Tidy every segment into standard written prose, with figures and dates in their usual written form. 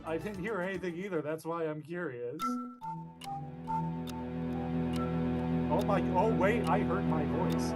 I didn't hear anything either. That's why I'm curious. Oh wait, I heard my voice.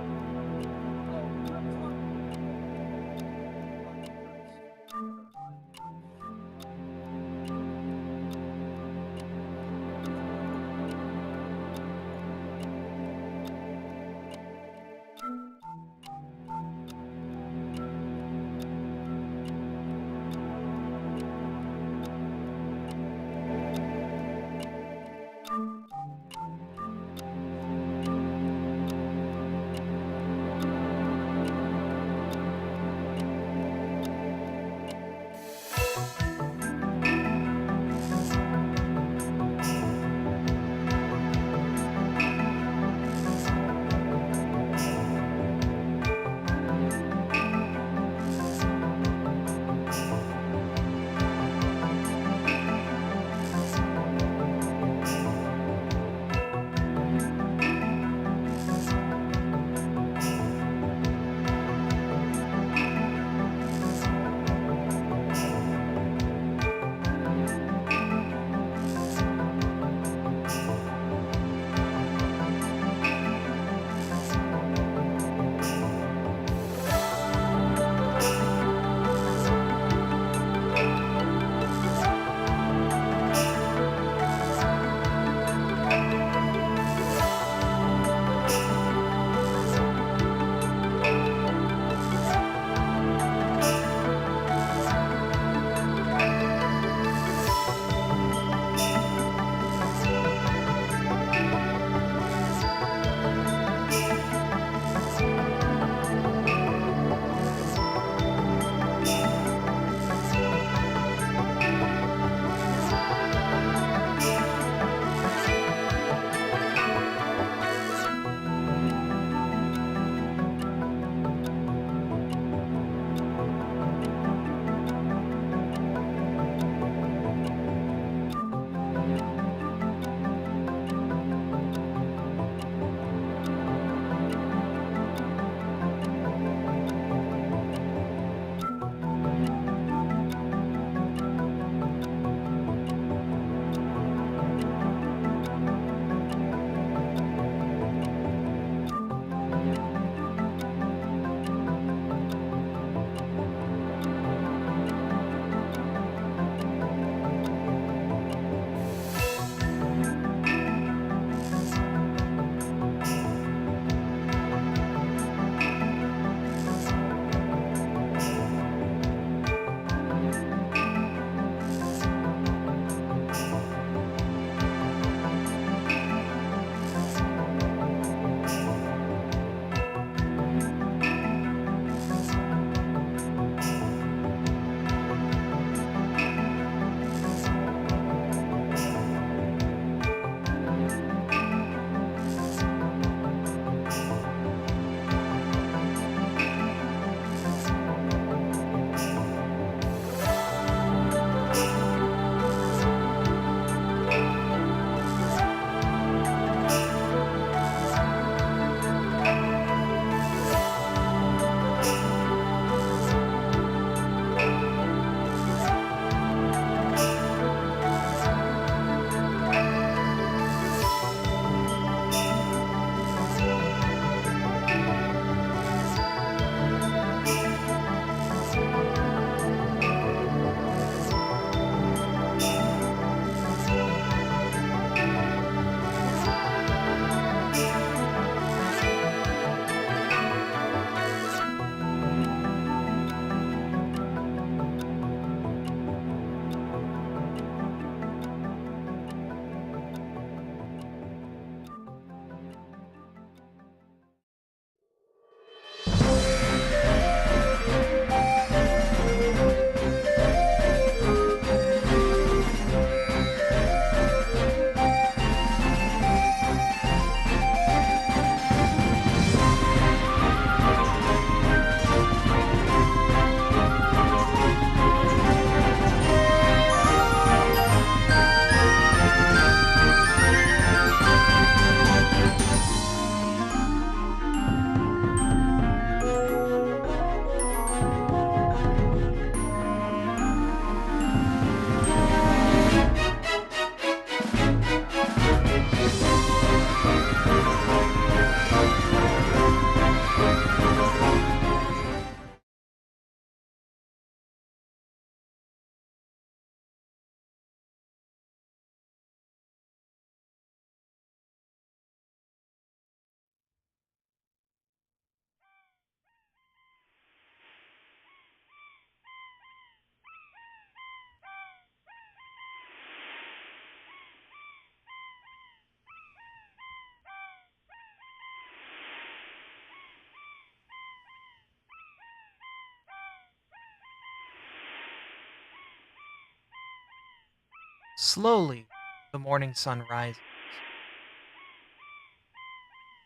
Slowly, the morning sun rises.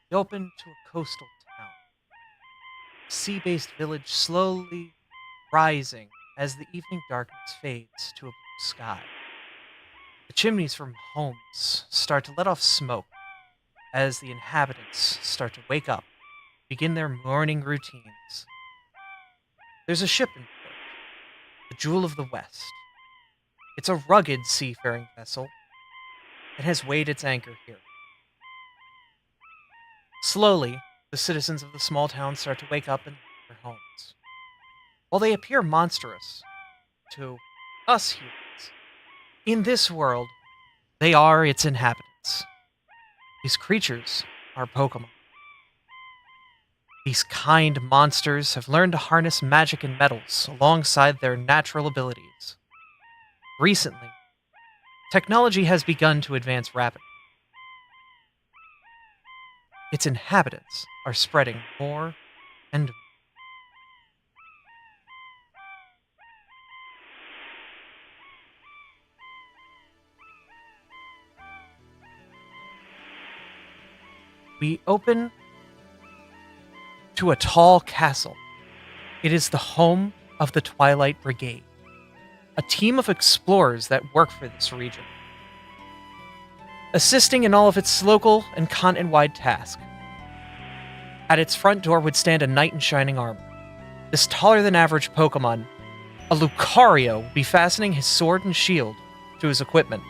We open to a coastal town, a sea-based village slowly rising as the evening darkness fades to a blue sky. The chimneys from homes start to let off smoke as the inhabitants start to wake up, begin their morning routines. There's a ship in port, the Jewel of the West. It's a rugged seafaring vessel and has weighed its anchor here. Slowly, the citizens of the small town start to wake up and leave their homes. While they appear monstrous to us humans, in this world, they are its inhabitants. These creatures are Pokemon. These kind monsters have learned to harness magic and metals alongside their natural abilities. Recently, technology has begun to advance rapidly. Its inhabitants are spreading more and more. We open to a tall castle. It is the home of the Twilight Brigade, a team of explorers that work for this region, assisting in all of its local and continent-wide tasks. At its front door would stand a knight in shining armor. This taller-than-average Pokemon, a Lucario, would be fastening his sword and shield to his equipment,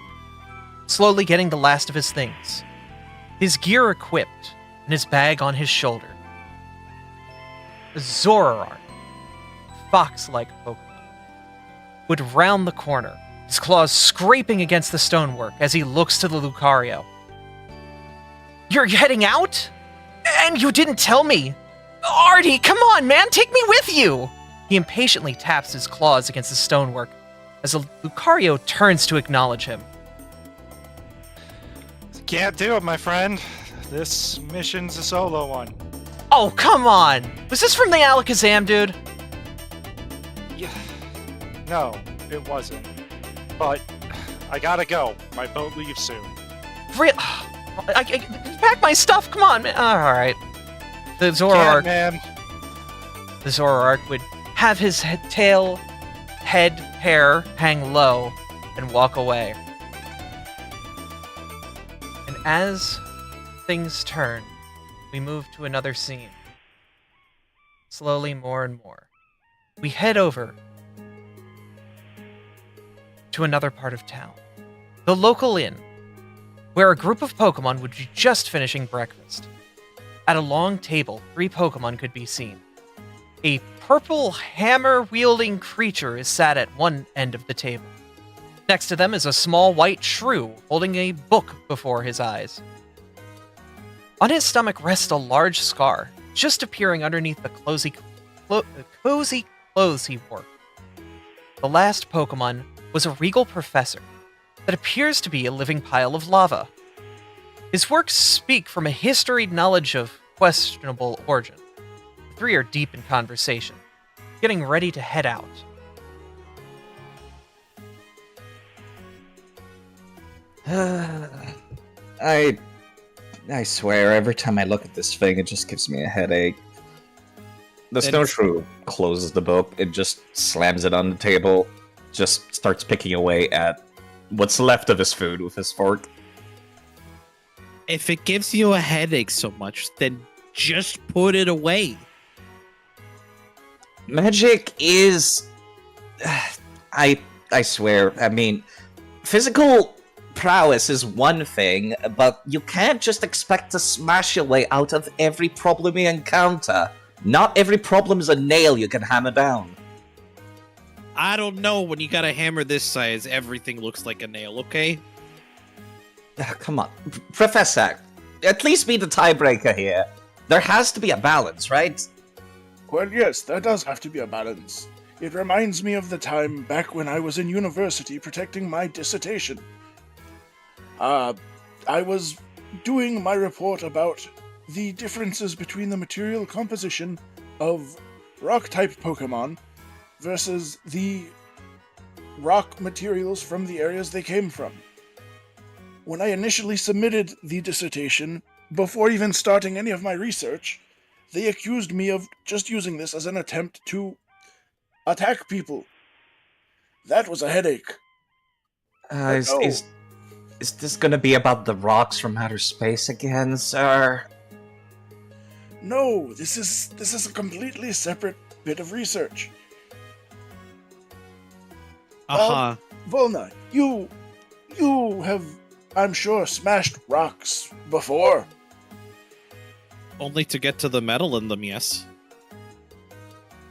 slowly getting the last of his things. His gear equipped, and his bag on his shoulder. A Zoroark, fox-like Pokemon, would round the corner, his claws scraping against the stonework as he looks to the Lucario. "You're heading out? And you didn't tell me! Artie, come on, man, take me with you!" He impatiently taps his claws against the stonework as the Lucario turns to acknowledge him. Can't do it, my friend. This mission's a solo one. Oh, come on! Was this from the Alakazam, dude? Yeah. No, it wasn't. But I gotta go. My boat leaves soon. I pack my stuff. Come on, man. Alright. The Zoroark would have his hair hang low and walk away. And as things turn, we move to another scene. Slowly, more and more. We head over to another part of town. The local inn, where a group of Pokemon would be just finishing breakfast. At a long table, 3 Pokemon could be seen. A purple hammer-wielding creature is sat at one end of the table. Next to them is a small white shrew holding a book before his eyes. On his stomach rests a large scar, just appearing underneath the cozy clothes he wore. The last Pokemon was a regal professor that appears to be a living pile of lava. His works speak from a historied knowledge of questionable origin. The 3 are deep in conversation, getting ready to head out. I swear, every time I look at this thing, it just gives me a headache. The Snow Shrew closes the book and just slams it on the table, just starts picking away at what's left of his food with his fork. If it gives you a headache so much, then just put it away. Magic is... I swear, I mean, physical prowess is one thing, but you can't just expect to smash your way out of every problem you encounter. Not every problem is a nail you can hammer down. I don't know, when you got a hammer this size, everything looks like a nail, okay? Come on. Professor, at least be the tiebreaker here. There has to be a balance, right? Well, yes, there does have to be a balance. It reminds me of the time back when I was in university protecting my dissertation. I was doing my report about the differences between the material composition of rock-type Pokemon versus the rock materials from the areas they came from. When I initially submitted the dissertation, before even starting any of my research, they accused me of just using this as an attempt to attack people. That was a headache. Is, no. is this gonna be about the rocks from outer space again, sir? No, this is a completely separate bit of research. Uh-huh. Volna, you have, I'm sure, smashed rocks before. Only to get to the metal in them, yes.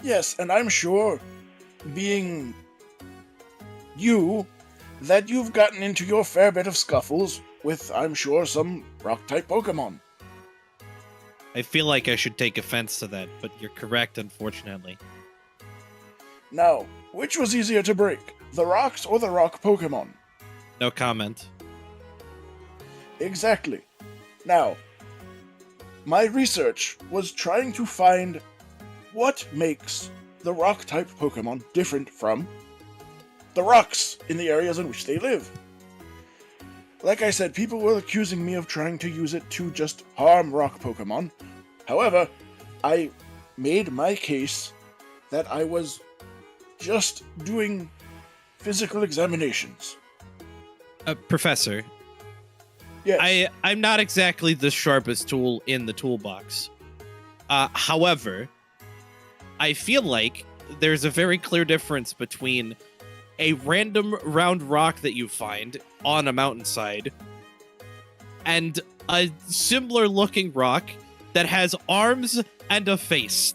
Yes, and I'm sure, being you, that you've gotten into your fair bit of scuffles with, I'm sure, some rock-type Pokemon. I feel like I should take offense to that, but you're correct, unfortunately. Now, which was easier to break, the rocks or the rock Pokemon? No comment. Exactly. Now, my research was trying to find what makes the rock-type Pokemon different from the rocks in the areas in which they live. Like I said, people were accusing me of trying to use it to just harm rock Pokemon. However, I made my case that I was just doing physical examinations. Professor, Yes. I'm not exactly the sharpest tool in the toolbox. However, I feel like there's a very clear difference between a random round rock that you find on a mountainside and a similar looking rock that has arms and a face.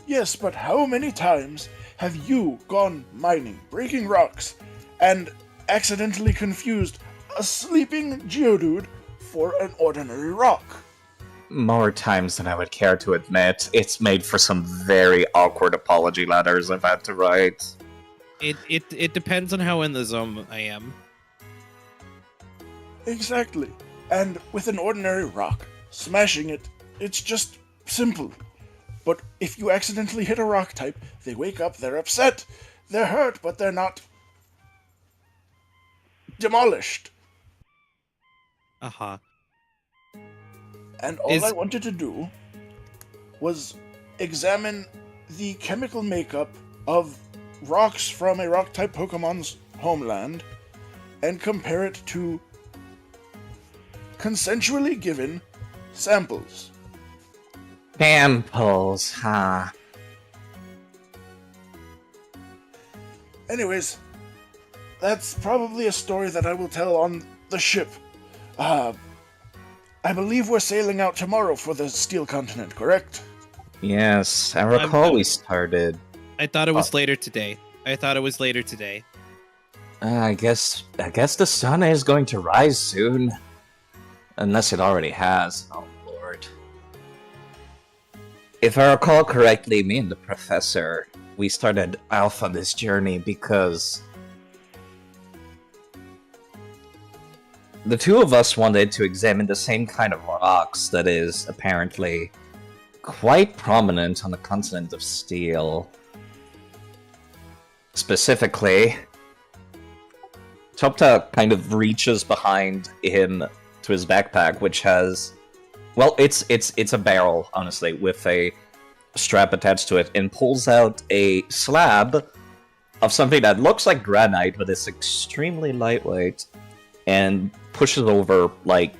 Yes, but how many times have you gone mining, breaking rocks, and accidentally confused a sleeping Geodude for an ordinary rock? More times than I would care to admit. It's made for some very awkward apology letters I've had to write. It depends on how in the zone I am. Exactly. And with an ordinary rock, smashing it, it's just simple. But if you accidentally hit a rock type, they wake up, they're upset, they're hurt, but they're not demolished. Uh-huh. And all I wanted to do was examine the chemical makeup of rocks from a rock-type Pokemon's homeland and compare it to consensually given samples. Samples, huh? Anyways, that's probably a story that I will tell on the ship. I believe we're sailing out tomorrow for the Steel Continent, correct? Yes, I recall we started. I thought it was later today. I guess the sun is going to rise soon. Unless it already has. Oh, Lord. If I recall correctly, me and the professor, we started off on this journey because the two of us wanted to examine the same kind of rocks that is apparently quite prominent on the continent of Steel. Specifically, Topta kind of reaches behind him to his backpack, which has, well, it's a barrel, honestly, with a strap attached to it, and pulls out a slab of something that looks like granite, but is extremely lightweight, and pushes over, like,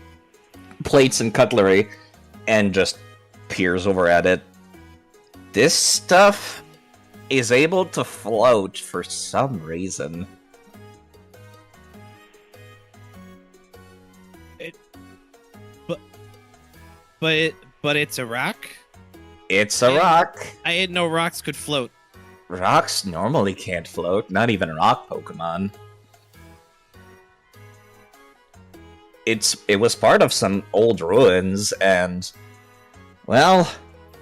plates and cutlery, and just peers over at it. This stuff is able to float for some reason. But it's a rock? It's a rock. I didn't know rocks could float. Rocks normally can't float, not even rock Pokemon. It was part of some old ruins, and, well,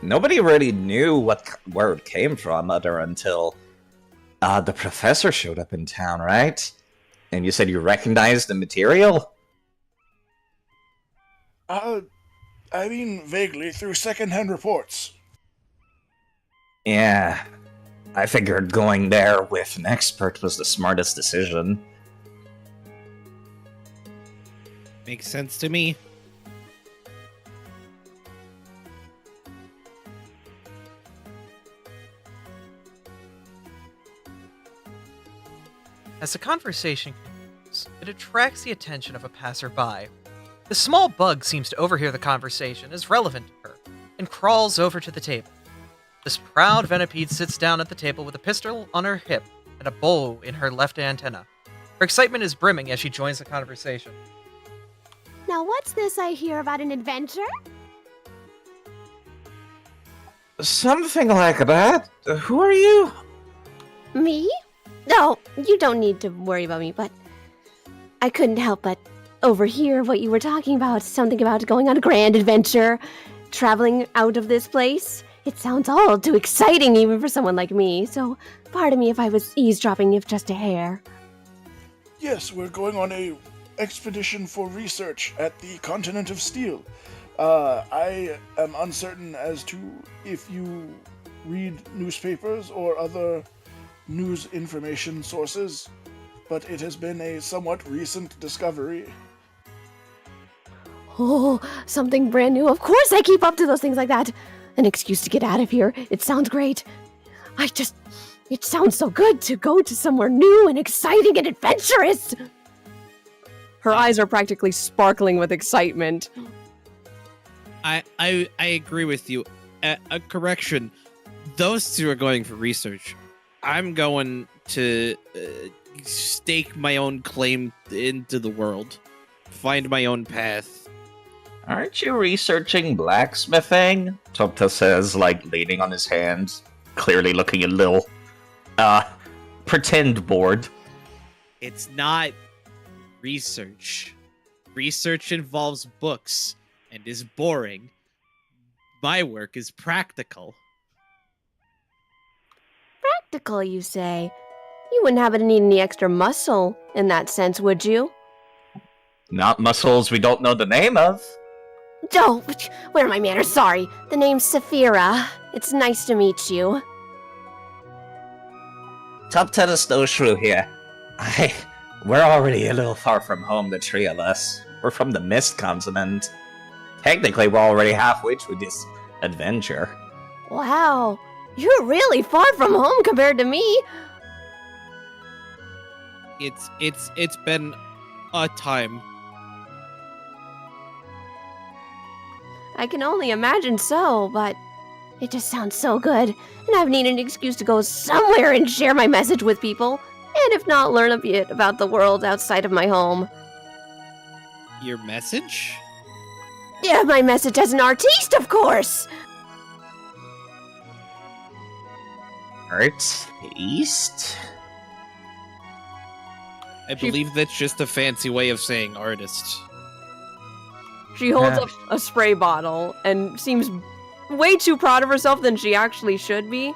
nobody really knew where it came from until the professor showed up in town, right? And you said you recognized the material? I mean, vaguely, through secondhand reports. Yeah. I figured going there with an expert was the smartest decision. Makes sense to me. As the conversation continues, it attracts the attention of a passerby. The small bug seems to overhear the conversation as relevant to her, and crawls over to the table. This proud venipede sits down at the table with a pistol on her hip and a bow in her left antenna. Her excitement is brimming as she joins the conversation. Now what's this I hear about an adventure? Something like that. Who are you? Me? No, you don't need to worry about me, but I couldn't help but overhear what you were talking about. Something about going on a grand adventure, traveling out of this place. It sounds all too exciting even for someone like me, so pardon me if I was eavesdropping if just a hair. Yes, we're going on a expedition for research at the continent of Steel. I am uncertain as to if you read newspapers or other news information sources, but it has been a somewhat recent discovery. Oh, something brand new. Of course I keep up to those things like that. An excuse to get out of here. It sounds great. It sounds so good to go to somewhere new and exciting and adventurous. Her eyes are practically sparkling with excitement. I agree with you. A correction. Those two are going for research. I'm going to stake my own claim into the world. Find my own path. Aren't you researching blacksmithing? Topta says, leaning on his hands, clearly looking a little, pretend bored. It's not research. Research involves books and is boring. My work is practical. Practical, you say? You wouldn't happen to need any extra muscle in that sense, would you? Not muscles we don't know the name of. Oh, where are my manners? Sorry. The name's Saphira. It's nice to meet you. Topta the snowshrew here. We're already a little far from home, the three of us. We're from the Mist Continent. Technically, we're already halfway through this adventure. Wow. You're really far from home compared to me. It's been a time. I can only imagine so, but it just sounds so good. And I've needed an excuse to go somewhere and share my message with people. And if not, learn a bit about the world outside of my home. Your message? Yeah, my message as an artiste, of course! Artiste? I believe that's just a fancy way of saying artist. She holds up a spray bottle and seems way too proud of herself than she actually should be.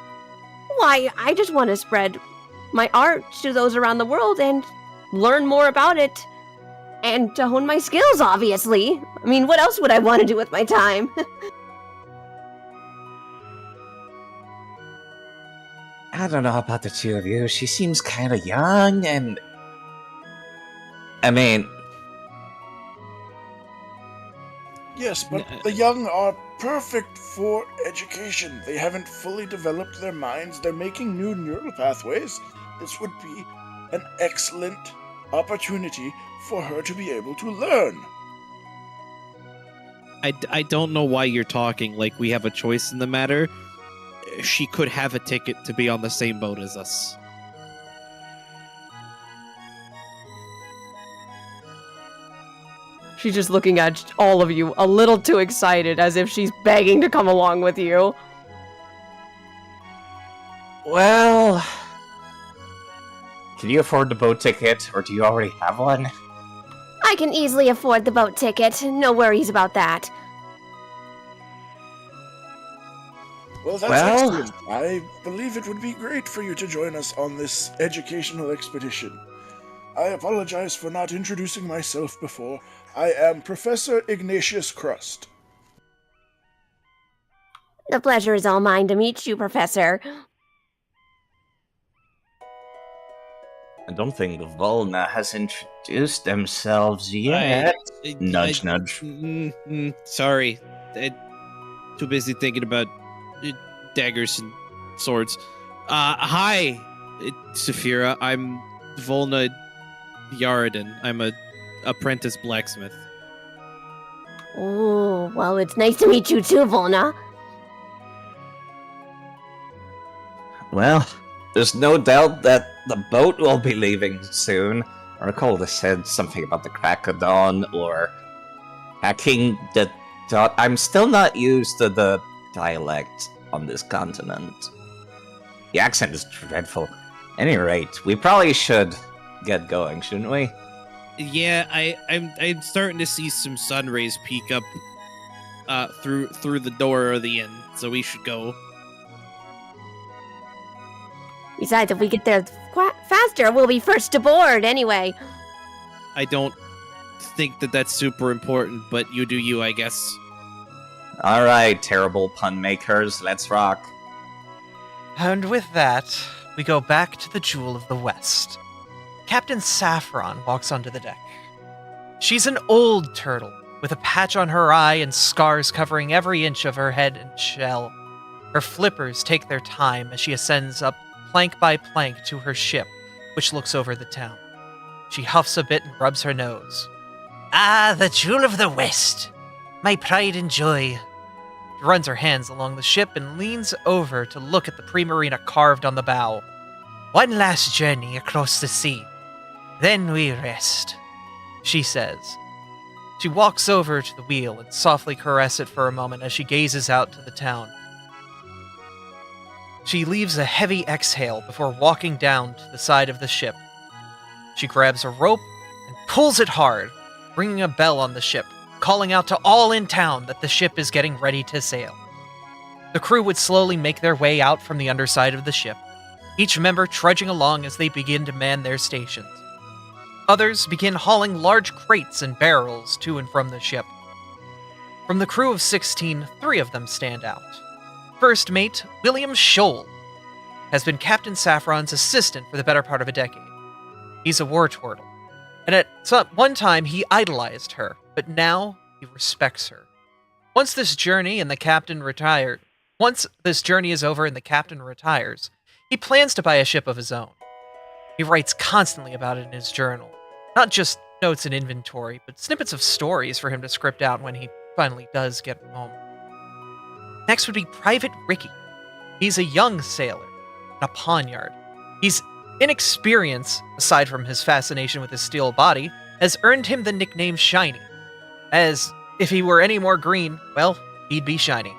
Why, I just want to spread my art to those around the world and learn more about it. And to hone my skills, obviously. I mean, what else would I want to do with my time? I don't know about the two of you. She seems kind of young and... I mean... Yes, but the young are perfect for education. They haven't fully developed their minds. They're making new neural pathways. This would be an excellent opportunity for her to be able to learn. I don't know why you're talking like we have a choice in the matter. She could have a ticket to be on the same boat as us. She's just looking at all of you a little too excited, as if she's begging to come along with you. Well... Can you afford the boat ticket, or do you already have one? I can easily afford the boat ticket. No worries about that. Well, that's excellent. I believe it would be great for you to join us on this educational expedition. I apologize for not introducing myself before. I am Professor Ignatius Crust. The pleasure is all mine to meet you, Professor. I don't think Volna has introduced themselves yet. Nudge, nudge. Sorry. Too busy thinking about daggers and swords. Hi, Saphira. I'm Volna Yaradin. I'm a apprentice blacksmith. Oh, well, it's nice to meet you too, Volna. Well, there's no doubt that the boat will be leaving soon. I recall they said something about the crack of dawn or hacking the dot. I'm still not used to the dialect on this continent. The accent is dreadful. Any rate, we probably should get going, shouldn't we? Yeah, I'm starting to see some sun rays peek up through the door of the inn, so we should go. Besides, if we get there faster, we'll be first aboard anyway. I don't think that's super important, but you do you, I guess. Alright, terrible pun makers, let's rock. And with that, we go back to the Jewel of the West. Captain Saffron walks onto the deck. She's an old turtle, with a patch on her eye and scars covering every inch of her head and shell. Her flippers take their time as she ascends up plank by plank to her ship, which looks over the town. She huffs a bit and rubs her nose. Ah, the Jewel of the West! My pride and joy. She runs her hands along the ship and leans over to look at the Primarina carved on the bow. One last journey across the sea. Then we rest, she says. She walks over to the wheel and softly caresses it for a moment as she gazes out to the town. She leaves a heavy exhale before walking down to the side of the ship. She grabs a rope and pulls it hard, ringing a bell on the ship, calling out to all in town that the ship is getting ready to sail. The crew would slowly make their way out from the underside of the ship, each member trudging along as they begin to man their stations. Others begin hauling large crates and barrels to and from the ship. From the crew of 16, 3 of them stand out. First mate, William Scholl, has been Captain Saffron's assistant for the better part of a decade. He's a war turtle, and at one time he idolized her, but now he respects her. Once this journey is over and the captain retires, he plans to buy a ship of his own. He writes constantly about it in his journal. Not just notes and inventory, but snippets of stories for him to script out when he finally does get home. Next would be Private Ricky. He's a young sailor in a poniard. His inexperience, aside from his fascination with his steel body, has earned him the nickname Shiny. As if he were any more green, well, he'd be shiny.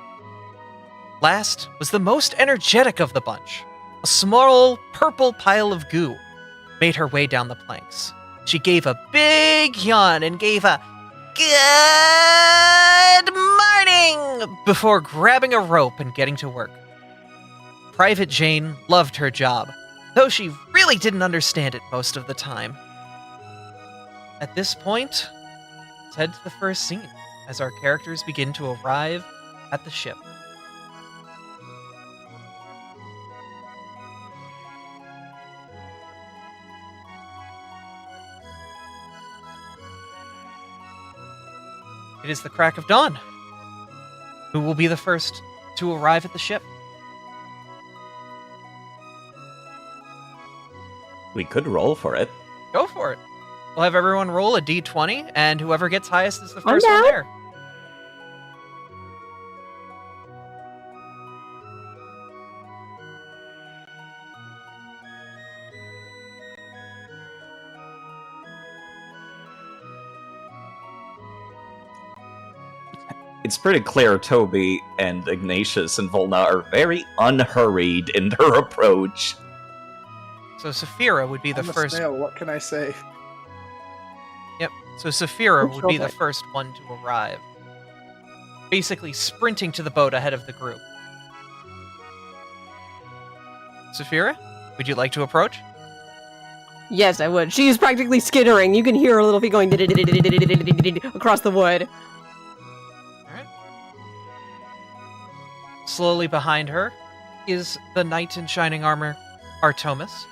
Last was the most energetic of the bunch. A small purple pile of goo made her way down the planks. She gave a big yawn and gave a "Good morning" before grabbing a rope and getting to work. Private Jane loved her job, though she really didn't understand it most of the time. At this point, let's head to the first scene as our characters begin to arrive at the ship. It is the crack of dawn. Who will be the first to arrive at the ship? We could roll for it. Go for it. We'll have everyone roll a d20, and whoever gets highest is the first down. one there. It's pretty clear Toby and Ignatius and Volna are very unhurried in their approach. So Saphira would be the I'm a first. snail, what can I say? Yep. So Saphira Oops, would be the okay. first one to arrive, basically sprinting to the boat ahead of the group. Saphira, would you like to approach? Yes, I would. She's practically skittering. You can hear her little feet going across the wood. Slowly behind her is the knight in shining armor, Artomis.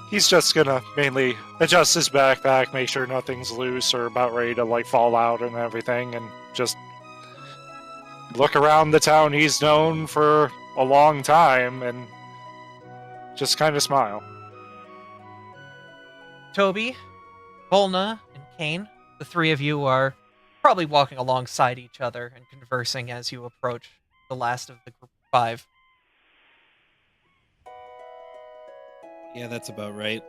he's just gonna mainly adjust his backpack, make sure nothing's loose or about ready to like fall out and everything, and just look around the town he's known for a long time and just kind of smile. Toby, Volna, and Kane, the three of you are probably walking alongside each other and conversing as you approach the last of the group of 5. Yeah, that's about right.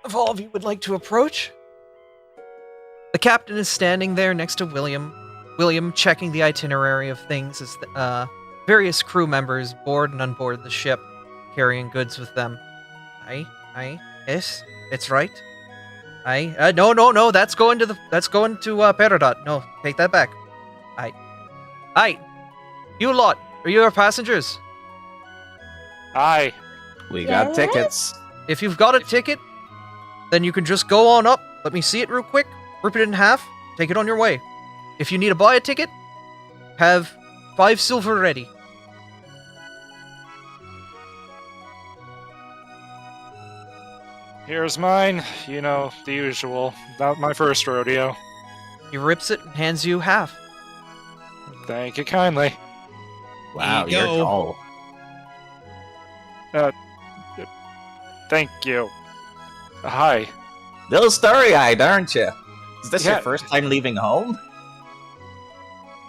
If all of you would like to approach, the captain is standing there next to William. William checking the itinerary of things as various crew members board and unboard the ship, carrying goods with them. Yes, it's right. No, that's going to Peridot. No, take that back. You lot, are you our passengers? Aye. We got Yes? tickets. If you've got a ticket, then you can just go on up. Let me see it real quick. Rip it in half. Take it on your way. If you need to buy a ticket, have 5 silver ready. Here's mine. You know, the usual. Not my first rodeo. He rips it and hands you half. Thank you kindly. Wow, There you you're go. tall. Thank you. Hi. Little starry-eyed, aren't you? Is this Yeah. your first time leaving home?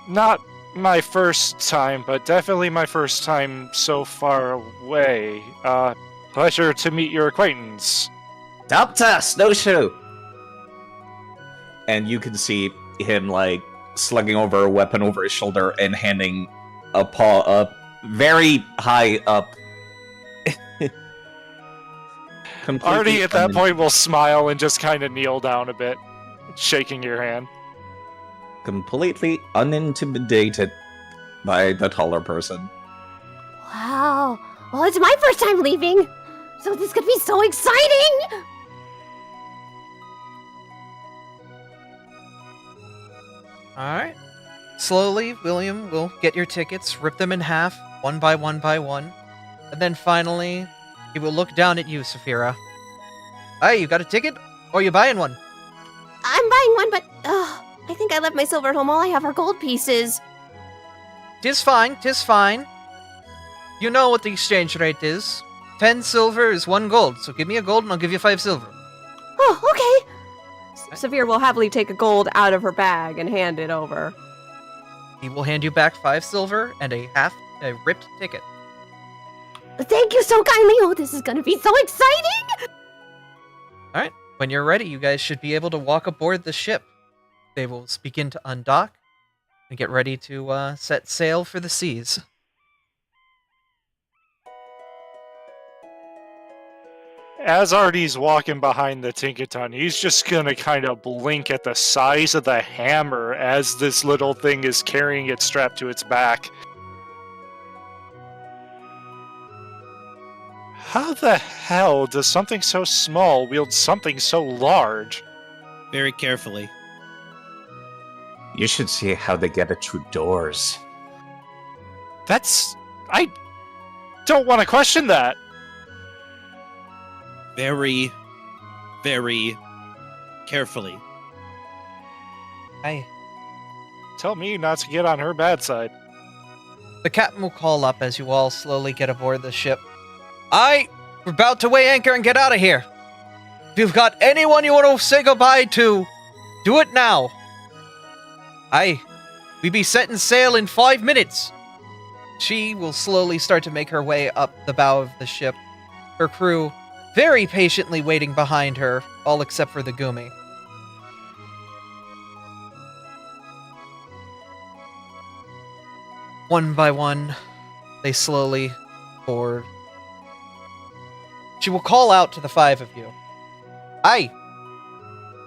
Not my first time, but definitely my first time so far away. Pleasure to meet your acquaintance. Dopta, snowshoe! And you can see him, like, slugging over a weapon over his shoulder and handing a paw up very high up. Completely Artie at that point will smile and just kind of kneel down a bit, shaking your hand. completely unintimidated by the taller person. Wow. Well, it's my first time leaving, so this could be so exciting! Alright. Slowly, William will get your tickets, rip them in half, one by one by one. And then finally, he will look down at you, Saphira. Hey, you got a ticket? Or you buying one? I'm buying one, but I think I left my silver at home. All I have are gold pieces. 'Tis fine, 'tis fine. You know what the exchange rate is. 10 silver is 1 gold, so give me a gold and I'll give you 5 silver. Oh, okay. Saphir will happily take a gold out of her bag and hand it over. He will hand you back 5 silver and a ripped ticket. Thank you so kindly. Oh, this is gonna be so exciting! Alright, when you're ready, you guys should be able to walk aboard the ship. They will begin to undock and get ready to set sail for the seas. As Artie's walking behind the Tinkaton, he's just gonna kind of blink at the size of the hammer as this little thing is carrying it strapped to its back. How the hell does something so small wield something so large? Very carefully. You should see how they get it through doors. I don't want to question that. Very, very carefully. Hey. Tell me not to get on her bad side. The captain will call up as you all slowly get aboard the ship. Aye, we're about to weigh anchor and get out of here. If you've got anyone you want to say goodbye to, do it now. Aye, we be setting sail in 5 minutes. She will slowly start to make her way up the bow of the ship. Her crew very patiently waiting behind her, all except for the Gumi. One by one, they slowly board. She will call out to the 5 of you. Aye,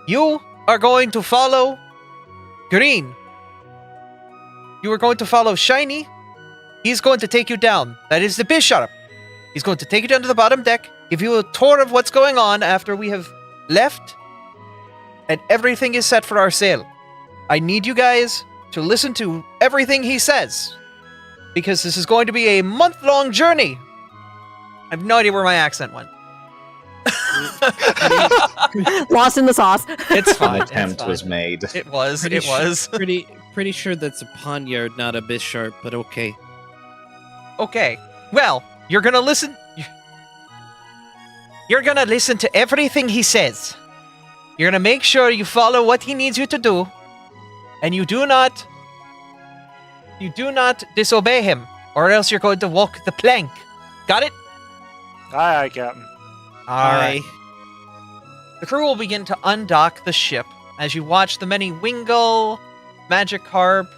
you are going to follow Green. You are going to follow Shiny. He's going to take you down. That is the bishop. He's going to take you down to the bottom deck, give you a tour of what's going on after we have left, and everything is set for our sail. I need you guys to listen to everything he says, because this is going to be a month-long journey. I have no idea where my accent went. Lost in the sauce. It's An fine. attempt was made. It was. Pretty It was. Pretty sure that's a poniard, not a bisharp, but okay. Okay. Well, you're gonna listen. You're gonna listen to everything he says. You're gonna make sure you follow what he needs you to do, and you do not disobey him, or else you're going to walk the plank. Got it? Aye, aye, Captain. All right. The crew will begin to undock the ship as you watch the many wingull, magikarp,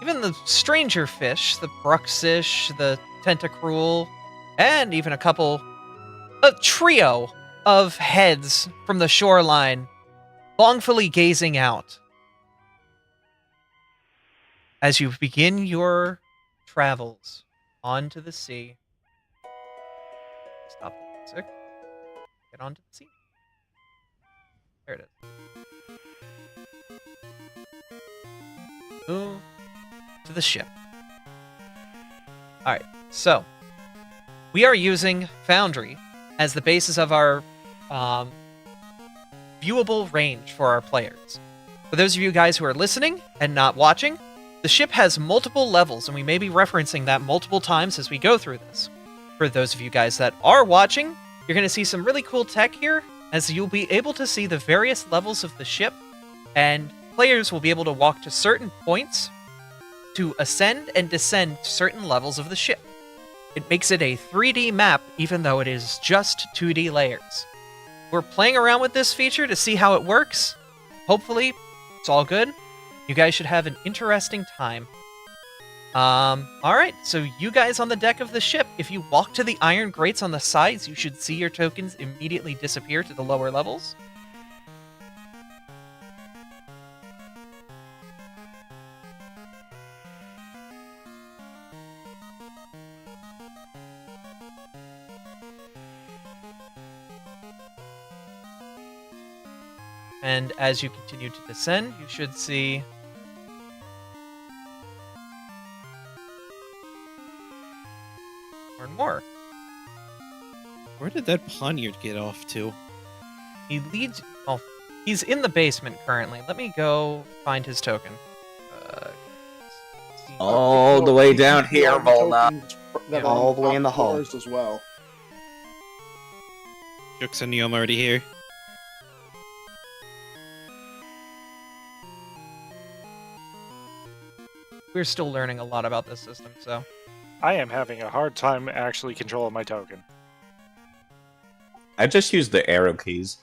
even the stranger fish, the bruxish, the tentacruel, and even a trio of heads from the shoreline longfully gazing out as you begin your travels onto the sea. Stop the music. Get onto the sea. There it is. Move to the ship. Alright, so we are using Foundry as the basis of our viewable range for our players. For those of you guys who are listening and not watching, the ship has multiple levels, and we may be referencing that multiple times as we go through this. For those of you guys that are watching, you're going to see some really cool tech here, as you'll be able to see the various levels of the ship, and players will be able to walk to certain points to ascend and descend certain levels of the ship. It makes it a 3D map, even though it is just 2D layers. We're playing around with this feature to see how it works. Hopefully, it's all good. You guys should have an interesting time. Alright, so you guys on the deck of the ship, if you walk to the iron grates on the sides, you should see your tokens immediately disappear to the lower levels. And as you continue to descend, you should see more and more. Where did that poniard get off to? He leads. Oh, he's in the basement currently. Let me go find his token. All the way down here, Volna. That All are the way in the hall. yours as well. Jux and I'm already here. We're still learning a lot about this system, so. I am having a hard time actually controlling my token. I just used the arrow keys.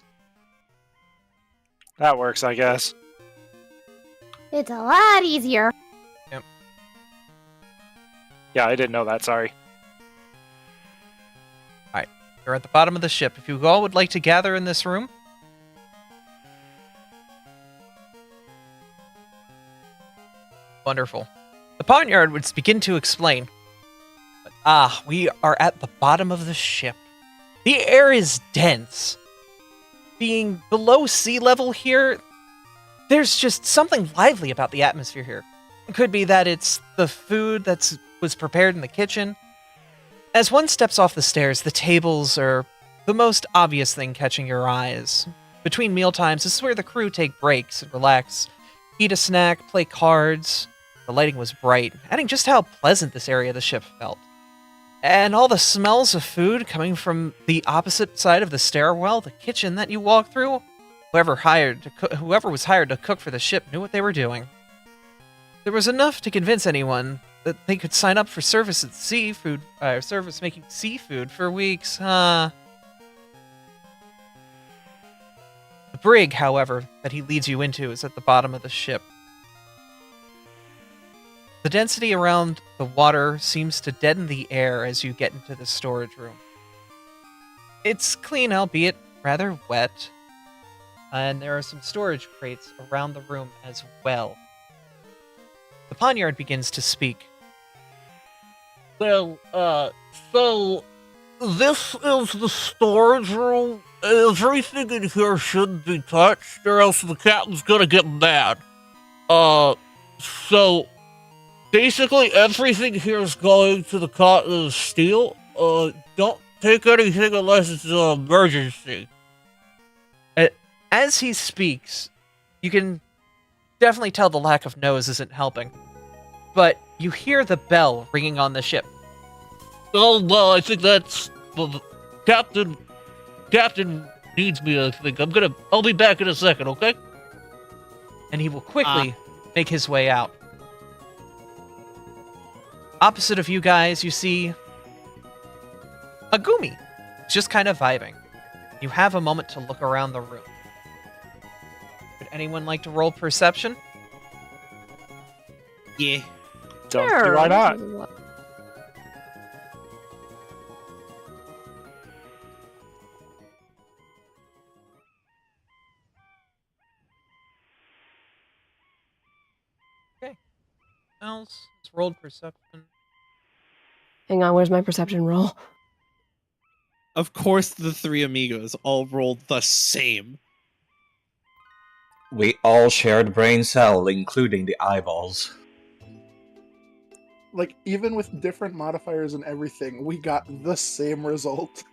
That works, I guess. It's a lot easier. Yeah, I didn't know that, sorry. We're at the bottom of the ship. If you all would like to gather in this room. Wonderful. The Poniard would begin to explain. But, we are at the bottom of the ship. The air is dense. Being below sea level here, there's just something lively about the atmosphere here. It could be that it's the food that was prepared in the kitchen. As one steps off the stairs, the tables are the most obvious thing catching your eyes. Between mealtimes, this is where the crew take breaks and relax, eat a snack, play cards. The lighting was bright, adding just how pleasant this area of the ship felt. And all the smells of food coming from the opposite side of the stairwell, the kitchen that you walk through. Whoever was hired to cook for the ship knew what they were doing. There was enough to convince anyone that they could sign up for service making seafood for weeks. The brig, however, that he leads you into is at the bottom of the ship. The density around the water seems to deaden the air as you get into the storage room. It's clean, albeit rather wet, and there are some storage crates around the room as well. The Poniard begins to speak. Well, so this is the storage room. Everything in here shouldn't be touched, or else the captain's gonna get mad. So basically everything here is going to the cotton and steel. Don't take anything unless it's an emergency. As he speaks, you can definitely tell the lack of nose isn't helping. But you hear the bell ringing on the ship. Oh, well, I think that's... Well, the Captain needs me, I think. I'll be back in a second, okay? And he will quickly make his way out. Opposite of you guys, you see Agumi, just kind of vibing. You have a moment to look around the room. Would anyone like to roll perception? Yeah. Don't see why not. Else has rolled perception. Hang on, where's my perception roll? Of course, the three amigos all rolled the same. We all shared brain cell, including the eyeballs. Like, even with different modifiers and everything, we got the same result.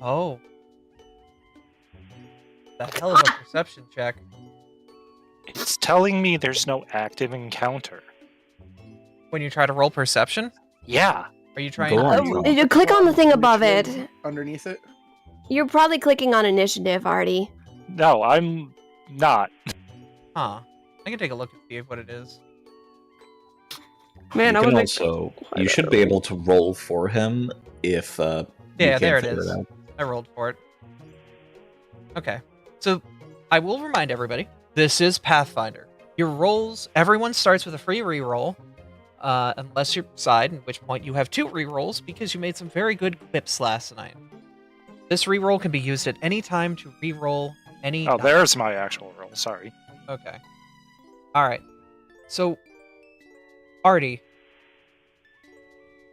Oh. The hell of a perception check. It's telling me there's no active encounter. When you try to roll perception? Yeah. Are you trying Go to... on. You click on the thing above it. Underneath it. You're probably clicking on initiative, Artie. No, I'm not. Huh. I can take a look and see what it is. Man, I you would can make... also you should be able to roll for him if you Yeah, can't there it figure is. out. I rolled for it. Okay. So, I will remind everybody, this is Pathfinder. Your rolls, everyone starts with a free reroll, unless you're side, in which point you have 2 rerolls because you made some very good quips last night. This reroll can be used at any time to reroll any... Oh, die. there's my actual roll. Sorry. Okay. Alright. So, Artie.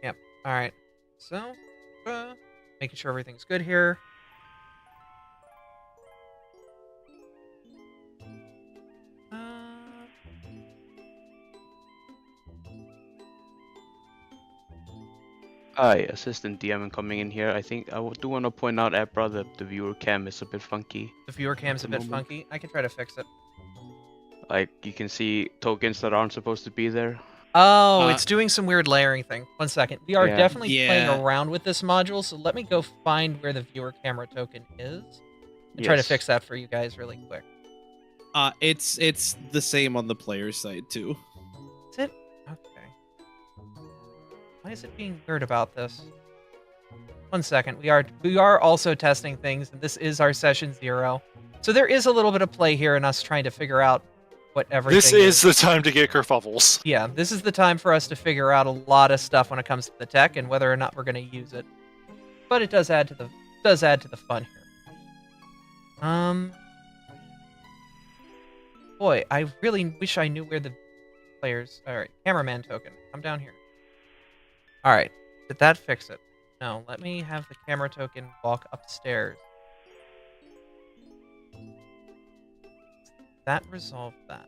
Yep. Alright. So, making sure everything's good here. Hi, Assistant DM coming in here. I think I do want to point out, Abra, that the viewer cam is a bit funky. The viewer cam's a At bit the moment. funky. I can try to fix it. Like, you can see tokens that aren't supposed to be there. Oh, Uh, it's doing some weird layering thing. 1 second. We are Yeah. definitely playing Yeah. around with this module, so let me go find where the viewer camera token is and try to Yes. fix that for you guys really quick. It's the same on the player side too. Is it? Okay. Why is it being weird about this? 1 second. We are also testing things, and this is our session 0. So there is a little bit of play here in us trying to figure out what everything This is the time to get kerfuffles. Yeah, this is the time for us to figure out a lot of stuff when it comes to the tech and whether or not we're going to use it. But it does add to the fun here. Boy, I really wish I knew where the players. All right, cameraman token. Come down here. All right, did that fix it? No, let me have the camera token walk upstairs. That resolved that.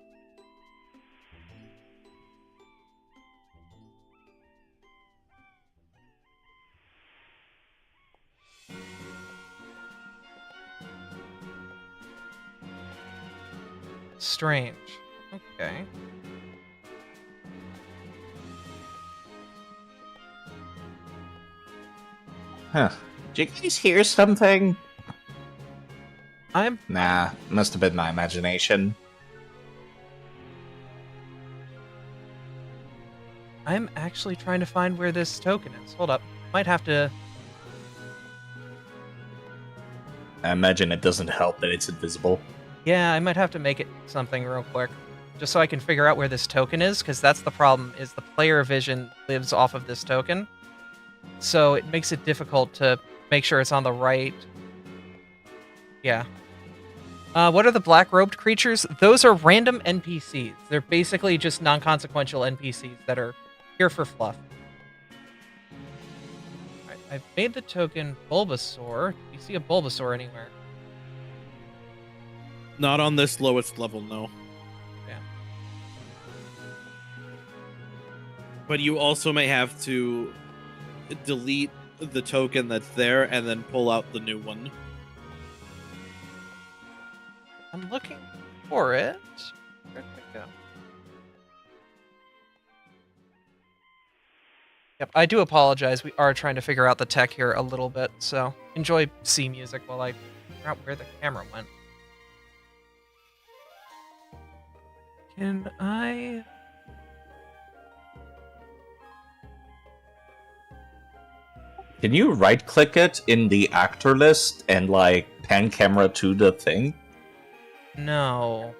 Strange. Okay. Huh. Did you guys hear something? I'm Nah, must have been my imagination. actually trying to find where this token is. Hold up. Might have to... I imagine it doesn't help that it's invisible. Yeah, I might have to make it something real quick. Just so I can figure out where this token is, because that's the problem, is the player vision lives off of this token. So it makes it difficult to make sure it's on the right... Yeah. What are the black-robed creatures? Those are random NPCs. They're basically just non-consequential NPCs that are here for fluff. Alright, I've made the token Bulbasaur. Do you see a Bulbasaur anywhere? Not on this lowest level, no. Yeah. But you also may have to delete the token that's there and then pull out the new one. I'm looking for it. Where'd it go? Yep, I do apologize. We are trying to figure out the tech here a little bit, so enjoy C music while I figure out where the camera went. Can I... Can you right-click it in the actor list and, like, pan camera to the thing? No.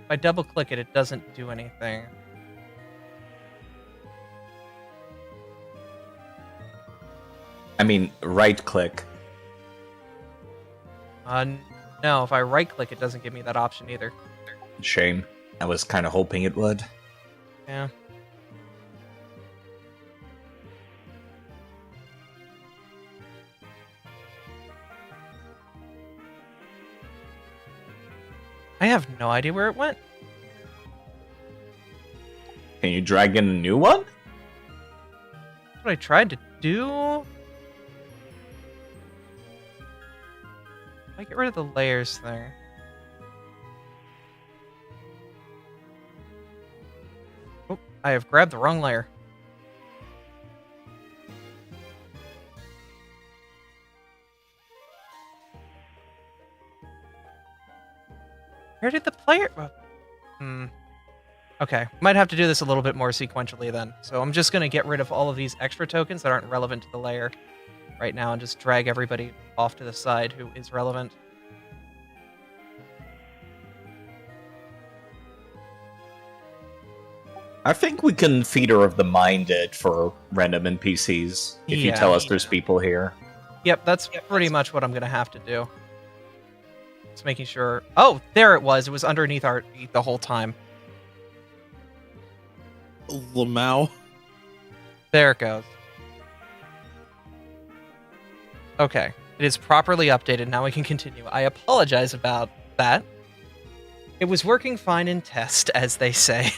If I double-click it, it doesn't do anything. I mean, right-click. No, if I right-click, it doesn't give me that option either. Shame. I was kind of hoping it would. Yeah. I have no idea where it went. Can you drag in a new one? That's what I tried to do. I get rid of the layers thing. Oh, I have grabbed the wrong layer. Where did the player... Okay, might have to do this a little bit more sequentially then. So I'm just going to get rid of all of these extra tokens that aren't relevant to the layer right now and just drag everybody off to the side who is relevant. I think we can Theater of the Mind it for random NPCs, if you tell us there's people here. Yep, that's pretty much what I'm going to have to do. Just making sure... Oh, there it was. It was underneath our the whole time. Lamau. There it goes. Okay. It is properly updated. Now we can continue. I apologize about that. It was working fine in test, as they say.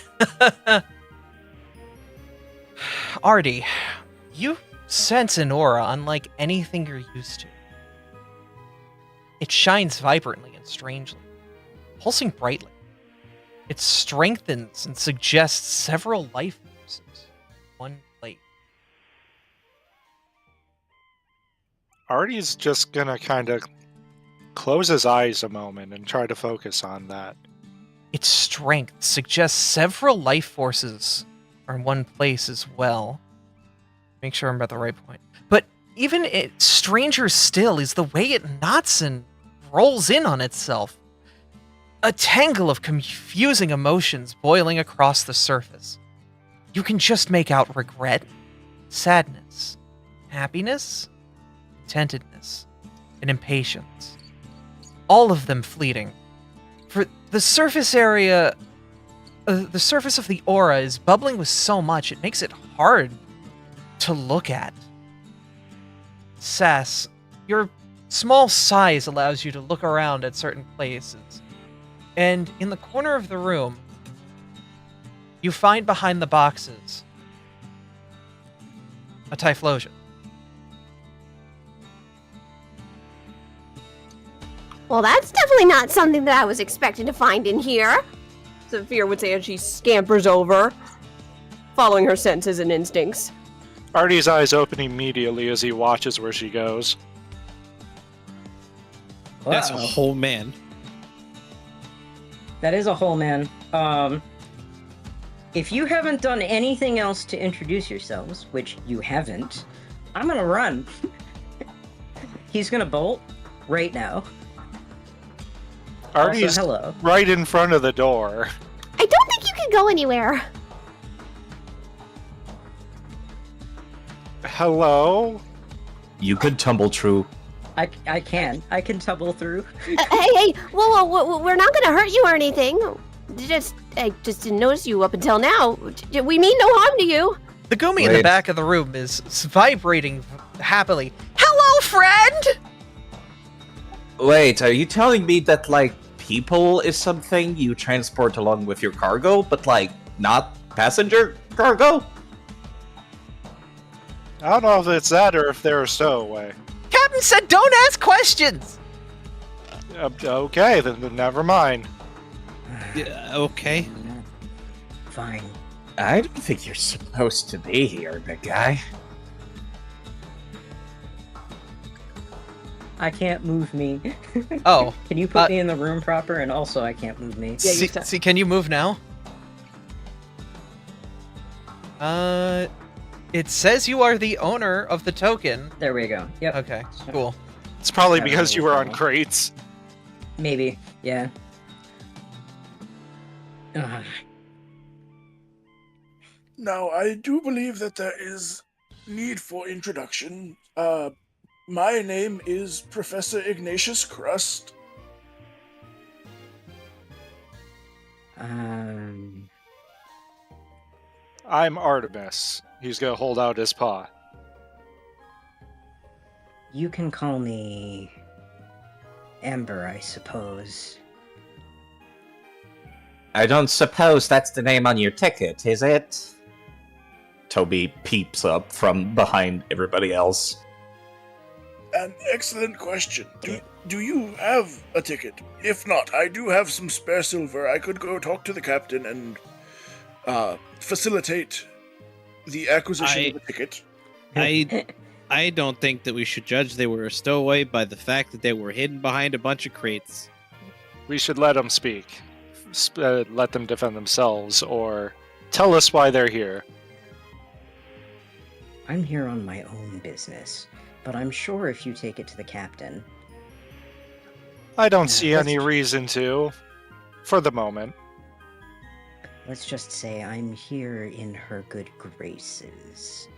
Artie, you sense an aura unlike anything you're used to. It shines vibrantly and strangely, pulsing brightly. It strengthens and suggests several life forces. One plate. Artie's just gonna kind of close his eyes a moment and try to focus on that. Its strength suggests several life forces are in one place as well. Make sure I'm at the right point. But even stranger still is the way it knots and rolls in on itself. A tangle of confusing emotions boiling across the surface. You can just make out regret, sadness, happiness, contentedness, and impatience. All of them fleeting. For the surface area, the surface of the aura is bubbling with so much, it makes it hard to look at. Sass, your small size allows you to look around at certain places. And in the corner of the room, you find behind the boxes a Typhlosion. Well, that's definitely not something that I was expecting to find in here. Saphir would say as she scampers over, following her senses and instincts. Artie's eyes open immediately as he watches where she goes. That's a whole man. That is a whole man. If you haven't done anything else to introduce yourselves, which you haven't, I'm gonna run. He's gonna bolt right now. Artie's Also, hello. right in front of the door. I don't think you can go anywhere. Hello? You could tumble through. I can tumble through. Hey, whoa, we're not gonna hurt you or anything. I just didn't notice you up until now. We mean no harm to you. The Gumi in the back of the room is vibrating happily. Hello, friend! Wait, are you telling me that, like, people is something you transport along with your cargo, but, like, not passenger cargo? I don't know if it's that or if they're a stowaway. Captain said don't ask questions! Okay, then never mind. Yeah, okay. Fine. I don't think you're supposed to be here, big guy. I can't move me. Oh. Can you put me in the room proper? And also, I can't move me. Yeah, you See, can you move now? It says you are the owner of the token. There we go. Yep. Okay, cool. It's probably Yeah, because that you was were on fine. crates. Maybe. Yeah. Ugh. Now, I do believe that there is need for introduction. My name is Professor Ignatius Crust. I'm Artemis. He's gonna hold out his paw. You can call me Amber, I suppose. I don't suppose that's the name on your ticket, is it? Toby peeps up from behind everybody else. An excellent question. Do you have a ticket? If not, I do have some spare silver. I could go talk to the captain and facilitate the acquisition of a ticket. I don't think that we should judge they were a stowaway by the fact that they were hidden behind a bunch of crates. We should let them speak. Let them defend themselves, or tell us why they're here. I'm here on my own business, but I'm sure if you take it to the captain... I don't see any reason to, for the moment. Let's just say I'm here in her good graces.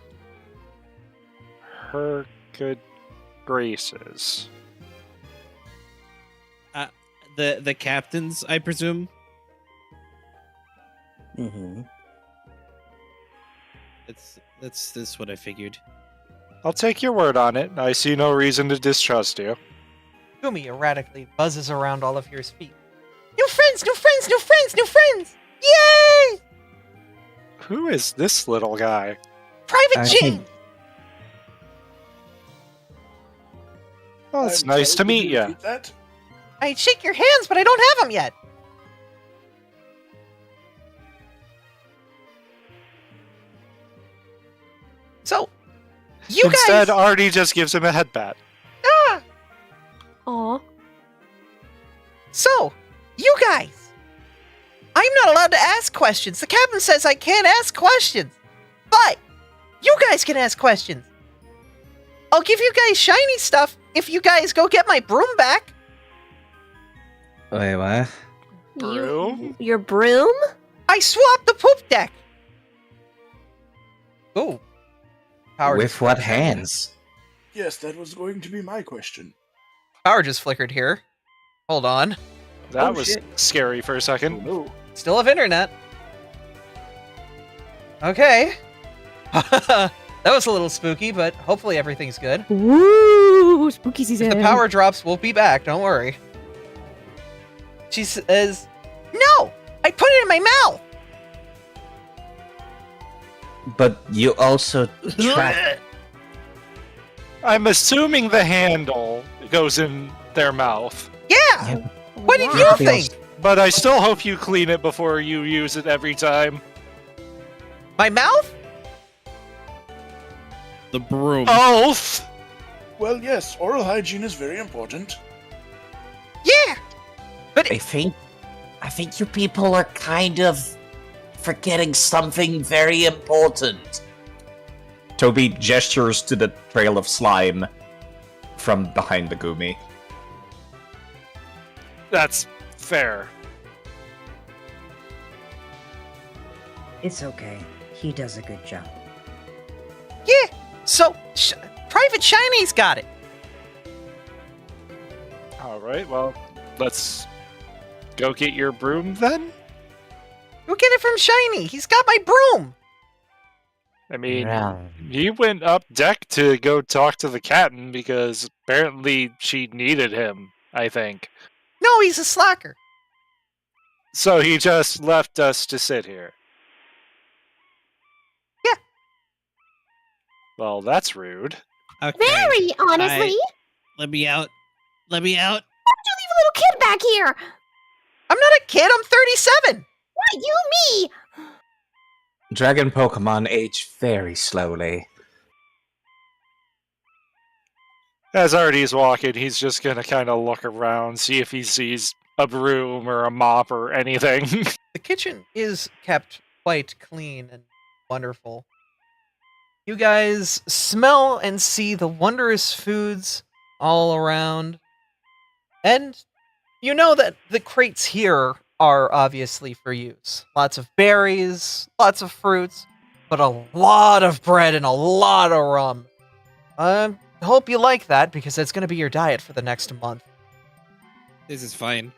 Her good graces. The captains, I presume? Mm-hmm. That's what I figured. I'll take your word on it. I see no reason to distrust you. Gumi erratically buzzes around all of your feet. New friends, new friends, new friends, new friends! Yay! Who is this little guy? Private Jane! Well, it's I'm nice to sorry, meet could you. repeat that? I'd shake your hands, but I don't have them yet. So, you Instead, guys... Artie just gives him a headbat. Ah! Aw. So, you guys... I'm not allowed to ask questions. The captain says I can't ask questions. But, you guys can ask questions. I'll give you guys shiny stuff if you guys go get my broom back. Wait, what? Broom? Your broom? I swapped the poop deck. Oh. Power With what hands? Yes, that was going to be my question. Power just flickered here. Hold on. That Oh, was shit. scary for a second. No. Still have internet. Okay. That was a little spooky, but hopefully everything's good. Woo! Spooky season. If the power drops, we'll be back. Don't worry. She says, "No! I put it in my mouth!" But you also track. I'm assuming the handle goes in their mouth. Yeah! What did Wow. you think? But I still hope you clean it before you use it every time. My mouth? The broom. Both! Well, yes, oral hygiene is very important. Yeah! But I think you people are kind of forgetting something very important. Toby gestures to the trail of slime from behind the Gumi. That's fair. It's okay. He does a good job. yeah! So, Private Shiny's got it. Alright, well, let's go get your broom then? Go get it from Shiny. He's got my broom. I mean, Yeah. he went up deck to go talk to the captain because apparently she needed him, I think. No, he's a slacker. So he just left us to sit here. Yeah. Well, that's rude. Okay. Very honestly. Let me out. Let me out. Why would you leave a little back here. I'm not a kid, I'm 37! What, you, me? Dragon Pokemon age very slowly. As Artie's walking, he's just gonna kind of look around, see if he sees a broom or a mop or anything. The kitchen is kept quite clean and wonderful. You guys smell and see the wondrous foods all around. And you know that the crates here are obviously for use. Lots of berries, lots of fruits, but a lot of bread and a lot of rum. I hope you like that, because it's going to be your diet for the next month. This is fine.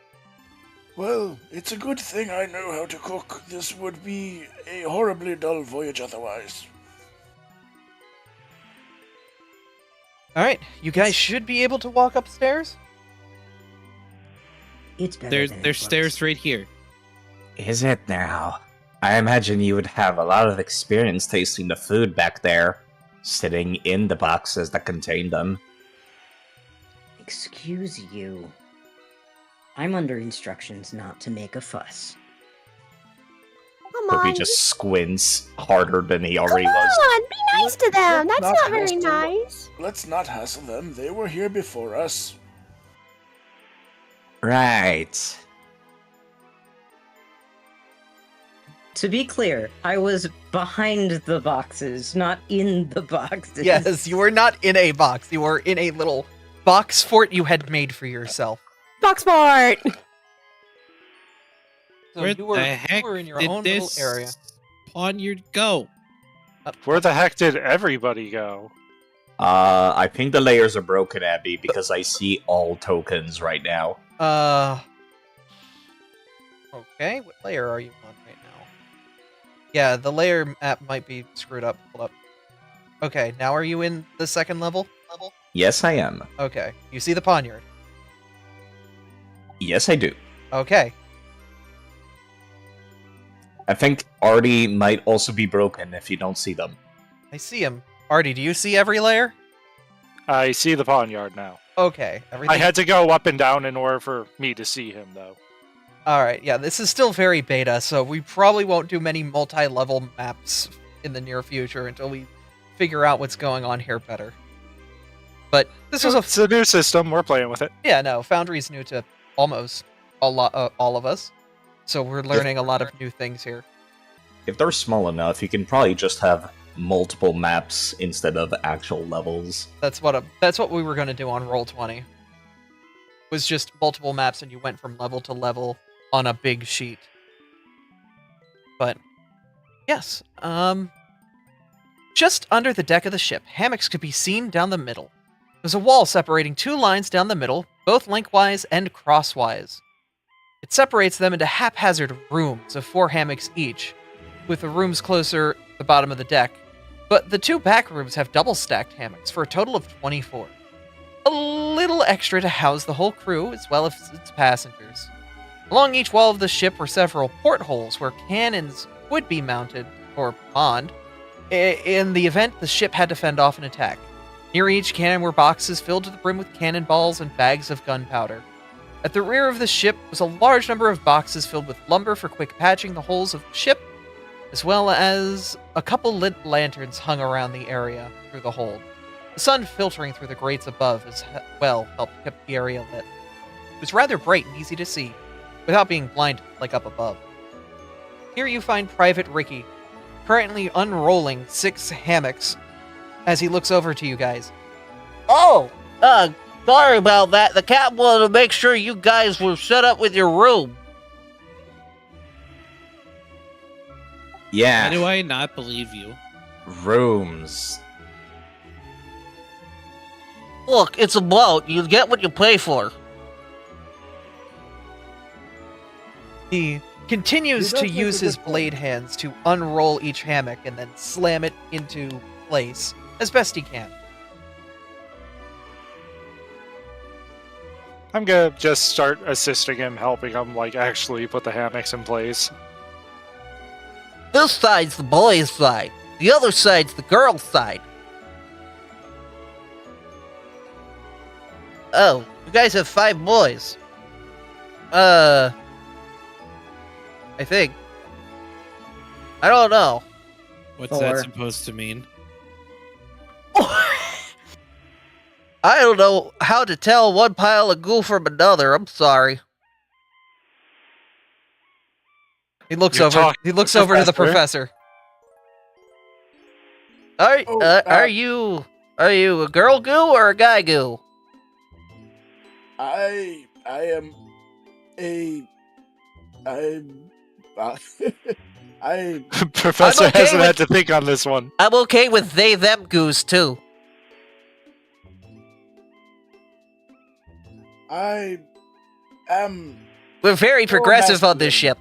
Well, it's a good thing I know how to cook. This would be a horribly dull voyage otherwise. Alright, you guys should be able to walk upstairs. It's better There's than it there's looks. stairs right here. Is it now? I imagine you would have a lot of experience tasting the food back there, sitting in the boxes that contain them. Excuse you. I'm under instructions not to make a fuss. Come Hope he on. just squints harder than he already Come was. on, be nice to them. Let's That's not very hassle- nice. Let's not hassle them. They were here before us. Right. To be clear, I was behind the boxes, not in the boxes. Yes, you were not in a box. You were in a little box fort you had made for yourself. Boxport. So Where you were, the you heck were in your did own little this area. Poniard go? Where the heck did everybody go? I think the layers are broken, Abby, because I see all tokens right now. Okay, what layer are you on right now? Yeah, the layer map might be screwed up. Hold up. Okay, now are you in the second level? Yes, I am. Okay, you see the poniard. Yes, I do. Okay, I think Artie might also be broken if you don't see them. I see him. Artie, do you see every layer? I see the ponyard now. Okay, everything. I had to go up and down in order for me to see him, though. Alright, yeah, this is still very beta, so we probably won't do many multi-level maps in the near future until we figure out what's going on here better. But this was a... It's a new system. We're playing with it. Yeah, no, Foundry's new to almost all of us, so we're learning a lot of new things here. If they're small enough, you can probably just have multiple maps instead of actual levels. That's what we were going to do on Roll20. Was just multiple maps and you went from level to level on a big sheet. But yes, just under the deck of the ship, hammocks could be seen down the middle. There's a wall separating two lines down the middle, both lengthwise and crosswise. It separates them into haphazard rooms of 4 hammocks each, with the rooms closer to the bottom of the deck. But the 2 back rooms have double-stacked hammocks for a total of 24. A little extra to house the whole crew as well as its passengers. Along each wall of the ship were several portholes where cannons would be mounted, or spawned, in the event the ship had to fend off an attack. Near each cannon were boxes filled to the brim with cannonballs and bags of gunpowder. At the rear of the ship was a large number of boxes filled with lumber for quick patching the holes of the ship, as well as a couple lit lanterns hung around the area through the hold. The sun filtering through the grates above as well helped keep the area lit. It was rather bright and easy to see, without being blinded like up above. Here you find Private Ricky, currently unrolling 6 hammocks as he looks over to you guys. Oh, sorry about that. The captain wanted to make sure you guys were set up with your room. Yeah, Why do I not believe you? rooms. Look, it's a boat. You get what you pay for. He continues to use his blade hands to unroll each hammock and then slam it into place as best he can. I'm gonna just start assisting him, helping him, like, actually put the hammocks in place. This side's the boys' side. The other side's the girls' side. Oh, you guys have 5 boys. I think. I don't know. What's Four. that supposed to mean? I don't know how to tell one pile of goo from another. I'm sorry. He looks You're over. talking He looks to the over to the professor. professor. Oh, Are you a girl goo or a guy goo? I am a I Professor okay hasn't with- had to think on this one. I'm okay with they them goos too. I am We're very progressive on this masculine. ship.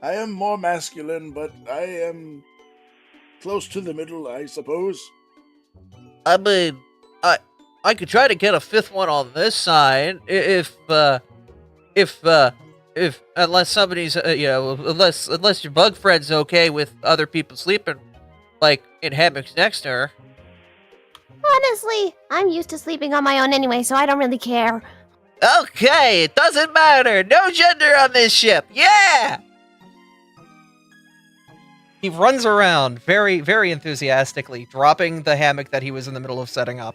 I am more masculine, but I am close to the middle, I suppose. I mean, I could try to get a fifth one on this side if unless somebody's unless your bug friend's okay with other people sleeping like in hammocks next to her. Honestly, I'm used to sleeping on my own anyway, so I don't really care. Okay, it doesn't matter. No gender on this ship. Yeah. He runs around very, very enthusiastically, dropping the hammock that he was in the middle of setting up.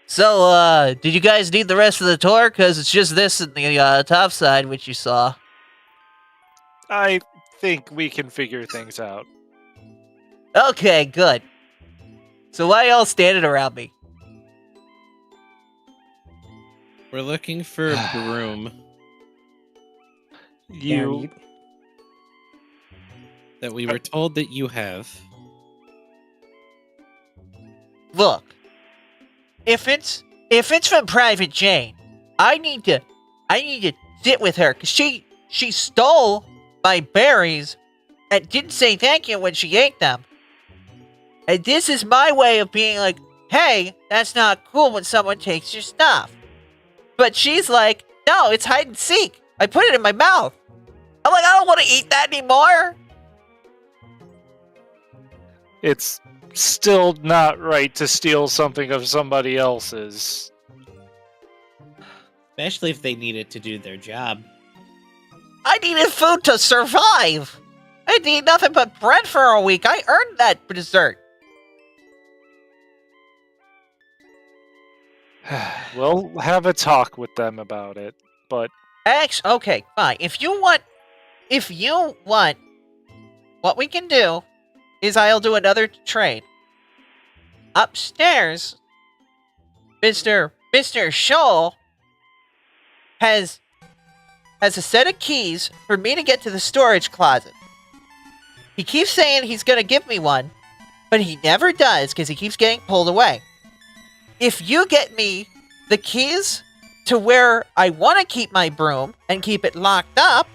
So, did you guys need the rest of the tour? Because it's just this and the top side, which you saw. I think we can figure things out. Okay, good. So why y'all standing around me? We're looking for a broom You that we were told that you have. Look, if it's from Private Jane, I need to sit with her because she stole my berries and didn't say thank you when she ate them. And this is my way of being like, hey, that's not cool when someone takes your stuff. But she's like, no, it's hide and seek. I put it in my mouth. I'm like, I don't want to eat that anymore. it's still not right to steal something of somebody else's. Especially if they need it to do their job. I needed food to survive. I need nothing but bread for a week. I earned that dessert. We'll have a talk with them about it, but Okay, fine. If you want, what we can do is I'll do another trade. Upstairs, Mr. Scholl has a set of keys for me to get to the storage closet. He keeps saying he's gonna give me one, but he never does because he keeps getting pulled away. If you get me the keys to where I want to keep my broom and keep it locked up,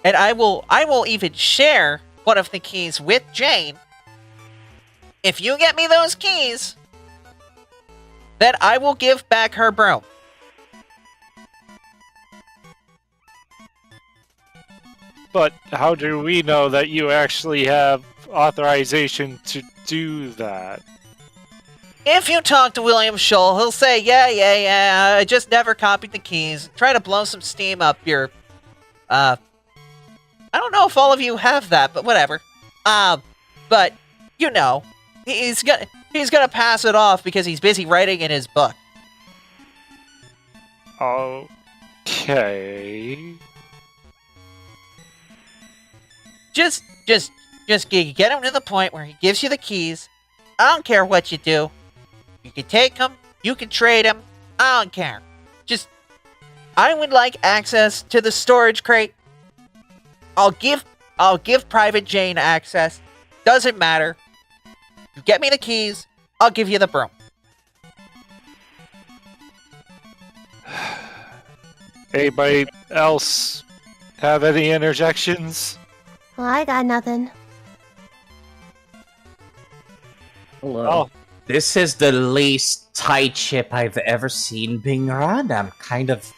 and I will even share one of the keys with Jane. If you get me those keys, then I will give back her broom. But how do we know that you actually have authorization to do that? If you talk to William Scholl, he'll say, yeah, I just never copied the keys. Try to blow some steam up your, I don't know if all of you have that, but whatever. But, you know, he's gonna pass it off because he's busy writing in his book. Okay. Just get him to the point where he gives you the keys. I don't care what you do. You can take them, you can trade them. I don't care. Just, I would like access to the storage crate. I'll give Private Jane access. Doesn't matter. You get me the keys, I'll give you the broom. Anybody else have any interjections? Well, I got nothing. Hello. Oh, This is the least tight ship I've ever seen being run. I'm kind of...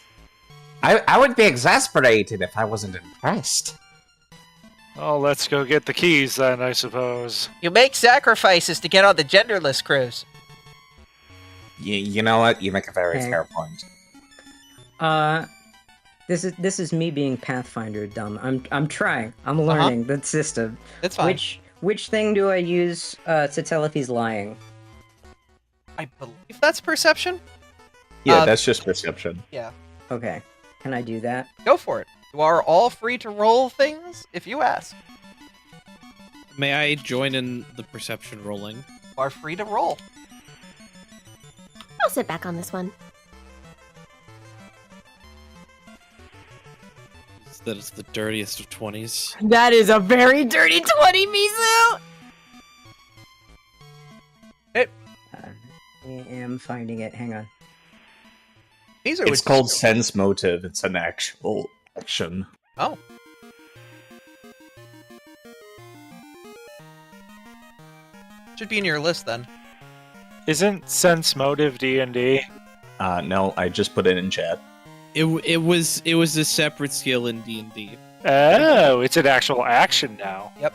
I would be exasperated if I wasn't impressed. well, let's go get the keys then, I suppose. You make sacrifices to get on the genderless cruise. You know what? You make a very Okay. fair point. This is me being Pathfinder dumb. I'm trying. I'm learning the system. It's fine. Which thing do I use to tell if he's lying? I believe that's perception. Yeah, that's just perception. Yeah. Okay. Can I do that? Go for it. You are all free to roll things if you ask. May I join in the perception rolling? You are free to roll. I'll sit back on this one. That is the dirtiest of 20s. That is a very dirty 20, Mizu! I am finding it. Hang on. It's called sense motive. It's an actual action. Oh. Should be in your list then. Isn't sense motive D&D? No, I just put it in chat. It was a separate skill in D&D. Oh, it's an actual action now. Yep.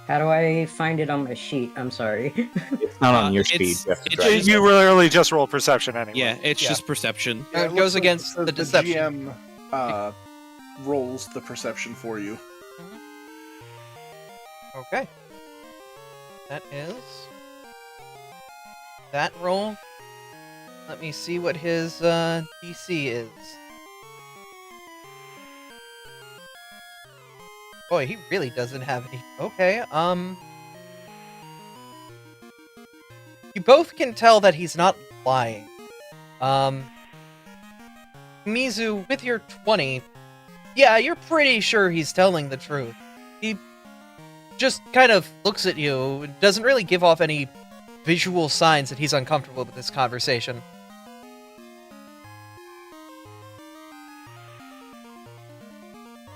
How do I find it on my sheet? I'm sorry. It's not on your sheet. You rarely just roll perception anyway. Yeah, it's just perception. Yeah, It goes against the the deception. GM rolls the perception for you. Okay. That is... that roll. Let me see what his DC is. Boy, he really doesn't have any... Okay, you both can tell that he's not lying. Mizu, with your 20, yeah, you're pretty sure he's telling the truth. He just kind of looks at you, doesn't really give off any visual signs that he's uncomfortable with this conversation.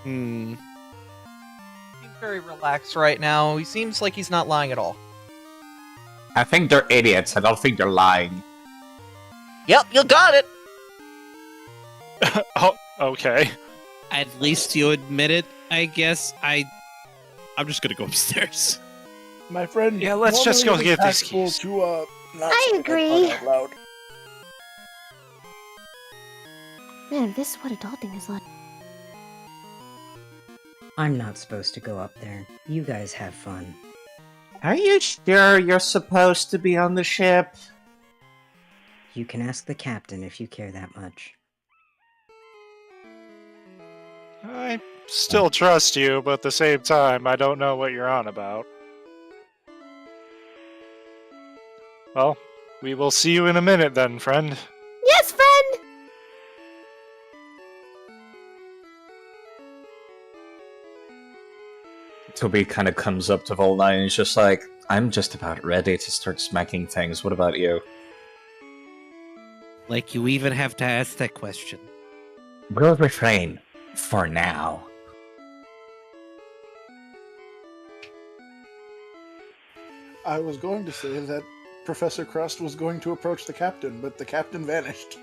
He's very relaxed right now. He seems like he's not lying at all. I think they're idiots. I don't think they're lying. Yep, you got it! Oh, okay. At least you admit it, I guess. I'm just gonna go upstairs. My friend. Yeah, let's just go normally get it these is tactful keys. To, not I say that agree. out loud. Man, this is what adulting is like. I'm not supposed to go up there. You guys have fun. Are you sure you're supposed to be on the ship? You can ask the captain if you care that much. I still trust you, but at the same time, I don't know what you're on about. Well, we will see you in a minute then, friend. Yes, friend! Toby kind of comes up to Volnine and is just like, I'm just about ready to start smacking things. What about you? Like you even have to ask that question. We'll refrain. For now. I was going to say that Professor Crust was going to approach the captain, but the captain vanished.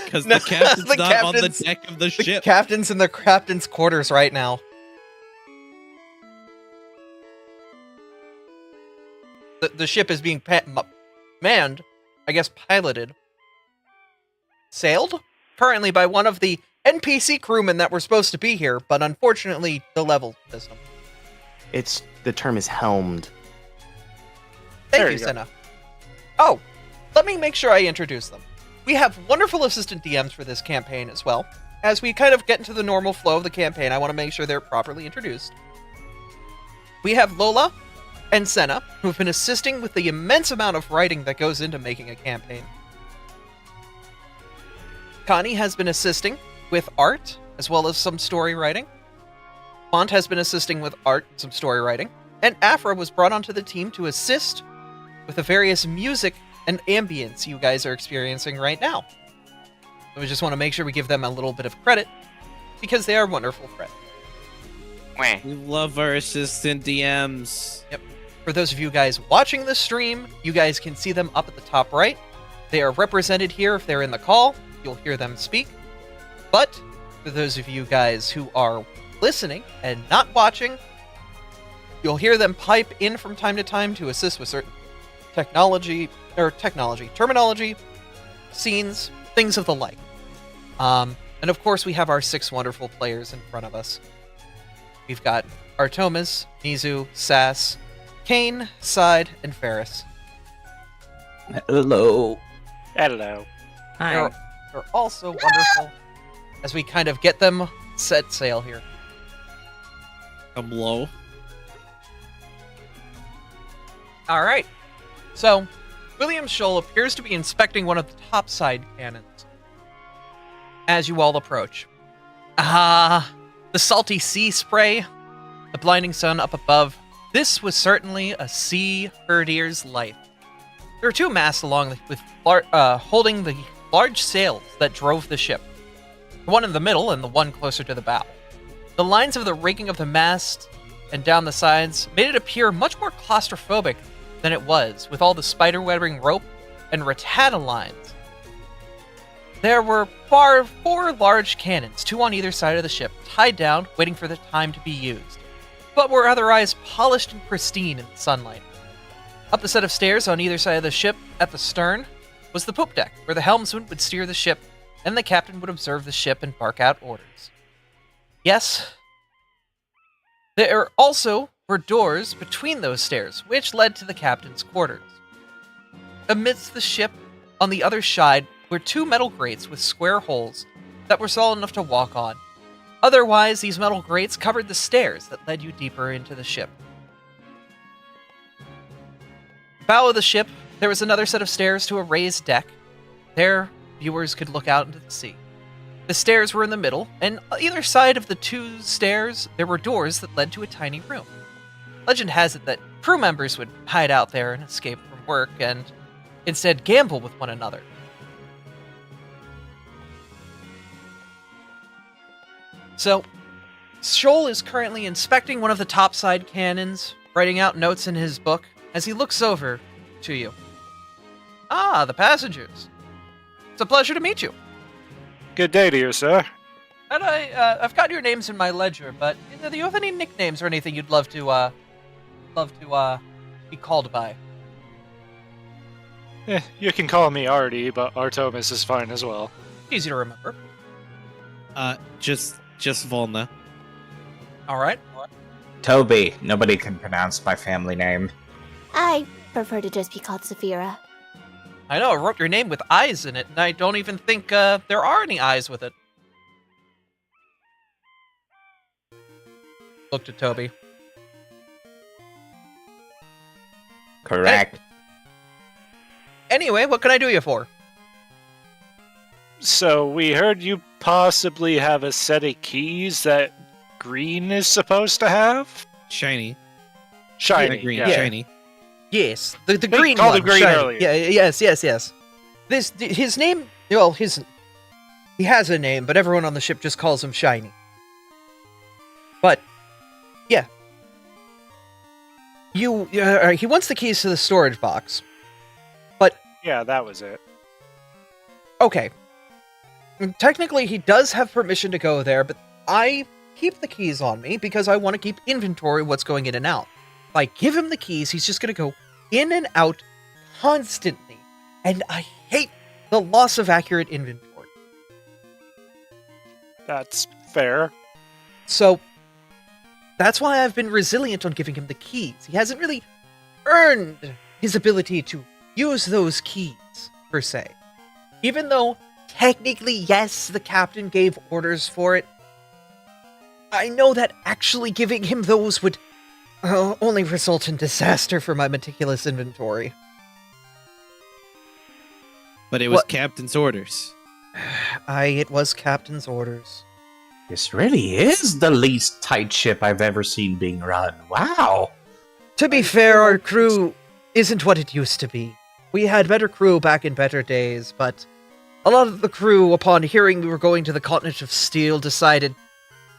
Because No, the captain's the not on the captain's- deck of the The ship. captain's in the captain's quarters right now. The ship is being manned, I guess piloted, sailed, currently by one of the NPC crewmen that were supposed to be here, but unfortunately the level system. The term is helmed. Thank There you, you go. Senna. Oh, let me make sure I introduce them. We have wonderful assistant DMs for this campaign as well. As we kind of get into the normal flow of the campaign, I want to make sure they're properly introduced. We have Lola and Senna, who have been assisting with the immense amount of writing that goes into making a campaign. Connie has been assisting with art, as well as some story writing. Font has been assisting with art and some story writing. And Abra was brought onto the team to assist with the various music and ambience you guys are experiencing right now. So we just want to make sure we give them a little bit of credit, because they are wonderful friends. We love our assistant DMs. Yep. For those of you guys watching the stream, you guys can see them up at the top right. They are represented here if they're in the call. You'll hear them speak. But for those of you guys who are listening and not watching, you'll hear them pipe in from time to time to assist with certain technology or technology, terminology, scenes, things of the like. And of course, we have our 6 wonderful players in front of us. We've got Artomis, Nizu, Sass, Kane, Side, and Ferris. Hello. Hello. Hi. They're also wonderful as we kind of get them set sail here. I'm low. All right. So, William Scholl appears to be inspecting one of the topside cannons as you all approach. The salty sea spray, the blinding sun up above. This was certainly a sea herdier's life. There were 2 masts along with holding the large sails that drove the ship. The one in the middle and the one closer to the bow. The lines of the rigging of the mast and down the sides made it appear much more claustrophobic than it was, with all the spiderwebbing rope and ratata lines. There were 4 large cannons, 2 on either side of the ship, tied down, waiting for the time to be used, but were otherwise polished and pristine in the sunlight. Up the set of stairs on either side of the ship, at the stern, was the poop deck, where the helmsman would steer the ship, and the captain would observe the ship and bark out orders. Yes, there also were doors between those stairs, which led to the captain's quarters. Amidst the ship, on the other side, were 2 metal grates with square holes that were solid enough to walk on. Otherwise, these metal grates covered the stairs that led you deeper into the ship. Bow of the ship, there was another set of stairs to a raised deck. There, viewers could look out into the sea. The stairs were in the middle, and on either side of the 2 stairs, there were doors that led to a tiny room. Legend has it that crew members would hide out there and escape from work, and instead gamble with one another. So, Scholl is currently inspecting one of the topside cannons, writing out notes in his book, as he looks over to you. Ah, the passengers. It's a pleasure to meet you. Good day to you, sir. And I've got your names in my ledger, but do you have any nicknames or anything you'd love to be called by? You can call me Artie, but Artomis is fine as well. Easy to remember. Just Volna. All right. Toby. Nobody can pronounce my family name. I prefer to just be called Saphira. I know, I wrote your name with eyes in it, and I don't even think there are any eyes with it. Looked at Toby. Correct. Anyway, what can I do you for? So, we heard you possibly have a set of keys that Green is supposed to have? Shiny. Shiny, Green, yeah. shiny. Yes, the They green called one. him Green shiny. earlier. Yeah, yes. His name, well, he has a name, but everyone on the ship just calls him Shiny. But, yeah. He wants the keys to the storage box. But, Yeah, that was it. okay. Technically, he does have permission to go there, but I keep the keys on me because I want to keep inventory of what's going in and out. If I give him the keys, he's just going to go in and out constantly. And I hate the loss of accurate inventory. That's fair. So, that's why I've been resilient on giving him the keys. He hasn't really earned his ability to use those keys, per se. Even though, technically, yes, the captain gave orders for it, I know that actually giving him those would only result in disaster for my meticulous inventory. But it was What? captain's orders. It was captain's orders. This really is the least tight ship I've ever seen being run. Wow. To be fair, our crew isn't what it used to be. We had better crew back in better days, but a lot of the crew, upon hearing we were going to the continent of steel, decided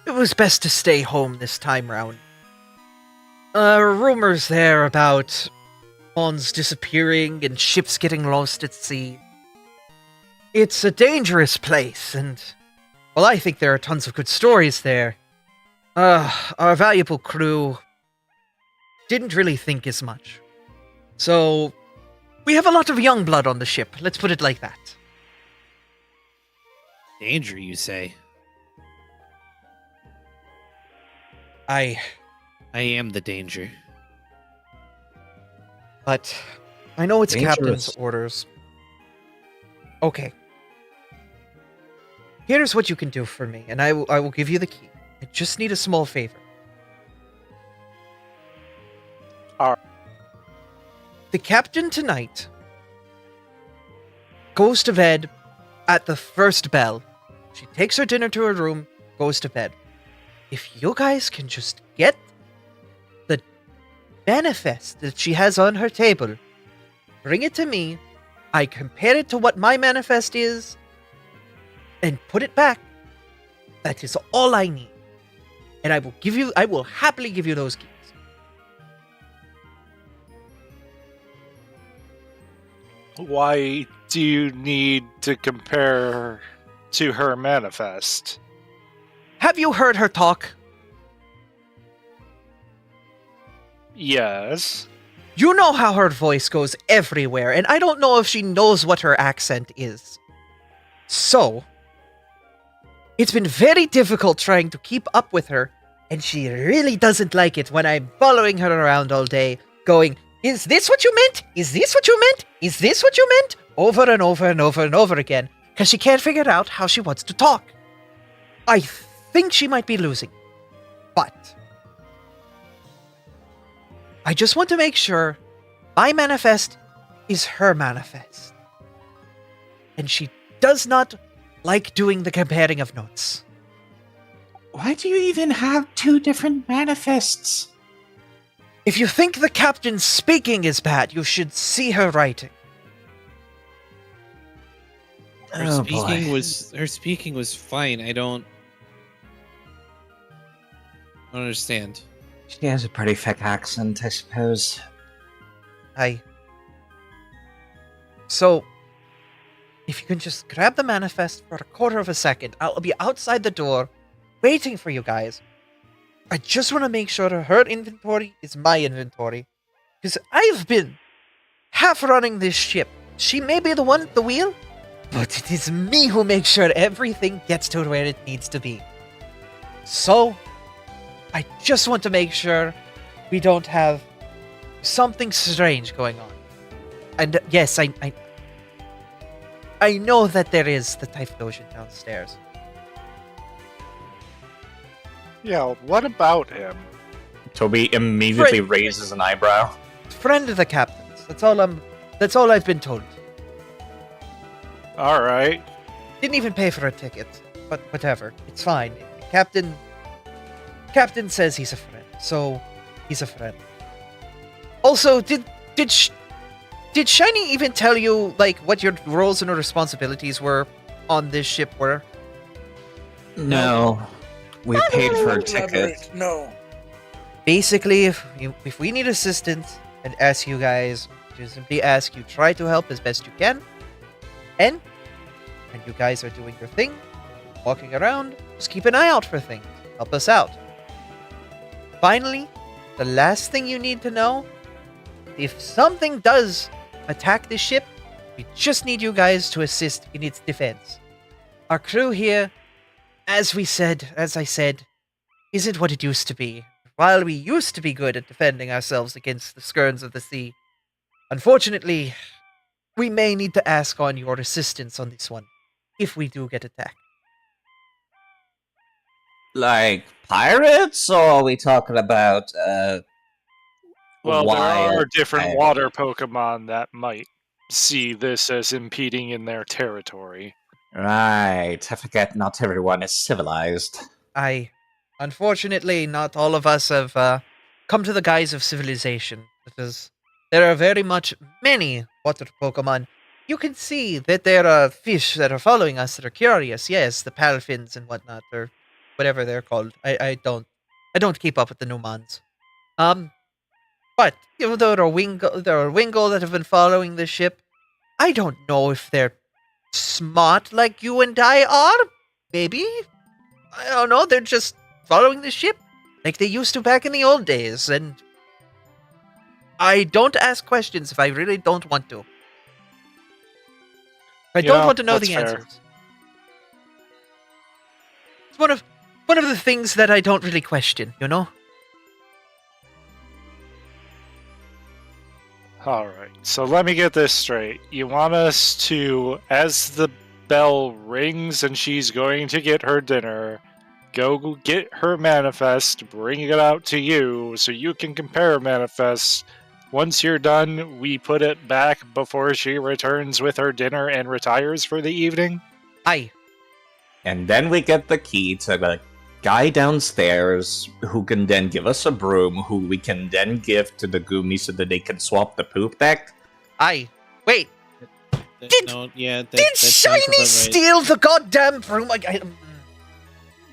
it was best to stay home this time round. Rumors there about pawns disappearing and ships getting lost at sea. It's a dangerous place, and, well, I think there are tons of good stories there. Our valuable crew didn't really think as much. So, We have a lot of young blood on the ship, let's put it like that. Danger, you say? I am the danger. But I know it's Dangerous. captain's orders. Okay. Here's what you can do for me, and I will give you the key. I just need a small favor. Alright. The captain tonight goes to bed at the first bell. She takes her dinner to her room, goes to bed. If you guys can just get the manifest that she has on her table, bring it to me, I compare it to what my manifest is, and put it back. That is all I need. And I will happily give you those keys. Why do you need to compare to her manifest? Have you heard her talk? Yes. You know how her voice goes everywhere, and I don't know if she knows what her accent is. So, it's been very difficult trying to keep up with her, and she really doesn't like it when I'm following her around all day, going, "Is this what you meant? Is this what you meant? Is this what you meant?" Over and over and over and over again, because she can't figure out how she wants to talk. I think she might be losing. But I just want to make sure my manifest is her manifest. And she does not like doing the comparing of notes. Why do you even have two different manifests? If you think the captain's speaking is bad, you should see her writing. Her speaking was fine. I don't understand. She has a pretty thick accent, I suppose. So, if you can just grab the manifest for a quarter of a second, I'll be outside the door, waiting for you guys. I just want to make sure her inventory is my inventory. Because I've been half running this ship. She may be the one at the wheel, but it is me who makes sure everything gets to where it needs to be. So, I just want to make sure we don't have something strange going on. And yes, I know that there is the Typhlosion downstairs. Yeah, what about him? Toby immediately raises an eyebrow. Friend of the captain's. That's all I've been told. Alright. Didn't even pay for a ticket, but whatever. It's fine. Captain says he's a friend, so he's a friend. Also, did Shiny even tell you like what your roles and responsibilities were on this ship were? No. We Not paid really for a elaborate, ticket. No. Basically, if we need assistance and ask you guys, just simply ask you, try to help as best you can. And when you guys are doing your thing, walking around, just keep an eye out for things. Help us out. Finally, the last thing you need to know, if something does attack the ship, we just need you guys to assist in its defense. Our crew here, as I said, isn't what it used to be. While we used to be good at defending ourselves against the scourge of the sea, unfortunately, we may need to ask on your assistance on this one, if we do get attacked. Like pirates, or are we talking about Well, there are wild different pirates? water Pokemon that might see this as impeding in their territory. Right. I forget not everyone is civilized. Unfortunately, not all of us have come to the guise of civilization, because there are very much many water Pokemon. You can see that there are fish that are following us that are curious. Yes, the palfins and whatnot, or whatever they're called. I don't keep up with the Numans. But you know, there are Wingull that have been following the ship. I don't know if they're smart like you and I are. Maybe. I don't know. They're just following the ship like they used to back in the old days. And I don't ask questions if I really don't want to. I You don't know, want to know that's the fair. answers. It's one of the things that I don't really question, you know? Alright, so let me get this straight. You want us to, as the bell rings and she's going to get her dinner, go get her manifest, bring it out to you so you can compare manifests. Once you're done, we put it back before she returns with her dinner and retires for the evening? Aye. And then we get the key to the guy downstairs who can then give us a broom who we can then give to the Goomies so that they can swap the poop deck. Aye. Wait, Did- did Shiny steal the goddamn broom?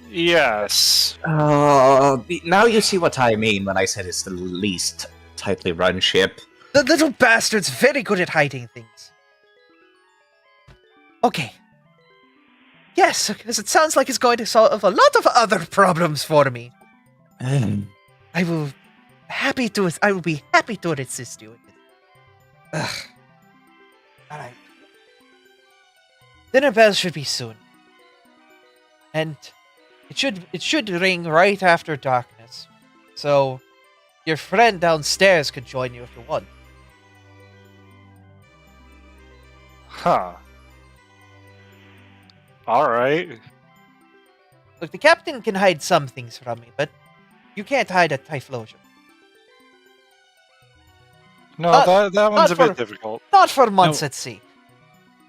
Yes. Now you see what I mean when I said it's the least tightly run ship. The little bastard's very good at hiding things. Okay. Yes, because it sounds like it's going to solve a lot of other problems for me. I will be happy to assist you with it. Ugh. Alright. Dinner bell should be soon. And it should ring right after darkness. So your friend downstairs could join you if you want. Huh. Alright. Look, the captain can hide some things from me, but you can't hide a Typhlosion. No, Not- that one's not a bit for- difficult. Not for months at sea.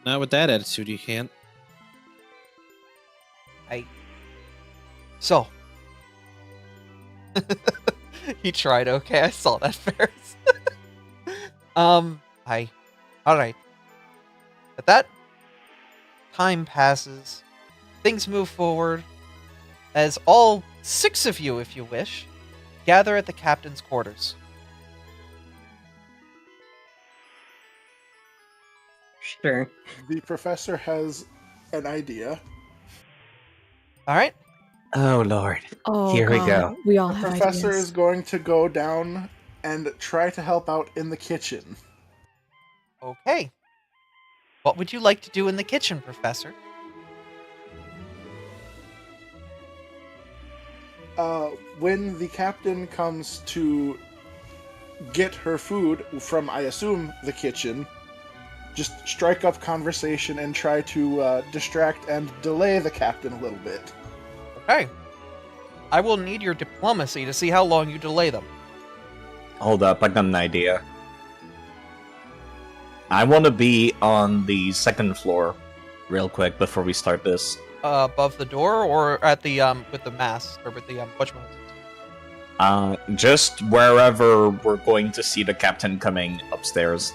Not with that attitude, you can't. So. He tried, okay, I saw that first. Alright. At that, time passes. Things move forward. As all 6 of you, if you wish, gather at the captain's quarters. Sure. The professor has an idea. Alright? Oh lord. Oh, Here we God. go. We all The have professor ideas. is going to go down and try to help out in the kitchen. Okay. What would you like to do in the kitchen, Professor? When the captain comes to get her food from, I assume, the kitchen, just strike up conversation and try to distract and delay the captain a little bit. Okay. I will need your diplomacy to see how long you delay them. Hold up, I got an idea. I want to be on the 2nd floor real quick before we start this. Above the door or at the, with the mast, or with the, whatchamacallit? Just wherever we're going to see the captain coming upstairs.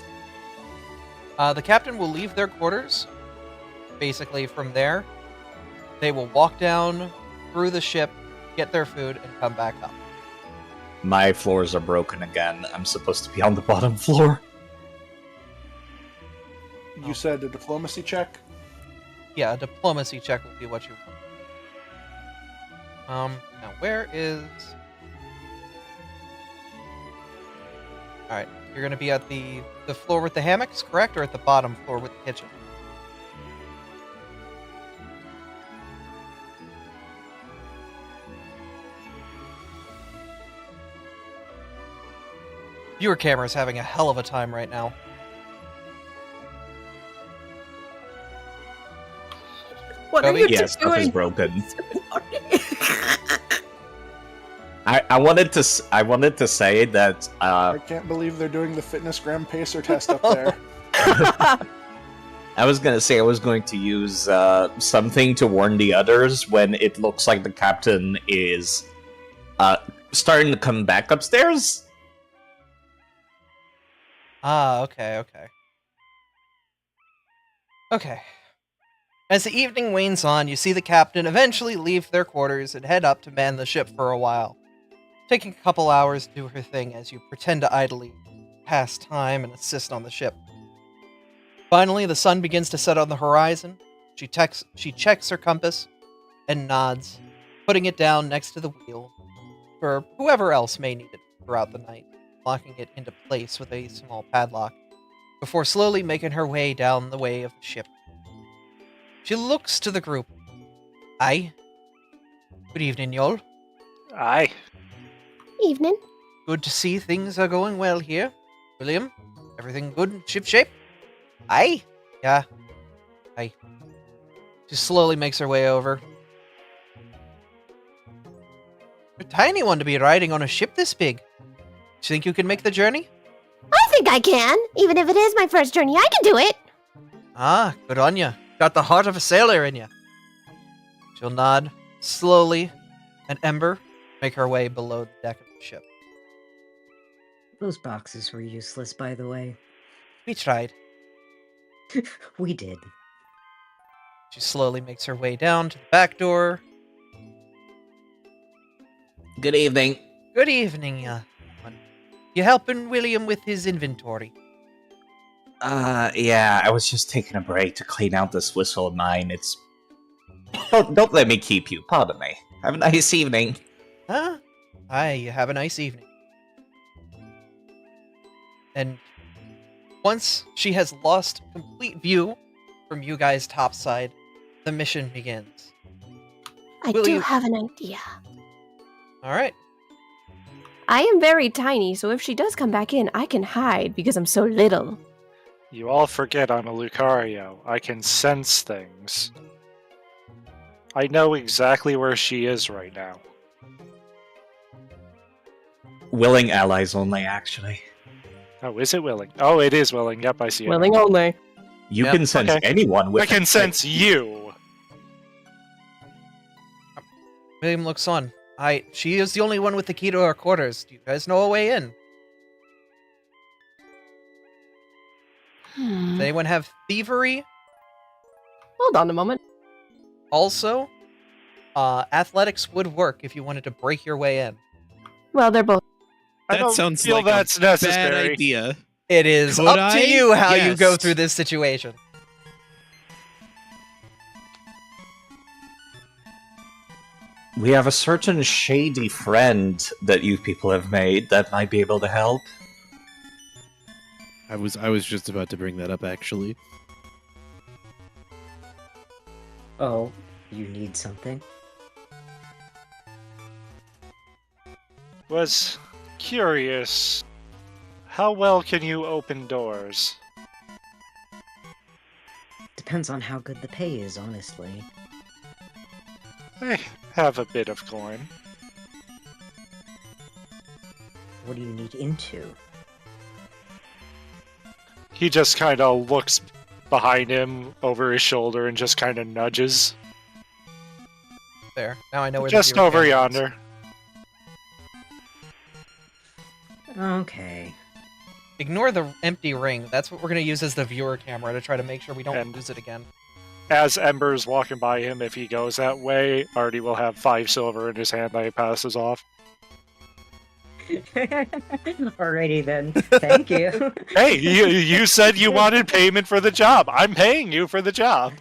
The captain will leave their quarters. Basically, from there, they will walk down through the ship, get their food, and come back up. My floors are broken again. I'm supposed to be on the bottom floor. You said a diplomacy check? Yeah, a diplomacy check will be what you want. Now where is... Alright, you're gonna be at the floor with the hammocks, correct? Or at the bottom floor with the kitchen? Viewer camera is having a hell of a time right now. What Toby? are you Yeah, two stuff is doing? broken. I wanted to say that I can't believe they're doing the fitness gram pacer test up there. I was gonna say I was going to use something to warn the others when it looks like the captain is starting to come back upstairs. Ah, okay. Okay. As the evening wanes on, you see the captain eventually leave their quarters and head up to man the ship for a while, taking a couple hours to do her thing as you pretend to idly pass time and assist on the ship. Finally, the sun begins to set on the horizon. She checks her compass and nods, putting it down next to the wheel for whoever else may need it throughout the night, locking it into place with a small padlock, before slowly making her way down the way of the ship She looks to the group. Aye. Good evening, y'all. Aye. Evening. Good to see things are going well here. William, everything good? Ship shape? Aye. Yeah. Aye. She slowly makes her way over. You're a tiny one to be riding on a ship this big. Do you think you can make the journey? I think I can. Even if it is my first journey, I can do it. Ah, good on ya. Got the heart of a sailor in ya. She'll nod slowly, and Ember make her way below the deck of the ship. Those boxes were useless, by the way. We tried. We did. She slowly makes her way down to the back door. Good evening. Good evening, you helping William with his inventory? Yeah, I was just taking a break to clean out this whistle of mine. It's... Don't let me keep you, pardon me. Have a nice evening. Huh? Aye, you have a nice evening. And once she has lost complete view from you guys topside, the mission begins. I do have an idea. Alright. I am very tiny, so if she does come back in, I can hide because I'm so little. You all forget I'm a Lucario. I can sense things. I know exactly where she is right now. Willing allies only, actually. Oh, is it willing? Oh, it is willing. Yep, I see it. Willing only. You Yep. can sense Okay. anyone with I can sense you. William looks on. She is the only one with the key to our quarters. Do you guys know a way in? Does anyone have thievery? Hold on a moment. Also, athletics would work if you wanted to break your way in. Well, they're both. I That don't sounds feel like that's a bad necessary. idea. It is Could up to I? you how you go Yes. through this situation. We have a certain shady friend that you people have made that might be able to help. I was just about to bring that up, actually. Oh, you need something? Was curious. How well can you open doors? Depends on how good the pay is, honestly. I have a bit of coin. What do you need into? He just kind of looks behind him over his shoulder and just kind of nudges. There. Now I know where Just the over camera is. yonder. Okay. Ignore the empty ring. That's what we're going to use as the viewer camera to try to make sure we don't And- lose it again. As Ember's walking by him, if he goes that way, Artie will have 5 silver in his hand that he passes off. Alrighty then. Thank you. Hey, you said you wanted payment for the job. I'm paying you for the job.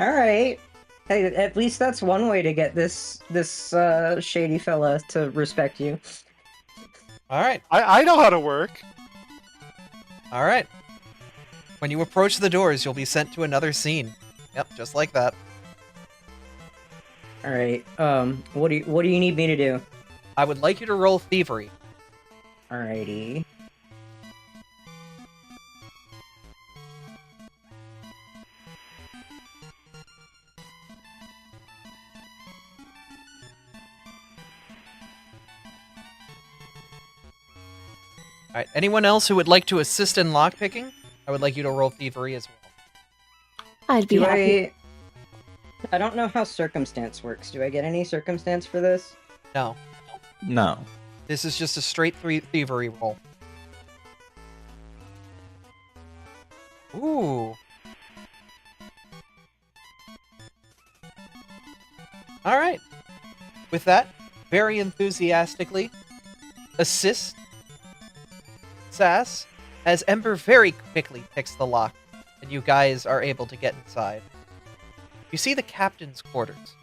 Alright. Hey, at least that's one way to get this shady fella to respect you. All right. I know how to work. All right. When you approach the doors, you'll be sent to another scene. Yep, just like that. Alright, what do you need me to do? I would like you to roll thievery. Alrighty. All right. Anyone else who would like to assist in lockpicking? I would like you to roll thievery as well. I'd be Do happy. I don't know how circumstance works. Do I get any circumstance for this? No. No. This is just a straight thievery roll. Ooh. All right. With that, very enthusiastically, assist Sass as Ember very quickly picks the lock, and you guys are able to get inside. You see the captain's quarters.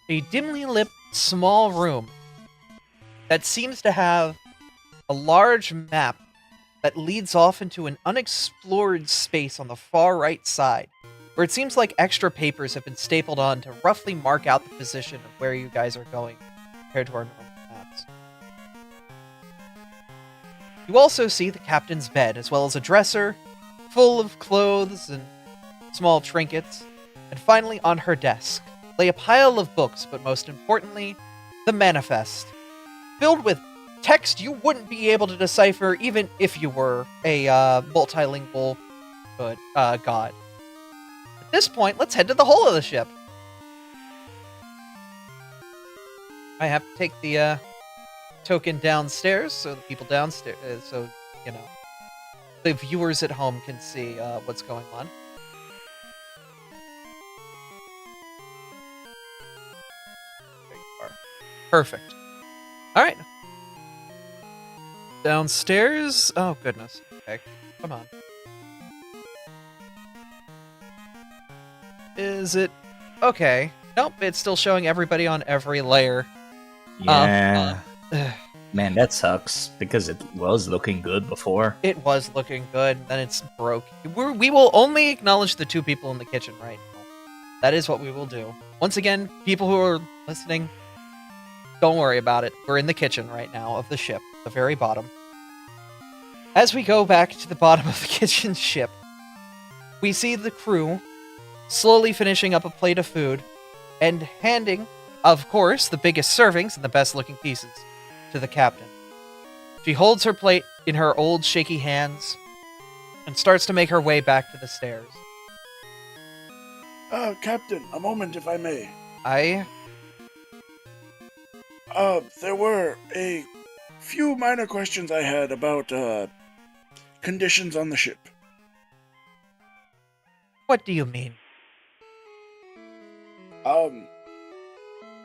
A dimly lit small room that seems to have a large map that leads off into an unexplored space on the far right side. where it seems like extra papers have been stapled on to roughly mark out the position of where you guys are going compared to our normal maps. You also see the captain's bed, as well as a dresser full of clothes and small trinkets, and finally on her desk lay a pile of books, but most importantly, the manifest, filled with text you wouldn't be able to decipher even if you were a multilingual god. At this point, let's head to the hull of the ship. I have to take the token downstairs so the people downstairs, so, you know, the viewers at home can see what's going on. There you are. Perfect. All right. Downstairs. Oh, goodness. Okay. Come on. Is it... Okay. Nope, it's still showing everybody on every layer. Yeah. Man, that sucks, because it was looking good before. It was looking good, then it's broke. We will only acknowledge the 2 people in the kitchen right now. That is what we will do. Once again, people who are listening, don't worry about it. We're in the kitchen right now of the ship, the very bottom. As we go back to the bottom of the kitchen ship, we see the crew slowly finishing up a plate of food and handing, of course, the biggest servings and the best looking pieces to the captain. She holds her plate in her old shaky hands and starts to make her way back to the stairs. Captain, a moment if I may. Aye? There were a few minor questions I had about, conditions on the ship. What do you mean?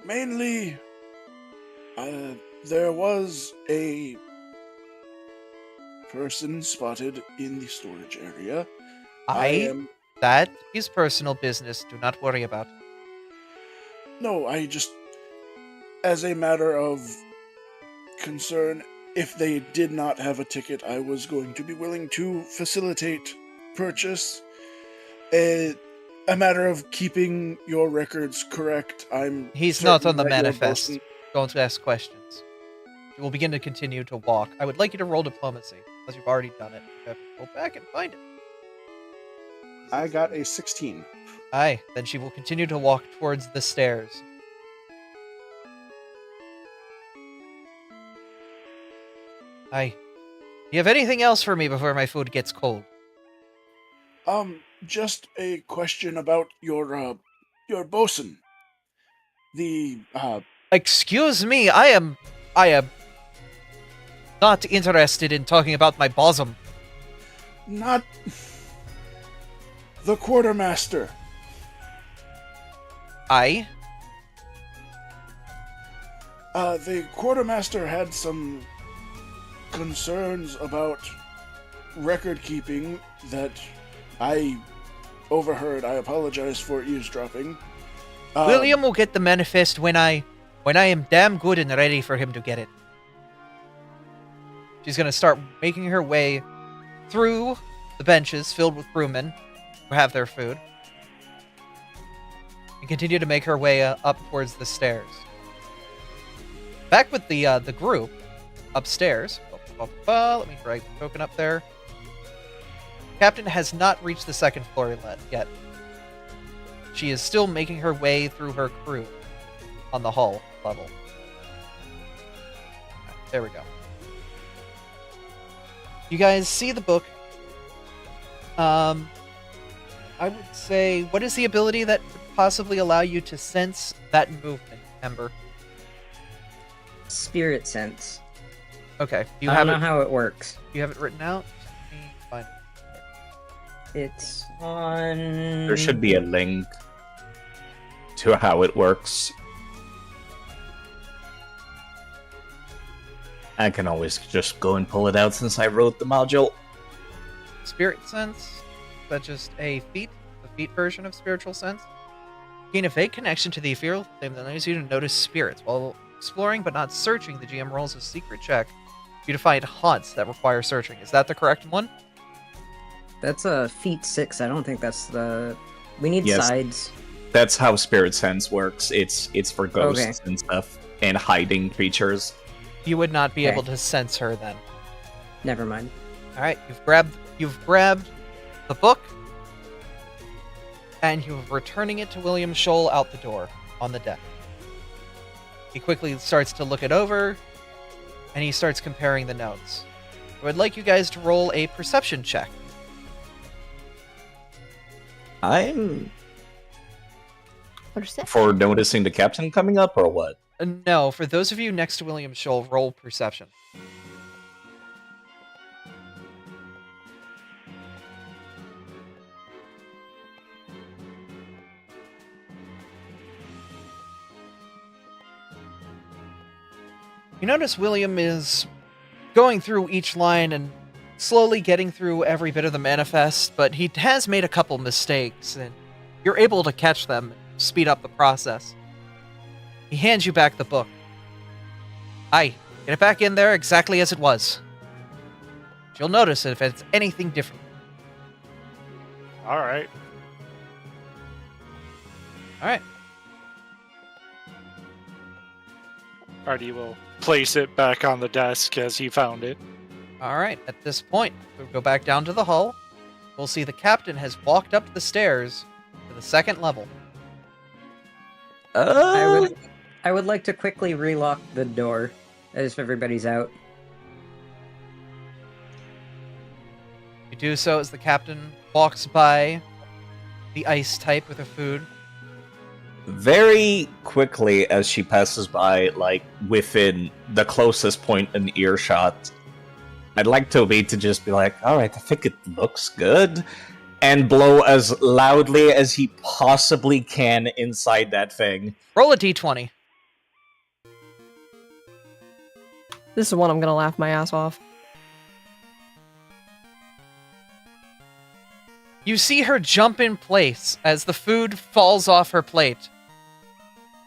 Mainly, there was a person spotted in the storage area. That is personal business. Do not worry about it. No, I just, as a matter of concern, if they did not have a ticket, I was going to be willing to facilitate purchase. A matter of keeping your records correct. He's not on the manifest. Don't ask questions. You will begin to continue to walk. I would like you to roll diplomacy, as you've already done it. You have to go back and find it. I got a 16. Aye, then she will continue to walk towards the stairs. Aye. Do you have anything else for me before my food gets cold? Just a question about your bosun. Excuse me, I am not interested in talking about my bosom. Not the quartermaster. Aye? The quartermaster had some concerns about record keeping that I overheard. I apologize for eavesdropping. William will get the manifest when I am damn good and ready for him to get it. She's gonna start making her way through the benches filled with crewmen who have their food, and continue to make her way up towards the stairs. Back with the group upstairs. Let me drag the token up there. Captain has not reached the second floor yet. She is still making her way through her crew on the hull level. There we go. You guys see the book. I would say, what is the ability that could possibly allow you to sense that movement, Ember? Spirit sense. Okay. I don't know how it works. You have it written out? Let me find it. It's on... There should be a link to how it works. I can always just go and pull it out since I wrote the module. Spirit sense? Is that just a feat? The feat version of spiritual sense? Gain a vague connection to the ethereal flame that allows you to notice spirits. While exploring but not searching, the GM rolls a secret check for you to find haunts that require searching. Is that the correct one? That's a feat 6. I don't think that's the We need Yes. sides. That's how spirit sense works. It's for ghosts Okay. and stuff and hiding creatures. You would not be Okay. able to sense her then. Never mind. All right, you've grabbed the book, and you're returning it to William Scholl out the door on the deck. He quickly starts to look it over, and he starts comparing the notes. I would like you guys to roll a perception check. I'm What is that? for noticing the captain coming up or what? No, for those of you next to William Scholl, roll perception. You notice William is going through each line and slowly getting through every bit of the manifest, but he has made a couple mistakes, and you're able to catch them and speed up the process. He hands you back the book. Aye, get it back in there exactly as it was. You'll notice if it's anything different. All right. Alright. Artie will place it back on the desk as he found it. Alright, at this point, we'll go back down to the hull. We'll see the captain has walked up the stairs to the second level. I would like to quickly relock the door as everybody's out. You do so as the captain walks by the ice type with her food. Very quickly as she passes by, like within the closest point in earshot, I'd like Toby to just be like, alright, I think it looks good, and blow as loudly as he possibly can inside that thing. Roll a d20. This is one I'm gonna laugh my ass off. You see her jump in place as the food falls off her plate.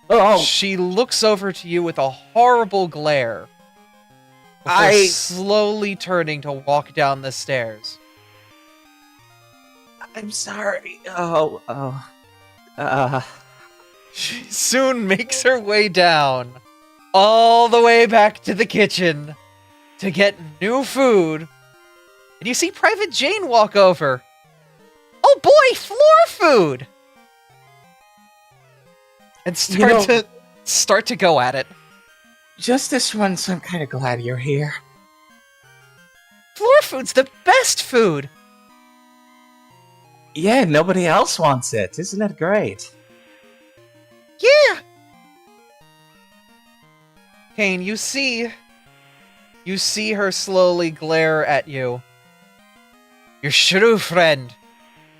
Oh, She looks over to you with a horrible glare before slowly turning to walk down the stairs. I'm sorry. She soon makes her way down, all the way back to the kitchen to get new food. And you see Private Jane walk over. Oh boy, floor food! And start to go at it. Just this once, I'm kind of glad you're here. Floor food's the best food! Yeah, nobody else wants it. Isn't that great? Yeah! Kane, you see her slowly glare at you. Your shrew friend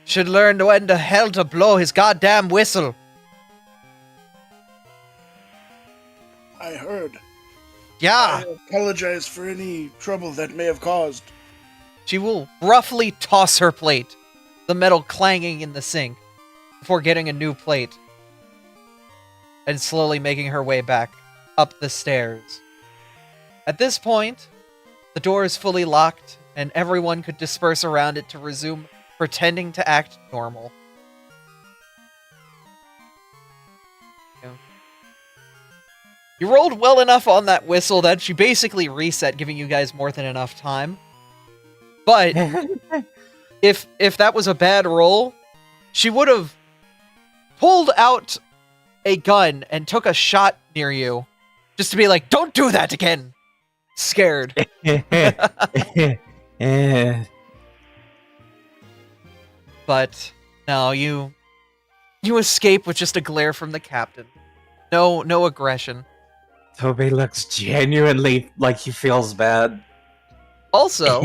should learn when the hell to blow his goddamn whistle. I heard. Yeah! I apologize for any trouble that may have caused. She will roughly toss her plate, the metal clanging in the sink, before getting a new plate, and slowly making her way back up the stairs. At this point, the door is fully locked, and everyone could disperse around it to resume pretending to act normal. You rolled well enough on that whistle that she basically reset, giving you guys more than enough time. But if that was a bad roll, she would have pulled out a gun and took a shot near you, just to be like, "Don't do that again." Scared. But no, you escape with just a glare from the captain. No aggression. Toby looks genuinely like he feels bad. Also,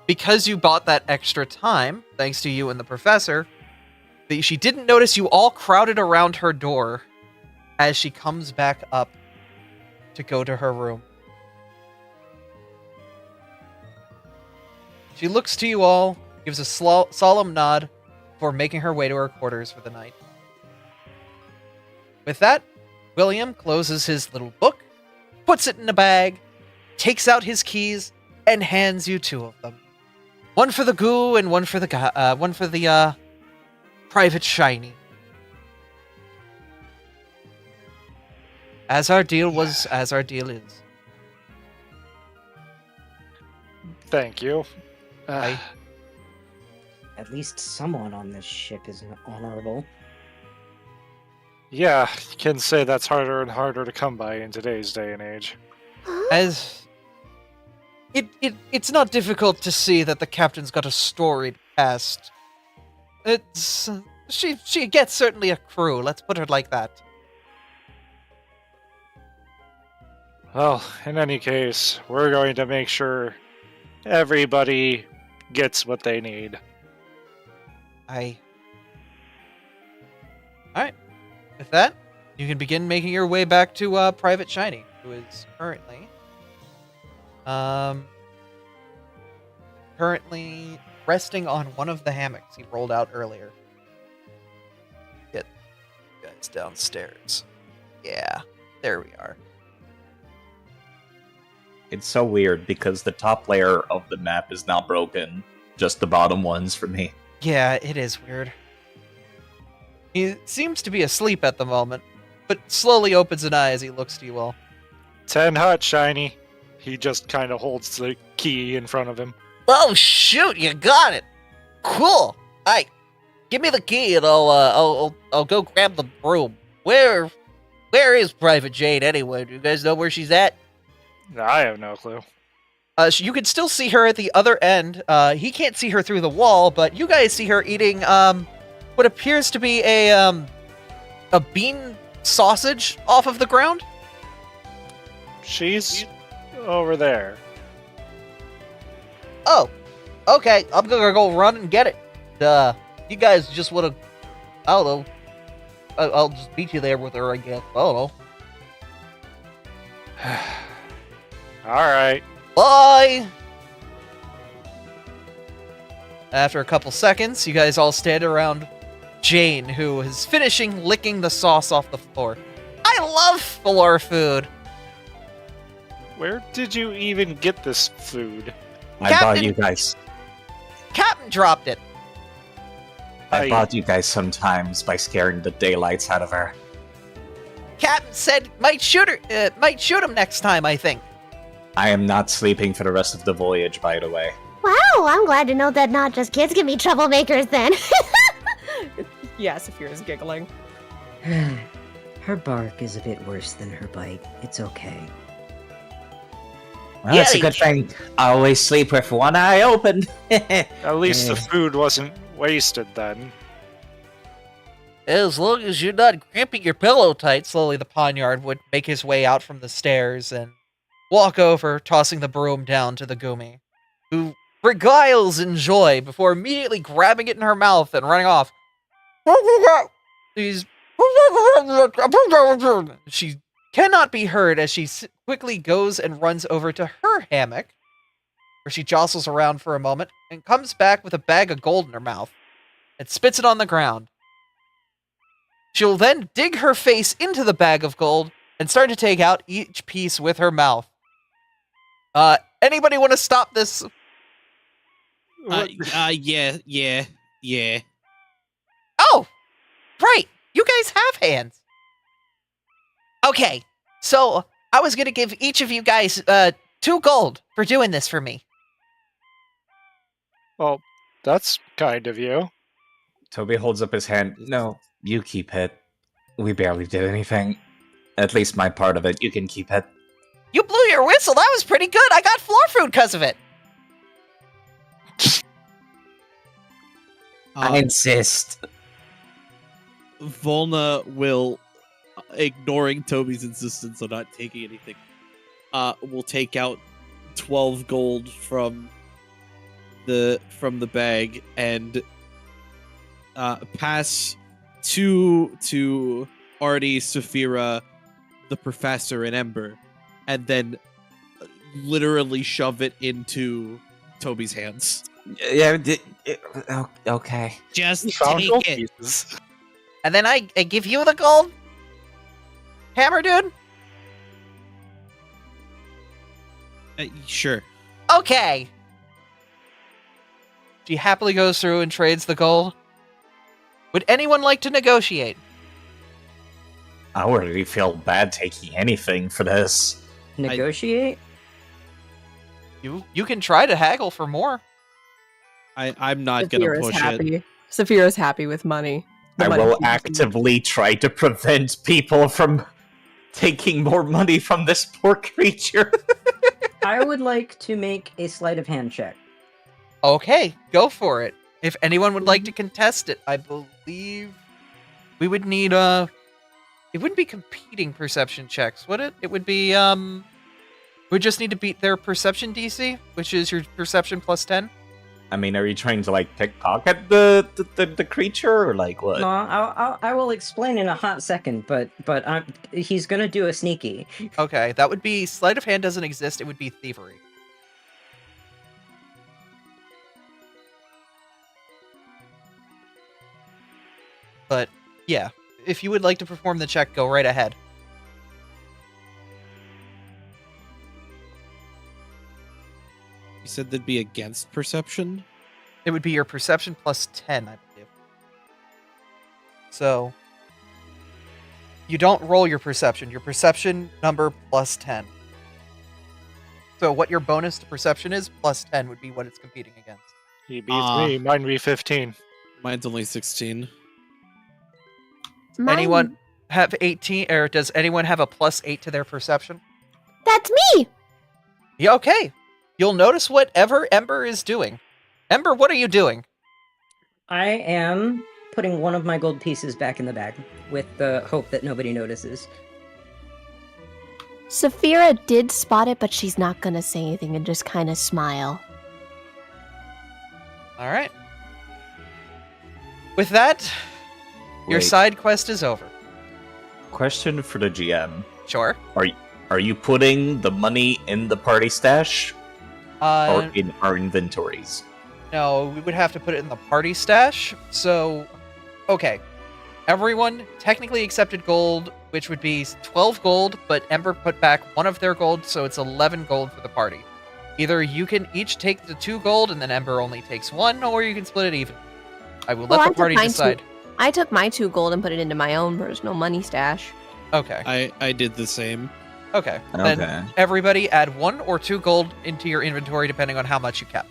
because you bought that extra time, thanks to you and the professor, she didn't notice you all crowded around her door as she comes back up to go to her room. She looks to you all, gives a solemn nod before making her way to her quarters for the night. With that, William closes his little book, puts it in a bag, takes out his keys, and hands you two of them. One for the goo and one for the Private Shiny. As our deal was, as our deal is. Thank you. I- At least someone on this ship is honorable. Yeah, you can say that's harder and harder to come by in today's day and age. As it's not difficult to see that the captain's got a storied past. It's she gets certainly a crew. Let's put it like that. Well, in any case, we're going to make sure everybody gets what they need. Alright. With that, you can begin making your way back to Private Shiny, who is currently resting on one of the hammocks he rolled out earlier. Get you guys downstairs. Yeah, there we are. It's so weird because the top layer of the map is not broken, just the bottom ones for me. Yeah, it is weird. He seems to be asleep at the moment, but slowly opens an eye as he looks to you all. 10 hut, Shiny. He just kind of holds the key in front of him. Oh shoot, you got it. Cool. Alright, give me the key and I'll go grab the broom. Where is Private Jade anyway? Do you guys know where she's at? I have no clue. You can still see her at the other end. He can't see her through the wall, but you guys see her eating what appears to be a bean sausage off of the ground. She's over there. Oh, okay. I'm gonna go run and get it. You guys just wanna, I don't know. I'll just meet you there with her, I guess. I don't know. Alright. Bye! After a couple seconds, you guys all stand around Jane, who is finishing licking the sauce off the floor. I love floor food! Where did you even get this food? I bought Captain- you guys. Captain dropped it. I bought you guys sometimes by scaring the daylights out of her. Captain said might shoot him next time, I think. I am not sleeping for the rest of the voyage, by the way. Wow, I'm glad to know that not just kids can be troublemakers then. Yes, Saphira's giggling. Her bark is a bit worse than her bite. It's okay. Well, that's a good thing. I always sleep with one eye open. At least the food wasn't wasted then. As long as you're not cramping your pillow tight. Slowly, the Poniard would make his way out from the stairs and walk over, tossing the broom down to the Gumi, who beguiles in joy before immediately grabbing it in her mouth and running off. She cannot be heard as she quickly goes and runs over to her hammock, where she jostles around for a moment and comes back with a bag of gold in her mouth and spits it on the ground. She'll then dig her face into the bag of gold and start to take out each piece with her mouth. Anybody want to stop this? Yeah. Oh, right. You guys have hands. Okay, so I was going to give each of you guys 2 gold for doing this for me. Well, that's kind of you. Toby holds up his hand. No, you keep it. We barely did anything. At least my part of it. You can keep it. You blew your whistle. That was pretty good. I got floor food because of it. I insist. Volna will, ignoring Toby's insistence on not taking anything, will take out 12 gold from the bag and pass to Artie, Saphira, the professor, and Ember, and then literally shove it into Toby's hands. Yeah, okay. Just Found take gold it. pieces. And then I give you the gold? Hammer dude? Sure. Okay. She happily goes through and trades the gold. Would anyone like to negotiate? I already feel bad taking anything for this. Negotiate? You can try to haggle for more. I'm not gonna Saphira's push it. happy. Saphira's happy with money. The I money will she gets. actively try to prevent people from taking more money from this poor creature. I would like to make a sleight of hand check. Okay, go for it. If anyone would like to contest it, I believe we would need it wouldn't be competing perception checks, would it? It would be we just need to beat their perception DC, which is your perception plus 10. I mean, are you trying to like pickpocket the creature or like what? No, I will explain in a hot second, but he's gonna do a sneaky. Okay, that would be sleight of hand doesn't exist, it would be thievery. But yeah, if you would like to perform the check, go right ahead. You said that'd be against perception? It would be your perception plus 10, I believe. So, you don't roll your perception number plus 10. So what your bonus to perception is, plus 10 would be what it's competing against. He beats me. Mine would be 15. Mine's only 16. Anyone have 18, or does anyone have a plus 8 to their perception? That's me! Yeah, okay. You'll notice whatever Ember is doing. Ember, what are you doing? I am putting one of my gold pieces back in the bag with the hope that nobody notices. Saphira did spot it, but she's not gonna say anything and just kind of smile. All right. With that, your Wait. side quest is over. Question for the GM: Sure. Are you putting the money in the party stash or Uh, in our inventories? no, we would have to put it in the party stash. So, okay. Everyone technically accepted gold, which would be 12 gold, but Ember put back one of their gold, so it's 11 gold for the party. Either you can each take the 2 gold and then Ember only takes 1, or you can split it even. I will Well, let I the took party mine decide. I took my 2 gold and put it into my own personal money stash. Okay. I did the same. Okay. Okay. Then everybody add 1 or 2 gold into your inventory depending on how much you kept.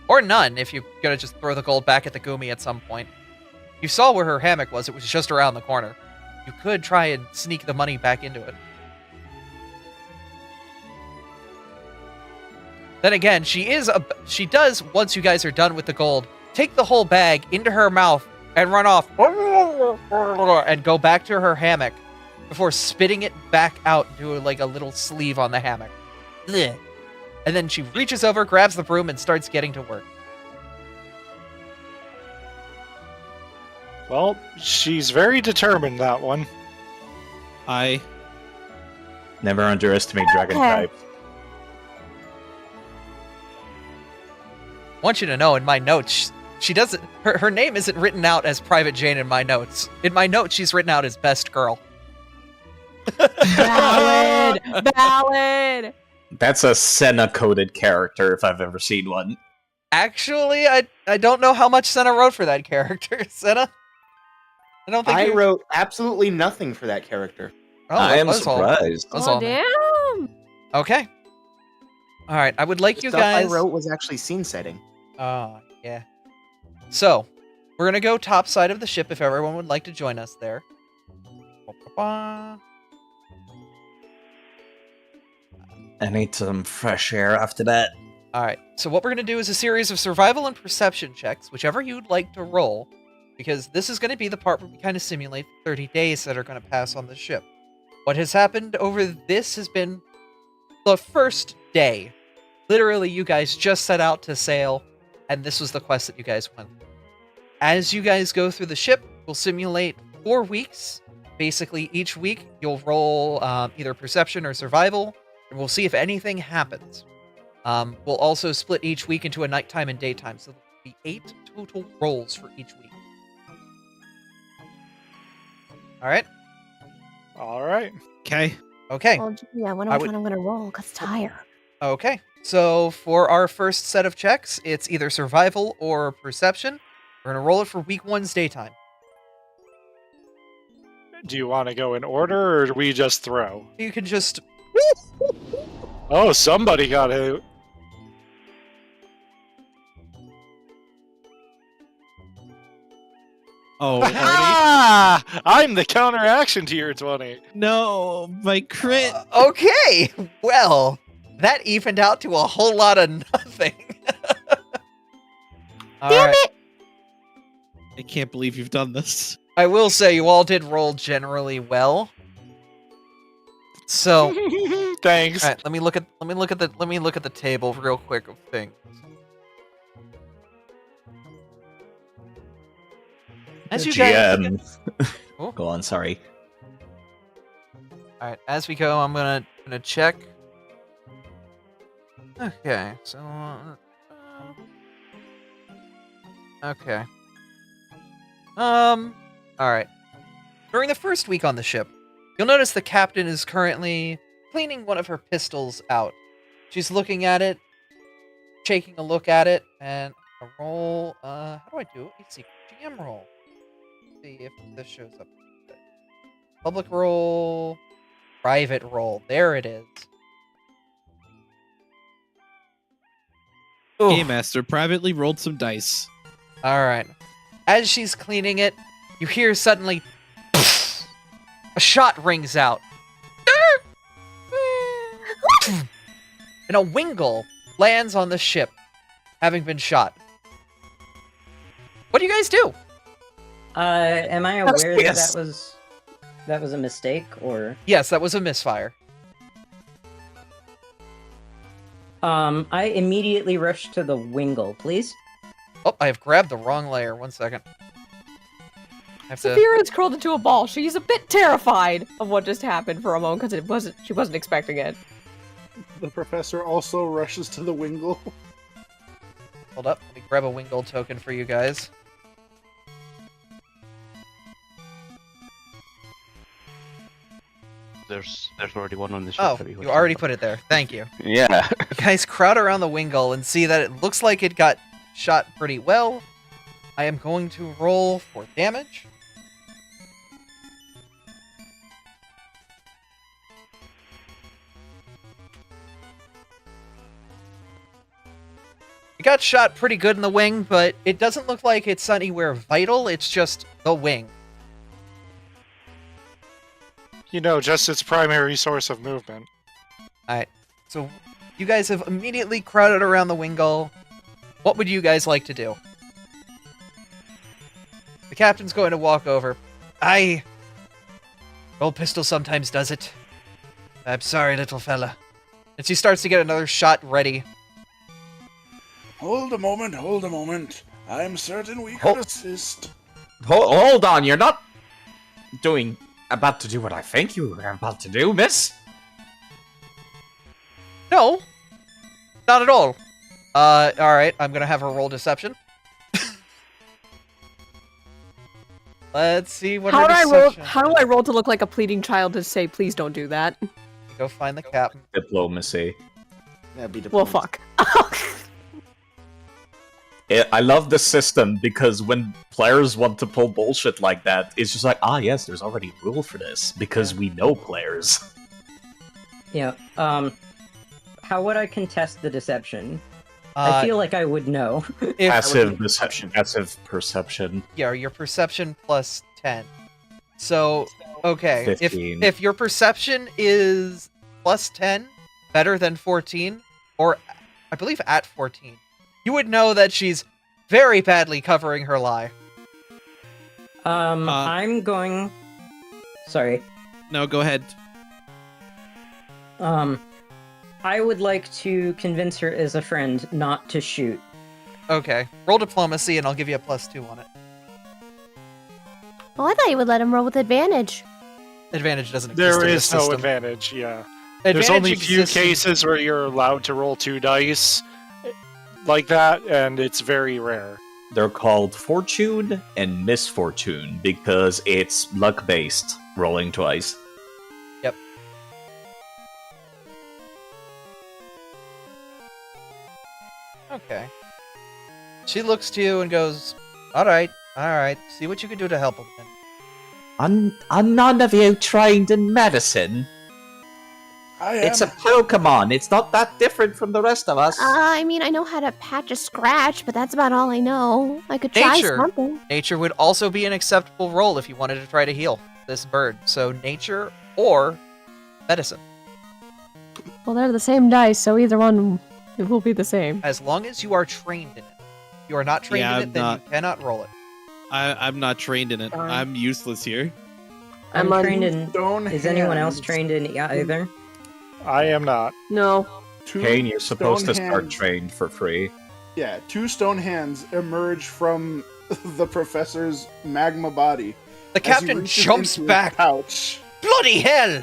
Or none if you're gonna just throw the gold back at the Gumi at some point. You saw where her hammock was, it was just around the corner. You could try and sneak the money back into it. Then again, she does, once you guys are done with the gold, take the whole bag into her mouth and run off and go back to her hammock before spitting it back out into like a little sleeve on the hammock. Blech. And then she reaches over, grabs the broom, and starts getting to work. Well, she's very determined, that one. I Never underestimate dragon Okay. type. I want you to know in my notes, she doesn't. Her name isn't written out as Private Jane in my notes. In my notes, she's written out as Best Girl. Valid! Valid! That's a Senna-coded character if I've ever seen one. Actually, I don't know how much Senna wrote for that character. Senna? I don't think I you... wrote absolutely nothing for that character. Oh, I am that's all. surprised. That's Oh, all. damn! Okay. All right, I would like The you stuff guys... I wrote was actually scene setting. Oh, yeah. So, we're going to go top side of the ship if everyone would like to join us there. I need some fresh air after that. Alright, so what we're going to do is a series of survival and perception checks, whichever you'd like to roll, because this is going to be the part where we kind of simulate the 30 days that are going to pass on the ship. What has happened over this has been the first day. Literally, you guys just set out to sail, and this was the quest that you guys went through. As you guys go through the ship, we'll simulate 4 weeks. Basically, each week, you'll roll either perception or survival, and we'll see if anything happens. We'll also split each week into a nighttime and daytime, so there'll be 8 total rolls for each week. Alright? Alright. okay. Okay. Well, gee, I wonder I which would- one I'm gonna roll, because tired. Okay. So for our first set of checks, it's either survival or perception. We're gonna roll it for week 1's daytime. Do you want to go in order, or do we just throw? You can just. Oh, somebody got hit. Oh, already? Ah! I'm the counteraction to your 20. No, my crit. Okay, well, that evened out to a whole lot of nothing. Damn it! I can't believe you've done this. I will say you all did roll generally well. So, Thanks. all right, let me look at the table real quick of things. As you guys, GM. Oh. Go on, sorry. all right, as we go, I'm gonna check. Okay, so okay. All right. During the first week on the ship, you'll notice the captain is currently cleaning one of her pistols out. She's looking at it, taking a look at it, and a roll. How do I do it? Let's see. GM roll. See if this shows up. Public roll, private roll. There it is. Game Master privately rolled some dice. All right. As she's cleaning it, you hear suddenly a shot rings out. And a wingle lands on the ship, having been shot. What do you guys do? Am I aware Yes. that was a mistake, or Yes, that was a misfire. I immediately rush to the wingle, please. Oh, I have grabbed the wrong layer. 1 second. I have to... Saphira is curled into a ball. She's a bit terrified of what just happened for a moment because she wasn't expecting it. The professor also rushes to the wingle. Hold up. Let me grab a wingle token for you guys. There's already one on the ship. Oh, Have you already put it there. Thank you. Yeah. You guys crowd around the wingle and see that it looks like it got shot pretty well. I am going to roll for damage. It got shot pretty good in the wing, but it doesn't look like it's anywhere vital. It's just the wing. You know, just its primary source of movement. Alright, so you guys have immediately crowded around the wingle. What would you guys like to do? The captain's going to walk over. Old pistol sometimes does it. I'm sorry, little fella. And she starts to get another shot ready. Hold a moment. I'm certain we could assist. Hold on, you're not about to do what I think you were about to do, miss? No, not at all. Alright, I'm gonna have her roll deception. Let's see what How her do I roll? deception How do I roll to look like a pleading child to say, please don't do that? Go find the captain. Diplomacy. That'd be Well, diplomacy. fuck. I love the system because when players want to pull bullshit like that, it's just like, yes, there's already a rule for this because we know players. Yeah. How would I contest the deception? I feel like I would know. If, Passive perception. yeah, your perception plus 10. So, okay, 15. if your perception is plus 10, better than 14, or I believe at 14, you would know that she's very badly covering her lie. I'm going. Sorry. No, go ahead. I would like to convince her as a friend not to shoot. Okay, roll diplomacy and I'll give you a plus 2 on it. Oh, I thought you would let him roll with advantage. Advantage doesn't exist There in is this no system. advantage, yeah. Advantage There's only few exists in- cases where you're allowed to roll 2 dice like that, and it's very rare. They're called fortune and misfortune because it's luck-based, rolling twice. Yep. Okay. She looks to you and goes, All right. See what you can do to help him. Then. Are none of you trained in medicine? I am. It's a Pokemon. It's not that different from the rest of us. I mean, I know how to patch a scratch, but that's about all I know. I could try Nature. something. Nature would also be an acceptable role if you wanted to try to heal this bird. So nature or medicine. Well, they're the same dice, so either one it will be the same. As long as you are trained in it. If you are not trained Yeah, in I'm it, then not. you cannot roll it. I'm not trained in it. Darn. I'm useless here. I'm I'm trained in. Stone Is anyone else hands. trained in either? I am not. No. Two Kane, you're supposed to stone start hands- trained for free. Yeah, 2 stone hands emerge from the professor's magma body. The as he captain reaches jumps into his back. Pouch. Bloody hell!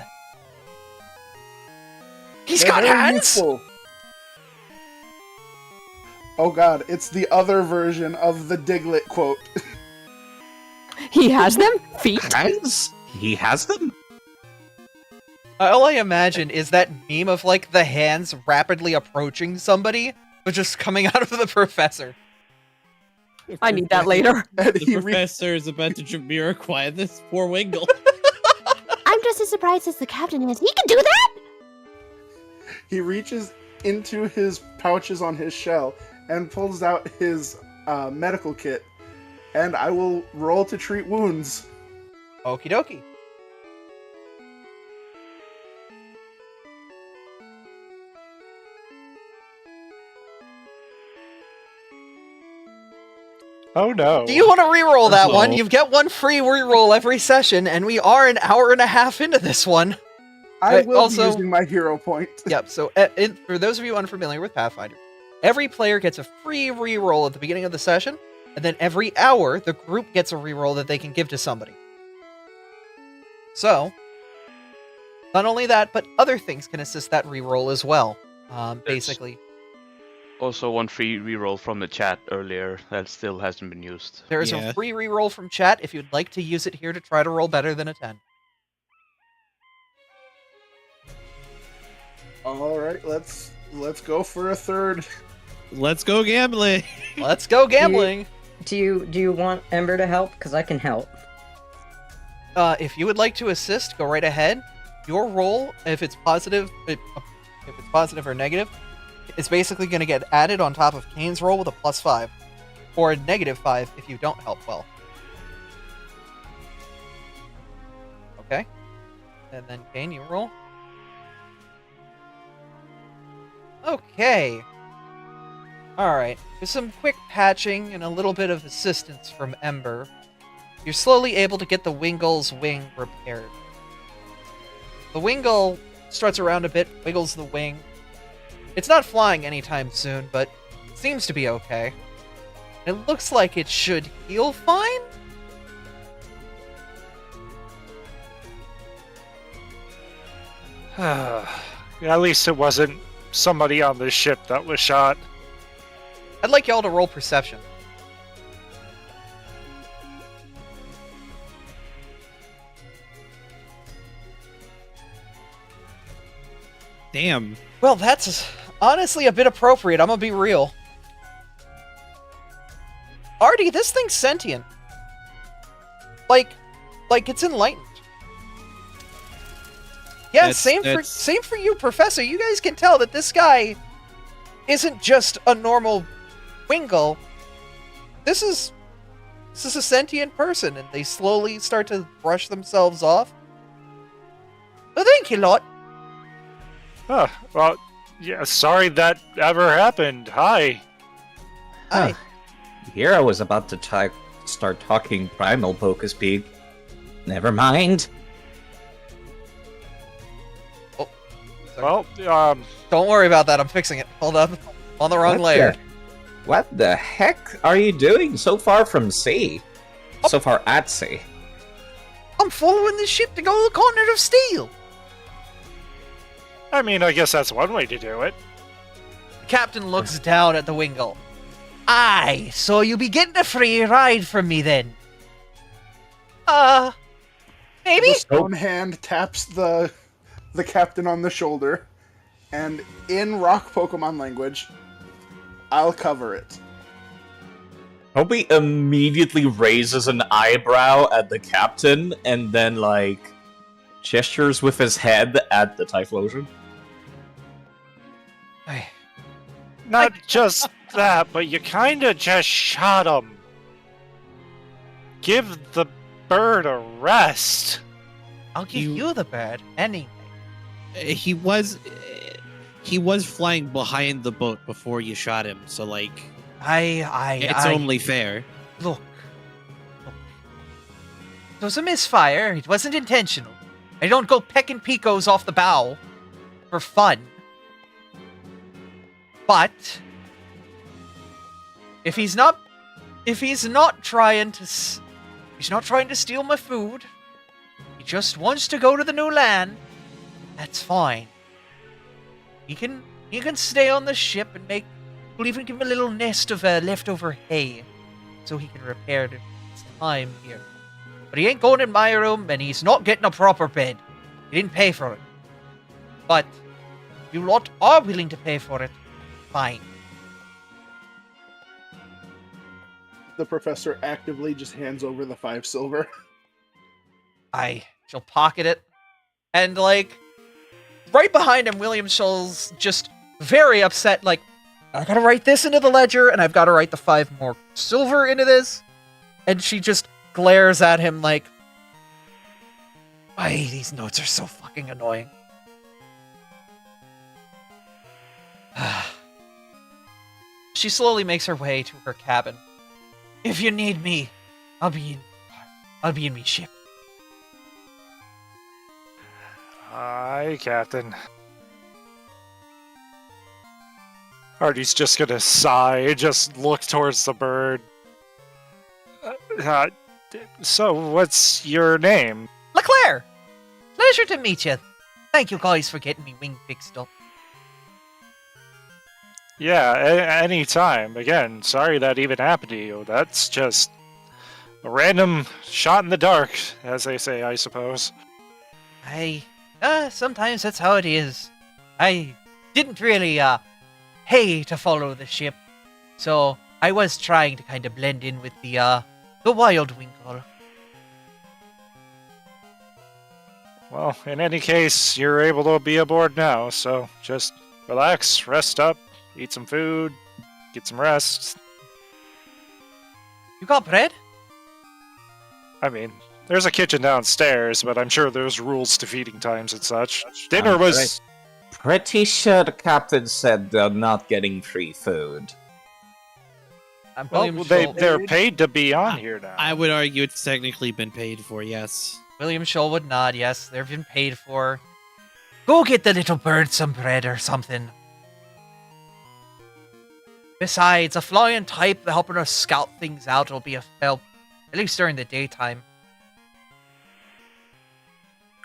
He's They're got very hands! useful. Oh god, it's the other version of the Diglett quote. He has them? Feet? Hands? He has them? All I imagine is that meme of like the hands rapidly approaching somebody, but just coming out of the professor. I need that later. And The he, professor is about to Jamiroquai this poor Wingle. I'm just as surprised as the captain is. He can do that? he reaches into his pouches on his shell and pulls out his medical kit. And I will roll to treat wounds. Okie dokie. Oh no. Do you want to reroll that one? Uh-oh. You get one free reroll every session, and we are an hour and a half into this one. I will also- be using my hero point. Yep, so for those of you unfamiliar with Pathfinder, every player gets a free reroll at the beginning of the session, and then every hour, the group gets a reroll that they can give to somebody. So, not only that, but other things can assist that reroll as well. Basically, Also, one free reroll from the chat earlier that still hasn't been used. there is Yeah. a free reroll from chat if you'd like to use it here to try to roll better than a 10. All right, let's go for a third. Let's go gambling. Let's go gambling! Do you want Ember to help? Because I can help. If you would like to assist, go right ahead. Your roll, if it's positive, if it's positive or negative, is basically going to get added on top of Kane's roll with a +5, or a -5 if you don't help well. Okay, and then Kane, you roll. Okay. Alright, with some quick patching and a little bit of assistance from Ember, you're slowly able to get the Wingle's wing repaired. The Wingle struts around a bit, wiggles the wing. It's not flying anytime soon, but it seems to be okay. It looks like it should heal fine? At least it wasn't somebody on the ship that was shot. I'd like y'all to roll perception. Damn. Well, that's honestly a bit appropriate, I'm gonna be real. Artie, this thing's sentient. Like it's enlightened. Yeah, That's- same for you, Professor. You guys can tell that this guy isn't just a normal Wingle. This is a sentient person, and they slowly start to brush themselves off. Oh, thank you, lot. Huh. Well, yeah, sorry that ever happened. Hi. Hi. Here I was about to start talking primal Pokespeak. Never mind. Well, Don't worry about that. I'm fixing it. Hold up. On the wrong layer. What the heck are you doing so far from sea? So far at sea. I'm following this ship to go to the continent of steel. I mean, I guess that's one way to do it. The captain looks down at the Wingle. Aye, so you'll be getting a free ride from me then. Maybe? The stone hand taps the captain on the shoulder, and in rock Pokemon language, I'll cover it. Toby immediately raises an eyebrow at the captain and then, like, gestures with his head at the Typhlosion. Not just that, but you kinda just shot him. Give the bird a rest. I'll give you the bird anyway. He was flying behind the boat before you shot him, so like it's only fair. Look. It was a misfire. It wasn't intentional. I don't go pecking picos off the bow for fun. But if he's not trying to steal my food, he just wants to go to the new land, that's fine. He can stay on the ship and we'll even give him a little nest of leftover hay so he can repair his time here. But he ain't going in my room, and he's not getting a proper bed. He didn't pay for it. But if you lot are willing to pay for it, fine. The professor actively just hands over the 5 silver. She'll pocket it. And, like, right behind him, William Scholl's just very upset, like, I gotta write this into the ledger, and I've gotta write the 5 more silver into this. And she just glares at him like, why, these notes are so fucking annoying. She slowly makes her way to her cabin. If you need me, I'll be in me ship. Aye, Captain. Artie's just gonna sigh, just look towards the bird. So, what's your name? LeClaire! Pleasure to meet you. Thank you guys for getting me wing fixed up. Yeah, anytime. Again, sorry that even happened to you. That's just a random shot in the dark, as they say, I suppose. Sometimes that's how it is. I didn't really, pay to follow the ship, so I was trying to kind of blend in with the wild winkle. Well, in any case, you're able to be aboard now, so just relax, rest up, eat some food, get some rest. You got bread? I mean, there's a kitchen downstairs, but I'm sure there's rules to feeding times and such. Dinner was... Pretty sure the captain said they're not getting free food. Well, they're paid to be on here now. I would argue it's technically been paid for, yes. William Scholl would nod, yes, they've been paid for. Go get the little bird some bread or something. Besides, a flying type helping us scout things out will be a help, at least during the daytime.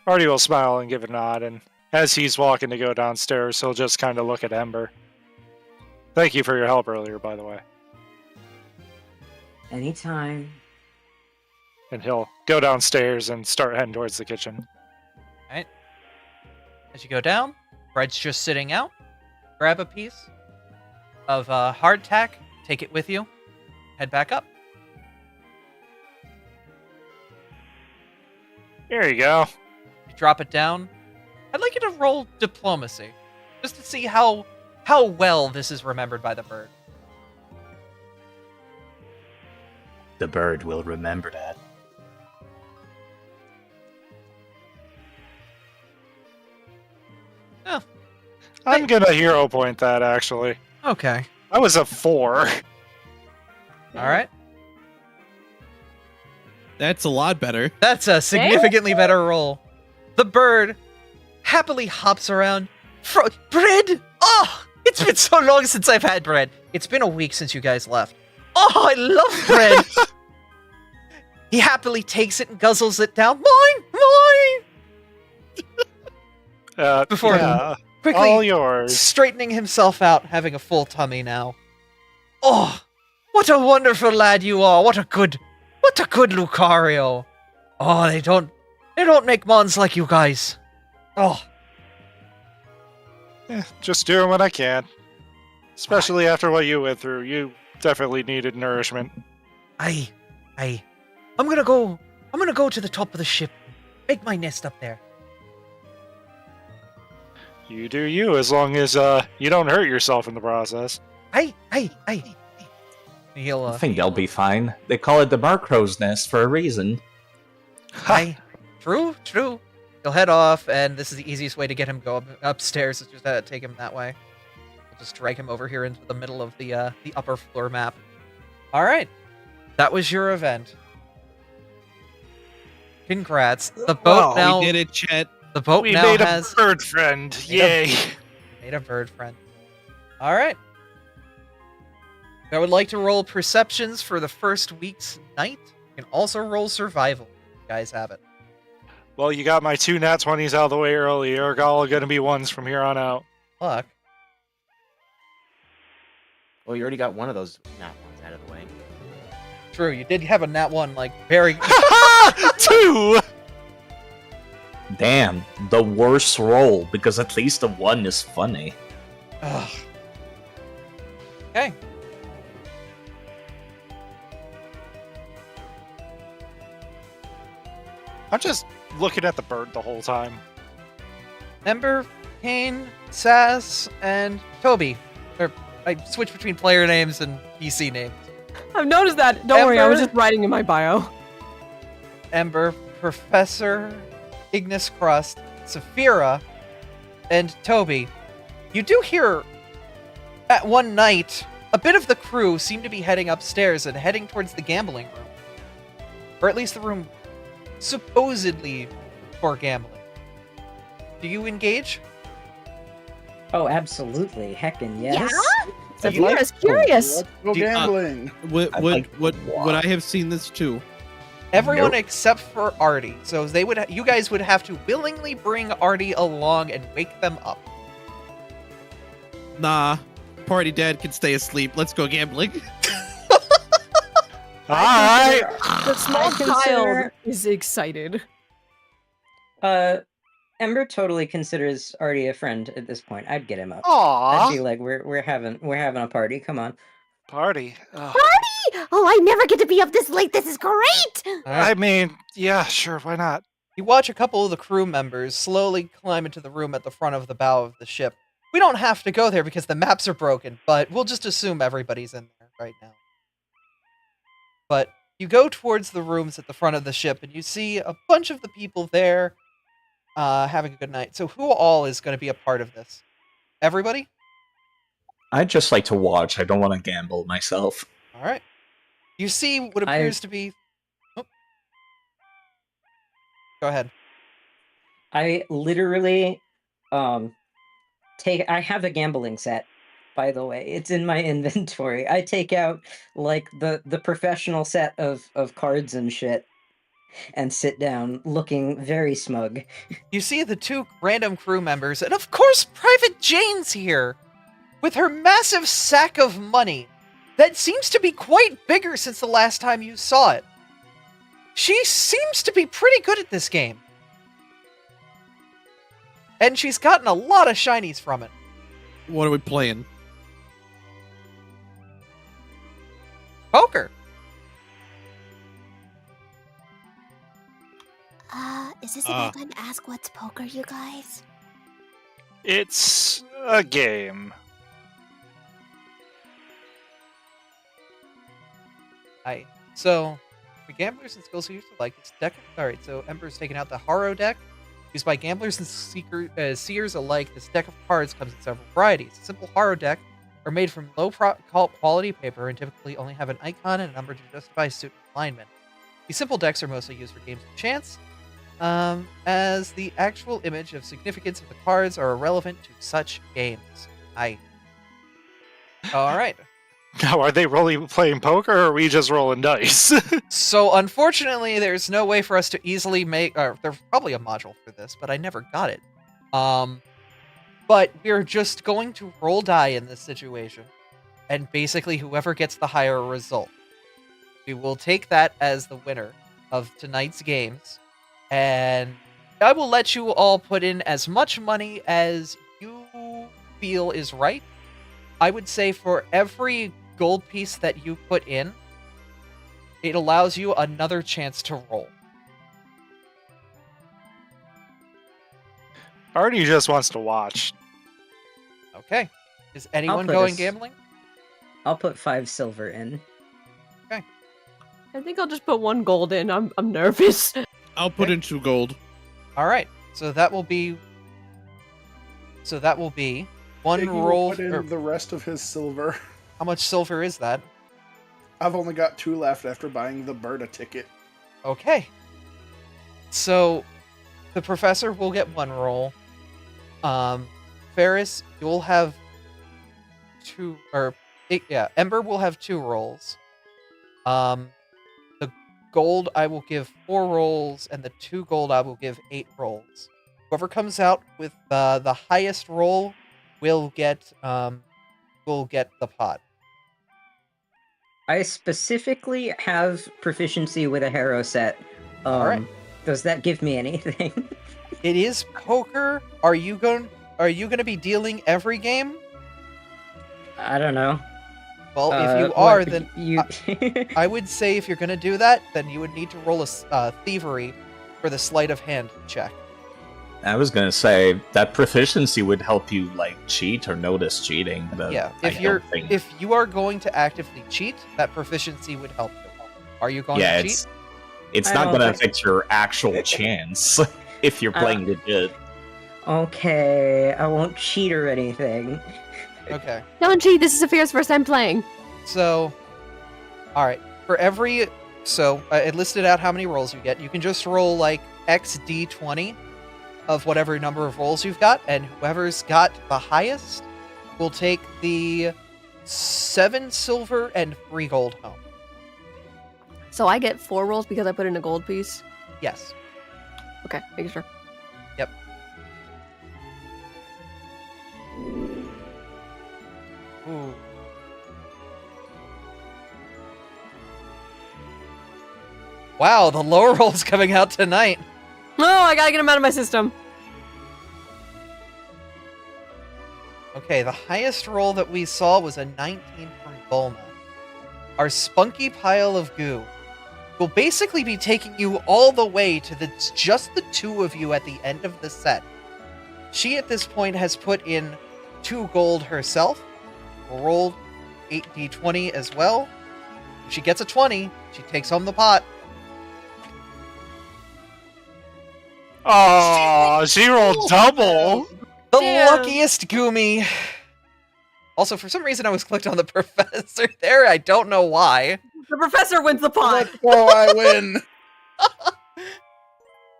Artie will smile and give a nod, and as he's walking to go downstairs, he'll just kind of look at Ember. Thank you for your help earlier, by the way. Anytime. And he'll go downstairs and start heading towards the kitchen. Alright. As you go down, bread's just sitting out. Grab a piece of hardtack, take it with you, head back up. Here you go. You drop it down. I'd like you to roll diplomacy, just to see how well this is remembered by the bird. The bird will remember that. Oh. I'm gonna hero point that, actually. Okay. That was a 4. Alright. That's a lot better. That's a significantly better roll. The bird happily hops around. Bread! Oh! It's been so long since I've had bread. It's been a week since you guys left. Oh, I love bread! He happily takes it and guzzles it down. Mine! Before quickly all yours. straightening himself out, having a full tummy now. Oh, what a wonderful lad you are. What a good Lucario. Oh, they don't make mons like you guys. Oh. Just doing what I can. Especially after what you went through. You definitely needed nourishment. I'm gonna go to the top of the ship, make my nest up there. You do you, as long as you don't hurt yourself in the process. He'll, I think they'll be fine. They call it the Marcrow's Nest for a reason. True. He'll head off, and this is the easiest way to get him go upstairs. Is just take him that way. We'll just drag him over here into the middle of the upper floor map. All right, that was your event. Congrats. The boat now. We did it, Chet. The boat We now made has a bird friend. Yay! made a bird friend. All right. I would like to roll perceptions for the first week's night. You can also roll survival. You guys have it. Well, you got my 2 nat 20s out of the way early. You're all going to be 1s from here on out. Luck. Well, you already got one of those nat ones out of the way. True, you did have a nat 1, like, very... 2! Damn, the worst roll, because at least the 1 is funny. Ugh. Okay. I'm just looking at the bird the whole time. Ember, Kane, Sass, and Toby. I switch between player names and PC names. I've noticed that. Don't worry, I was Ember. just writing in my bio. Ember, Professor, Ignis Crust, Saphira, and Toby. You do hear, at one night, a bit of the crew seem to be heading upstairs and heading towards the gambling room. Or at least the room supposedly for gambling. Do you engage? Oh, absolutely. Heckin' yes. Saphira's curious. Let's go Do you- gambling. Would I have seen this too? Everyone Nope. except for Artie. So you guys would have to willingly bring Artie along and wake them up. Nah. Party dad can stay asleep. Let's go gambling. Alright! The small I consider- child is excited. Ember totally considers Artie a friend at this point. I'd get him up. Aww! I'd be like, we're having a party. Come on. Party. Ugh. Oh, I never get to be up this late. This is great. I mean, yeah, sure, why not? You watch a couple of the crew members slowly climb into the room at the front of the bow of the ship. We don't have to go there because the maps are broken, but we'll just assume everybody's in there right now. But you go towards the rooms at the front of the ship, and you see a bunch of the people there having a good night. So who all is going to be a part of this? Everybody? I'd just like to watch. I don't want to gamble myself. All right. You see what appears to be... Oh. Go ahead. I literally I have a gambling set, by the way. It's in my inventory. I take out like the professional set of cards and shit and sit down looking very smug. You see the 2 random crew members, and of course Private Jane's here! With her massive sack of money that seems to be quite bigger since the last time you saw it. She seems to be pretty good at this game. And she's gotten a lot of shinies from it. What are we playing? Poker. Is this a bad time to ask what's poker, you guys? It's a game. Hi. So, for gamblers and skills users alike, this deck. Alright, so Ember's taking out the Haro deck. Used by gamblers and seers alike, this deck of cards comes in several varieties. A simple Haro deck are made from low quality paper and typically only have an icon and a number to justify suit alignment. These simple decks are mostly used for games of chance, as the actual image of significance of the cards are irrelevant to such games. Alright. Now, are they really playing poker, or are we just rolling dice? So, unfortunately, there's no way for us to easily make... there's probably a module for this, but I never got it. But we're just going to roll die in this situation. And basically, whoever gets the higher result. We will take that as the winner of tonight's games. And I will let you all put in as much money as you feel is right. I would say for every gold piece that you put in, it allows you another chance to roll. Artie just wants to watch. Okay. Is anyone put going us- gambling? I'll put 5 silver in. I think I'll just put 1 gold in. I'm nervous. I'll put in 2 gold. All right. So that will be one Iggy will roll. put in Or, the rest of his silver. how much silver is that? I've only got 2 left after buying the Berta ticket. Okay. So the professor will get 1 roll. Ferris, you'll have 2 Ember will have 2 rolls. The gold I will give 4 rolls, and the 2 gold I will give 8 rolls. Whoever comes out with the highest roll will get the pot. I specifically have proficiency with a Harrow set. Alright. Does that give me anything? It is poker. Are you going to be dealing every game? I don't know. Well, if you are, what, then you. I would say if you're going to do that, then you would need to roll a thievery for the sleight of hand check. I was gonna say that proficiency would help you like cheat or notice cheating. But Yeah, I if don't think... if you are going to actively cheat, that proficiency would help you. Are you going to cheat? it's I not don't gonna think- affect your actual chance if you're playing legit. Okay, I won't cheat or anything. Okay. Don't cheat. This is Sophia's first time playing. So, all right. For every it listed out how many rolls you get. You can just roll like XD20 of whatever number of rolls you've got, and whoever's got the highest will take the 7 silver and 3 gold home. So I get 4 rolls because I put in a gold piece. Yes. Okay, making sure. Yep. Ooh. Wow, the low roll's coming out tonight. No, I gotta get him out of my system. Okay, the highest roll that we saw was a 19 from Volna. Our spunky pile of goo will basically be taking you all the way to just the 2 of you at the end of the set. She at this point has put in 2 gold herself, rolled 8d20 as well. If she gets a 20, she takes home the pot. Oh, she rolled double. The Damn. luckiest Goomy. Also, for some reason, I was clicked on the professor there. I don't know why. The professor wins the pot. Oh, I win.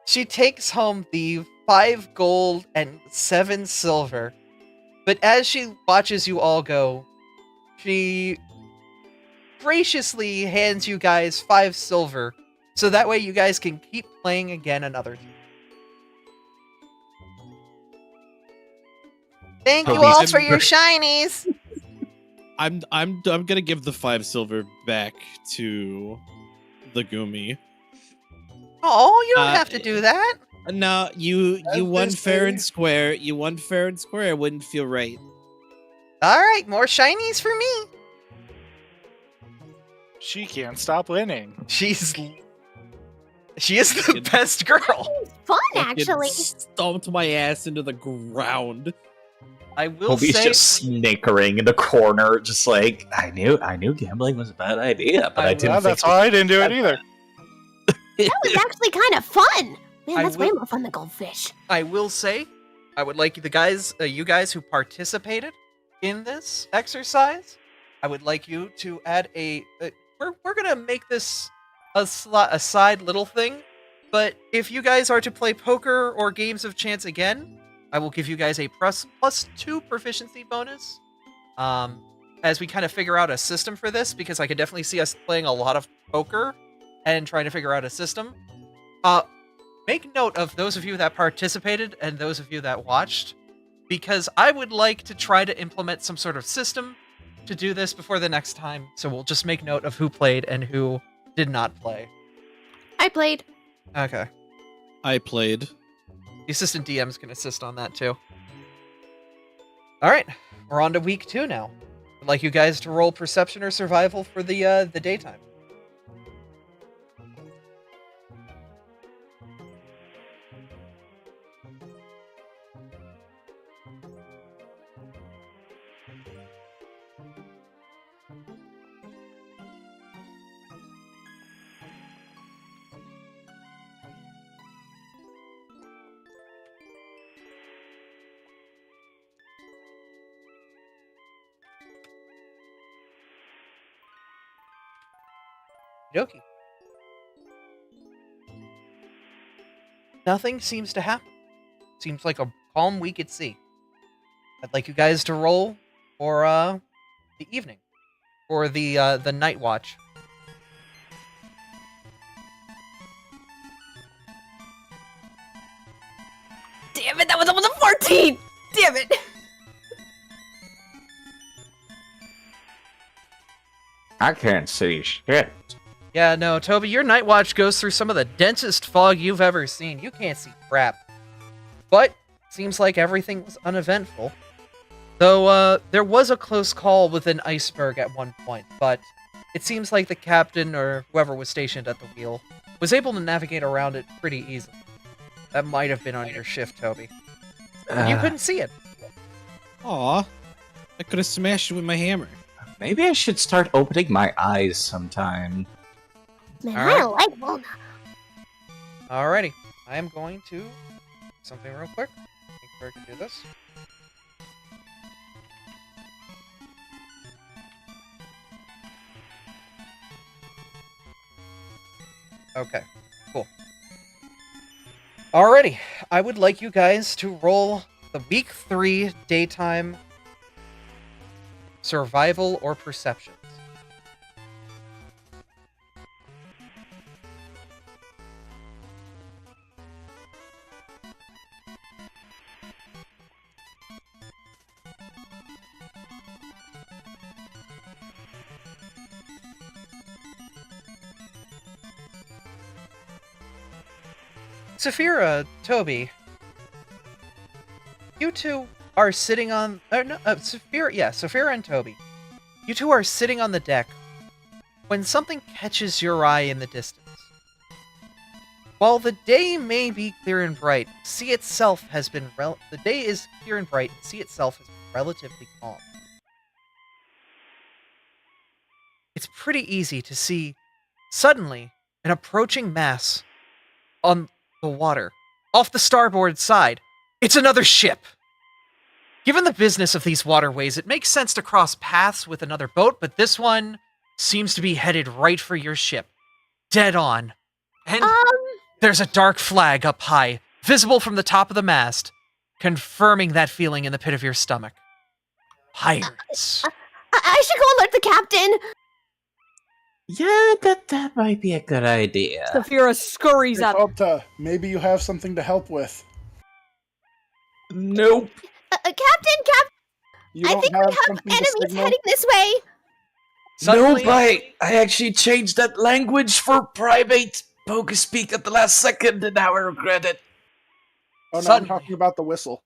She takes home the 5 gold and 7 silver. But as she watches you all go, she graciously hands you guys 5 silver, so that way you guys can keep playing again another time. Thank you Toby, all I'm for your very- shinies. I'm gonna give the 5 silver back to the Gumi. Oh, you don't Uh, have to do that. No, you As won they fair and say. square. You won fair and square. It wouldn't feel right. All right, more shinies for me. She can't stop winning. She is the best girl. Fun, Fucking actually. stomped my ass into the ground. I will Toby's say, just snickering in the corner, just like I knew gambling was a bad idea, but I didn't. Yeah, think that's why I didn't do it either. That was actually kind of fun. Man, I that's way will- more fun than goldfish. I will say, I would like you guys who participated in this exercise, I would like you to add we're gonna make this a side little thing, but if you guys are to play poker or games of chance again, I will give you guys a +2 proficiency bonus. As we kind of figure out a system for this, because I could definitely see us playing a lot of poker and trying to figure out a system. Make note of those of you that participated and those of you that watched, because I would like to try to implement some sort of system to do this before the next time. So we'll just make note of who played and who did not play. I played. Okay. I played. The assistant DM's can assist on that too. All right, we're on to week 2 now. I'd like you guys to roll perception or survival for the daytime. Dokie. Nothing seems to happen. Seems like a calm week at sea. I'd like you guys to roll for the evening, for the night watch. Damn it, that was almost a 14! Damn it! I can't see shit. Yeah, no, Toby, your night watch goes through some of the densest fog you've ever seen. You can't see crap. But seems like everything was uneventful. Though there was a close call with an iceberg at one point, but it seems like the captain or whoever was stationed at the wheel was able to navigate around it pretty easily. That might have been on your shift, Toby. You couldn't see it. Aw, I could have smashed it with my hammer. Maybe I should start opening my eyes sometime. Man, All right. I don't like walnut. Alrighty. I am going to do something real quick. Make sure I can do this. Okay, cool. Alrighty, I would like you guys to roll the week 3 daytime survival or perceptions. Saphira, Toby, you two are sitting on... Saphira and Toby. You two are sitting on the deck when something catches your eye in the distance. While the day may be clear and bright, sea itself has been... The day is clear and bright, and sea itself has been relatively calm. It's pretty easy to see, suddenly, an approaching mass on the water. Off the starboard side, it's another ship. Given the business of these waterways, it makes sense to cross paths with another boat, but this one seems to be headed right for your ship. Dead on. And there's a dark flag up high, visible from the top of the mast, confirming that feeling in the pit of your stomach. Pirates. I should go alert the captain. Yeah, that might be a good idea. Saphira scurries up. Opta, maybe you have something to help with. Nope. Captain, You I don't think we have have something to enemies signal? heading this way. Suddenly, Nope, I actually changed that language for private poker speak at the last second, and now I regret it. Oh no, I'm Suddenly- talking about the whistle.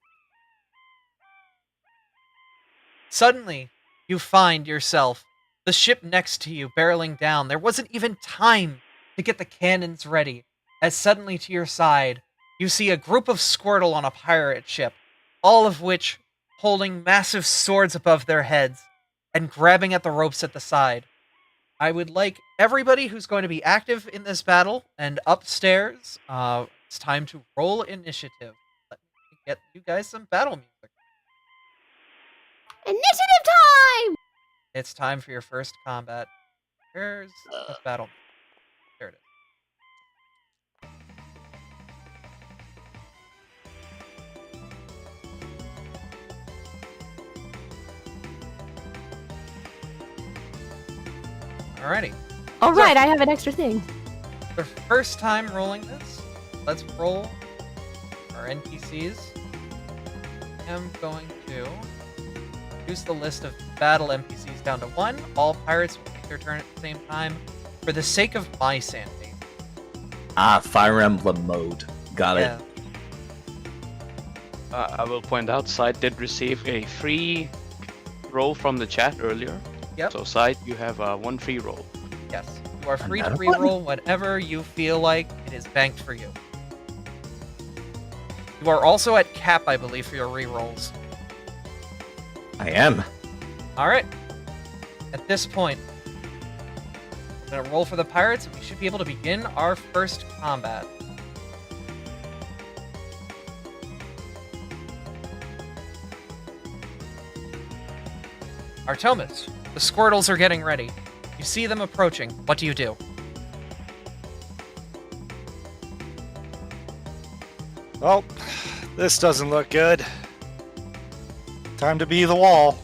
Suddenly, you find yourself, the ship next to you, barreling down. There wasn't even time to get the cannons ready, as suddenly to your side, you see a group of Squirtle on a pirate ship, all of which holding massive swords above their heads and grabbing at the ropes at the side. I would like everybody who's going to be active in this battle and upstairs, it's time to roll initiative. Let me get you guys some battle music. Initiative time! It's time for your first combat. Here's the battle. There it is. Alrighty. All right, I have an extra thing. The first time rolling this, let's roll our NPCs. I'm going to reduce the list of battle NPCs down to 1. All pirates will take their turn at the same time for the sake of my sanity. Ah, Fire Emblem mode. Got it. I will point out, Side did receive a free roll from the chat earlier. Yep. So Side, you have one free roll. Yes. You are free to Another one? reroll whatever you feel like. It is banked for you. You are also at cap, I believe, for your rerolls. I am. Alright. At this point, I'm going to roll for the pirates, and we should be able to begin our first combat. Artemis, the Squirtles are getting ready. You see them approaching. What do you do? Well, this doesn't look good. Time to be the wall.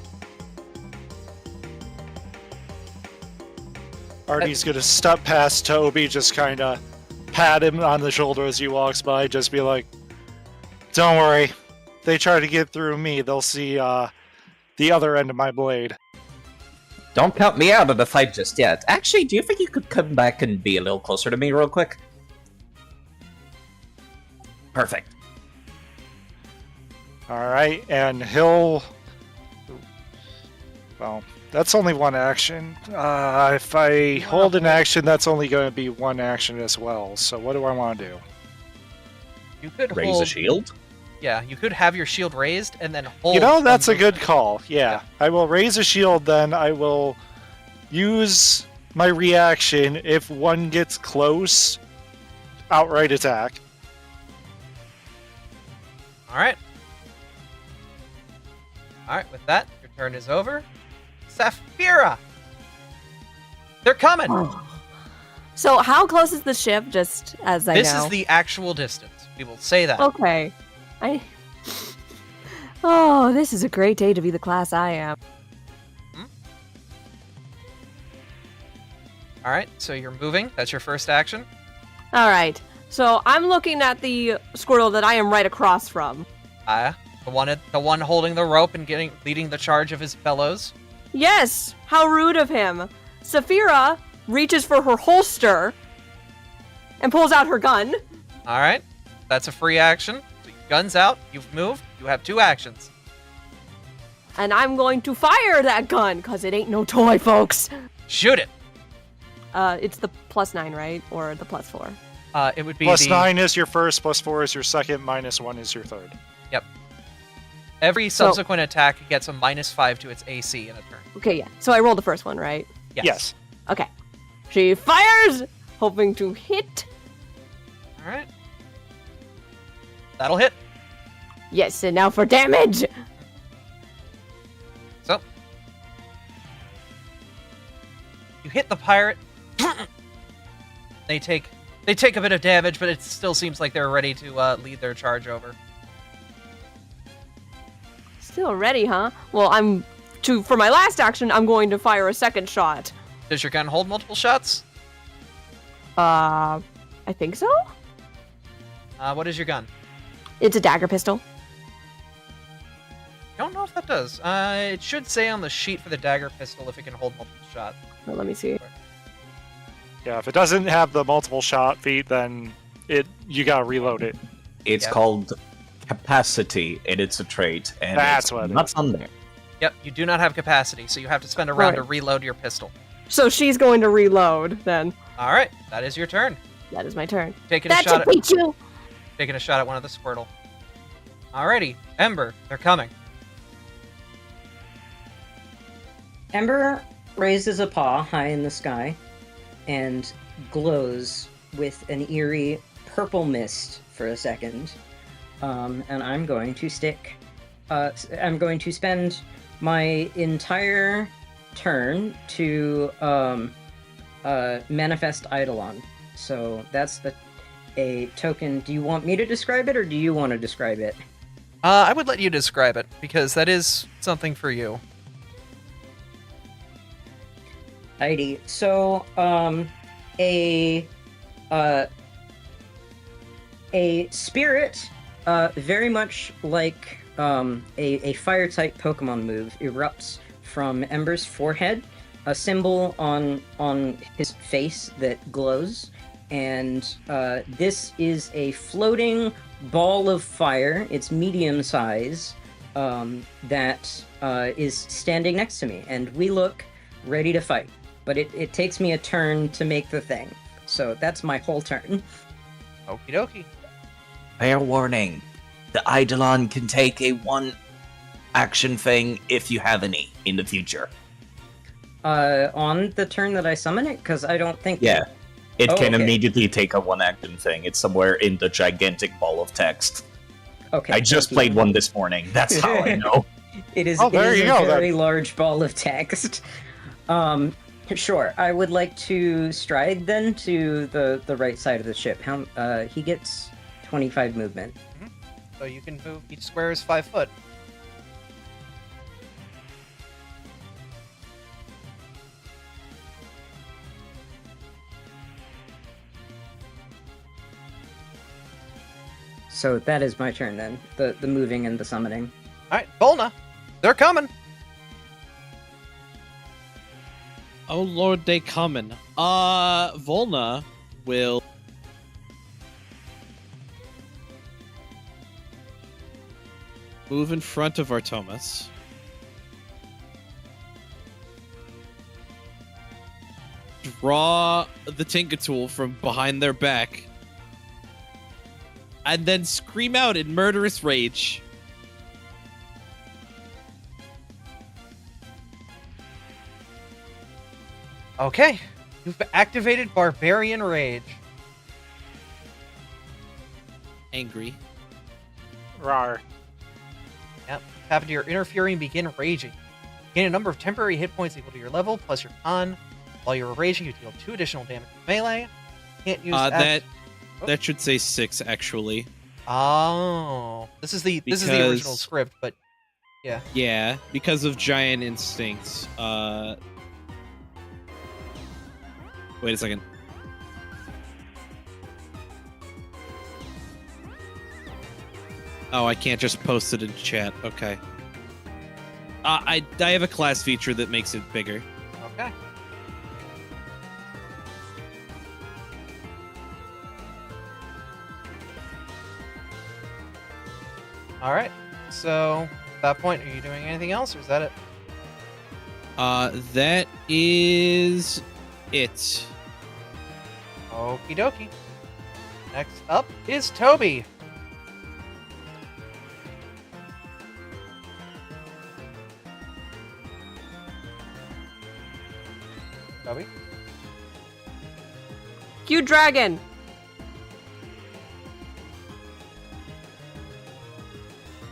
Artie's gonna step past Toby, just kind of pat him on the shoulder as he walks by, just be like, "Don't worry. If they try to get through me, they'll see the other end of my blade." Don't count me out of the fight just yet. Actually, do you think you could come back and be a little closer to me real quick? Perfect. Alright, and he'll... Well, that's only one action. If I hold an action, that's only going to be one action as well. So what do I want to do? You could Raise hold... a shield? Yeah, you could have your shield raised and then hold... You know, that's a on good call. Yeah. I will raise a shield, then I will use my reaction if one gets close. Outright attack. Alright. Alright, with that, your turn is over. Saphira! They're coming! So how close is the ship, just as I This know? is the actual distance. We will say that. Okay. Oh, this is a great day to be the class I am. Alright, so you're moving. That's your first action. Alright. So I'm looking at the Squirtle that I am right across from. The one holding the rope and leading the charge of his fellows. Yes! How rude of him. Saphira reaches for her holster and pulls out her gun. Alright, that's a free action. So your gun's out, you've moved, you have 2 actions. And I'm going to fire that gun, because it ain't no toy, folks. Shoot it! It's the +9, right? Or the +4? It would be +9 is your first, +4 is your second, -1 is your third. Yep. Every subsequent attack gets a -5 to its AC in a turn. Okay, yeah. So I rolled the first one, right? Yes. Okay. She fires, hoping to hit. Alright. That'll hit. Yes, and now for damage. So. You hit the pirate. They take a bit of damage, but it still seems like they're ready to lead their charge over. Still ready, huh? Well, for my last action, I'm going to fire a second shot. Does your gun hold multiple shots? I think so? What is your gun? It's a dagger pistol. Don't know if that does. It should say on the sheet for the dagger pistol if it can hold multiple shots. Well, let me see. Yeah, if it doesn't have the multiple shot feat, then you gotta reload it. It's called capacity, and it's a trait, and That's it's what it not is. on there. Yep, you do not have capacity, so you have to spend a round to reload your pistol. So she's going to reload, then. Alright, that is your turn. That is my turn. Taking That should beat you! Taking a shot at one of the Squirtle. Alrighty, Ember, they're coming. Ember raises a paw high in the sky and glows with an eerie purple mist for a second. And I'm going to I'm going to spend my entire turn to manifest Eidolon. So that's a token. Do you want me to describe it, or do you want to describe it? I would let you describe it, because that is something for you. Alrighty. So, a spirit, very much like a fire-type Pokemon move, erupts from Ember's forehead, a symbol on his face that glows, and this is a floating ball of fire. It's medium size, that is standing next to me, and we look ready to fight. But it takes me a turn to make the thing. So that's my whole turn. Okie dokie. Fair warning. The Eidolon can take a one-action thing if you have any in the future. On the turn that I summon it? Because I don't think... Yeah. It can okay. immediately take a one-action thing. It's somewhere in the gigantic ball of text. Okay. I just played one this morning. That's how I know. It is, Oh, there it is you a go, very large ball of text. Sure. I would like to stride then to the right side of the ship. He gets 25 movement. Mm-hmm. So you can move. Each square is 5 foot. So that is my turn then. The moving and the summoning. All right, Volna, they're coming. Oh lord, they coming. Volna will move in front of Artomis. Draw the Tinker Tool from behind their back. And then scream out in murderous rage. Okay, you've activated Barbarian Rage. Angry. Rar. Yep. Tap into your interfering, begin raging. Gain a number of temporary hit points equal to your level plus your con. While you're raging, you deal 2 additional damage with melee. Can't use that should say 6 actually. Oh, this is the original script, but yeah. Yeah, because of giant instincts. Wait a second. Oh, I can't just post it in chat. Okay. I have a class feature that makes it bigger. Okay. All right. So at that point, are you doing anything else, or is that it? That is it. Okie dokie. Next up is Toby. Toby? Cute dragon.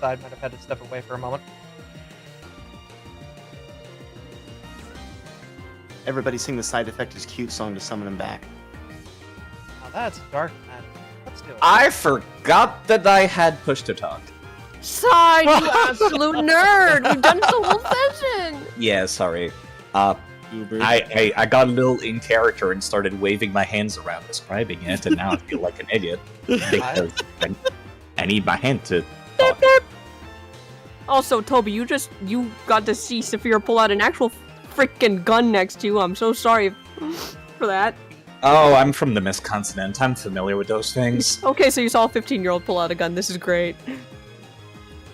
I might have had to step away for a moment. Everybody sing the side effect is cute song to summon him back. Now that's dark, man. Let's do it. I forgot that I had push to talk. Side, you absolute nerd. We've done this the whole session. Yeah, sorry. I got a little in character and started waving my hands around describing it, and now I feel like an idiot because I need my hand to talk. Also, Toby, you got to see Saphira pull out an actual freaking gun next to you. I'm so sorry for that. Oh, I'm from the Mistcontinent. I'm familiar with those things. Okay, so you saw a 15-year-old pull out a gun. This is great.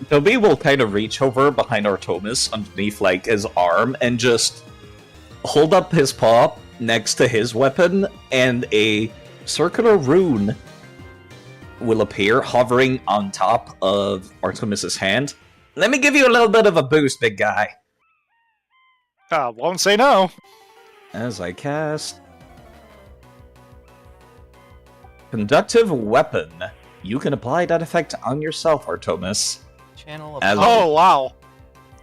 Toby will kind of reach over behind Artomis underneath, like, his arm and just hold up his paw next to his weapon, and a circular rune will appear hovering on top of Artemis's hand. Let me give you a little bit of a boost, big guy. Won't say no. As I cast Conductive Weapon, you can apply that effect on yourself, Artomis. Channel As- Oh, wow.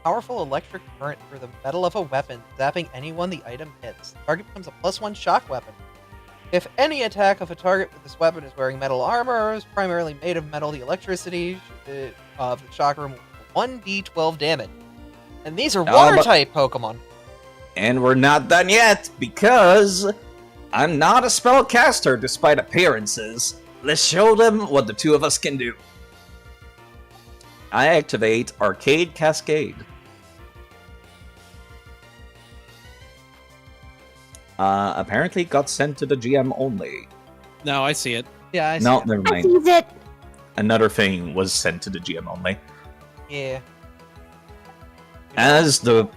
powerful electric current through the metal of a weapon, zapping anyone the item hits. The target becomes a +1 shock weapon. If any attack of a target with this weapon is wearing metal armor or is primarily made of metal, the electricity of the shock room will 1d12 damage. And these are water-type Pokemon. And we're not done yet, because I'm not a spellcaster despite appearances. Let's show them what the two of us can do. I activate Arcade Cascade. Apparently got sent to the GM only. No, I see it. Yeah, I see No, it. never I mind. sees it. Another thing was sent to the GM only. Yeah. As the...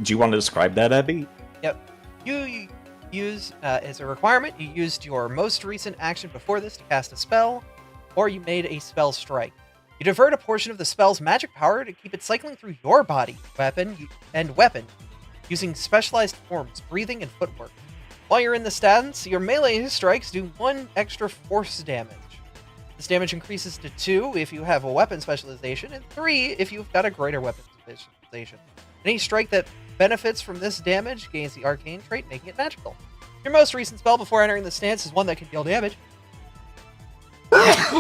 Do you want to describe that, Abby? Yep. You use, as a requirement, you used your most recent action before this to cast a spell, or you made a spell strike. You divert a portion of the spell's magic power to keep it cycling through your body, weapon, using specialized forms, breathing, and footwork. While you're in the stance, your melee strikes do 1 extra force damage. This damage increases to 2 if you have a weapon specialization, and 3 if you've got a greater weapon specialization. Any strike that benefits from this damage gains the arcane trait, making it magical. Your most recent spell before entering the stance is one that can deal damage.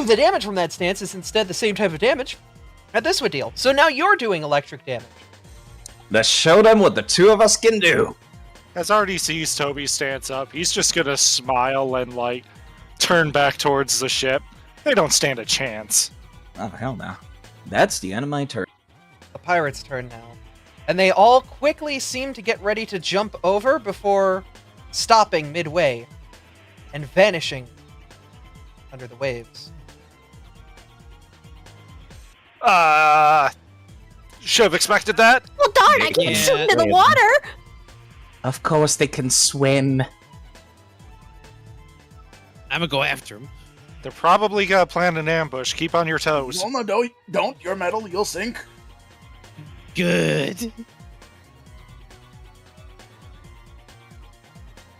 the damage from that stance is instead the same type of damage that this would deal. So now you're doing electric damage. Let's show them what the two of us can do. As Artie sees Toby stance up, he's just gonna smile and, like, turn back towards the ship. They don't stand a chance. Oh, hell no. That's the end of my turn. The pirate's turn now. And they all quickly seem to get ready to jump over before stopping midway and vanishing under the waves. Should have expected that. Well, darn, I can't shoot into the water. Of course they can swim. I'm gonna go after him. They're probably gonna plan an ambush. Keep on your toes. No, don't. You're metal. You'll sink. Good.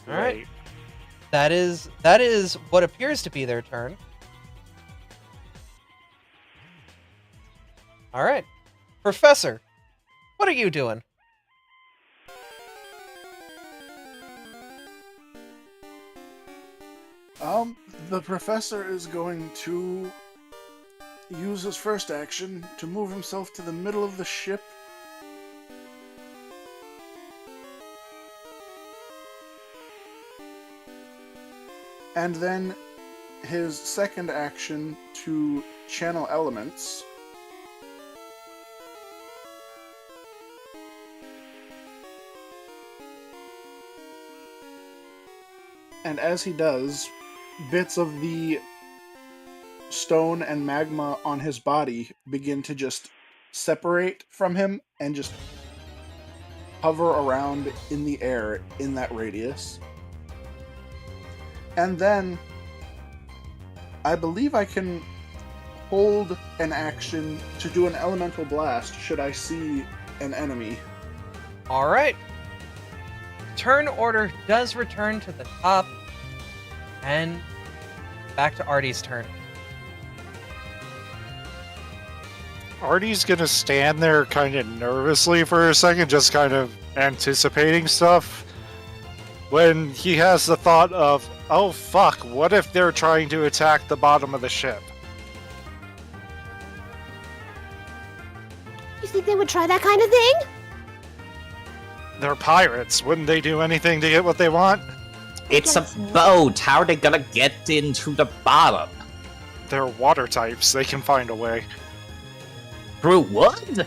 All right. That is what appears to be their turn. All right. Professor, what are you doing? The professor is going to use his first action to move himself to the middle of the ship. And then his second action to channel elements. And as he does, bits of the stone and magma on his body begin to just separate from him and just hover around in the air in that radius. And then I believe I can hold an action to do an elemental blast should I see an enemy. All right. Turn order does return to the top. And back to Artie's turn. Artie's gonna stand there kind of nervously for a second, just kind of anticipating stuff. When he has the thought of, oh fuck, what if they're trying to attack the bottom of the ship? You think they would try that kind of thing? They're pirates. Wouldn't they do anything to get what they want? It's a boat. How are they gonna get into the bottom? They're water types. They can find a way. Through wood?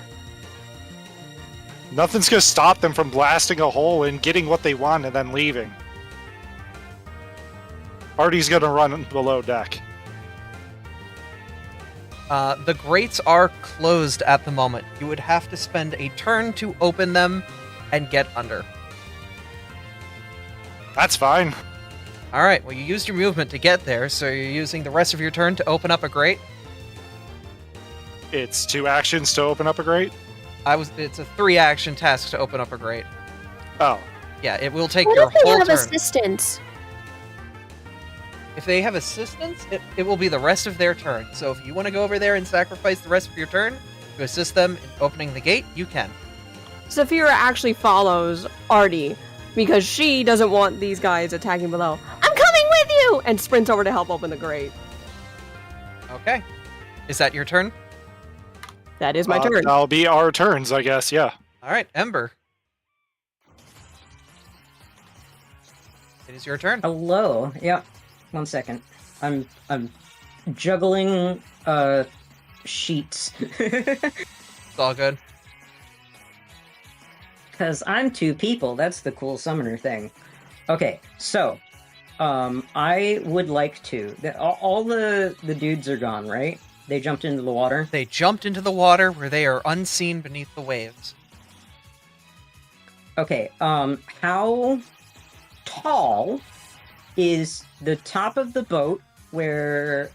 Nothing's gonna stop them from blasting a hole and getting what they want and then leaving. Artie's gonna run below deck. The grates are closed at the moment. You would have to spend a turn to open them and get under. That's fine. All right, well, you used your movement to get there, so you're using the rest of your turn to open up a grate? It's 2 actions to open up a grate? It's a 3-action task to open up a grate. Oh. Yeah, it will take What your if they whole have turn. assistance? If they have assistance, it will be the rest of their turn. So if you want to go over there and sacrifice the rest of your turn to assist them in opening the gate, you can. Saphira actually follows Artie because she doesn't want these guys attacking below. I'm coming with you! And sprints over to help open the grate. Okay. Is that your turn? That is my turn. That'll be our turns, I guess, yeah. All right, Ember. It is your turn. Hello. Yeah. 1 second. I'm juggling sheets. It's all good. Because I'm 2 people. That's the cool summoner thing. Okay, so I would like to. All the dudes are gone, right? They jumped into the water. They jumped into the water where they are unseen beneath the waves. Okay, how tall is the top of the boat where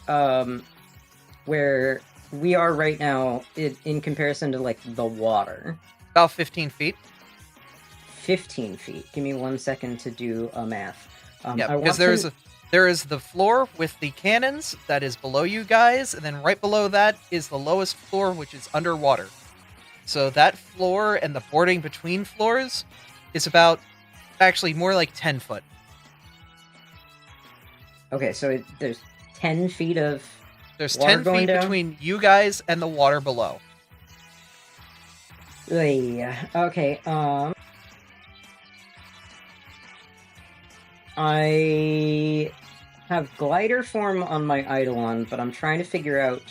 we are right now in comparison to, like, the water? About 15 feet. 15 feet. Give me 1 second to do a math. Yeah, because there is the floor with the cannons that is below you guys, and then right below that is the lowest floor, which is underwater. So that floor and the boarding between floors is about, actually more like 10 foot. Okay, so there's 10 feet of There's Water 10 going feet down? between you guys and the water below. Okay, I have glider form on my Eidolon, but I'm trying to figure out...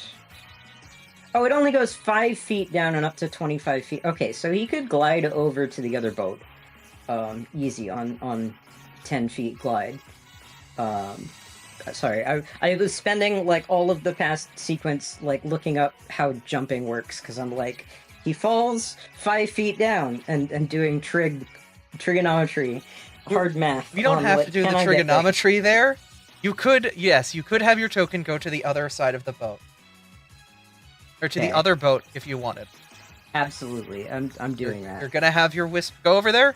Oh, it only goes 5 feet down and up to 25 feet. Okay, so he could glide over to the other boat. Easy on 10 feet glide. Sorry, I was spending, like, all of the past sequence, like, looking up how jumping works, because I'm like, he falls 5 feet down, and doing trigonometry, hard math. You don't on, have like, to do the can I get there? trigonometry there. You could, yes, you could have your token go to the other side of the boat. Or to the Okay. other boat if you wanted. Absolutely, I'm doing that. You're gonna have your wisp go over there?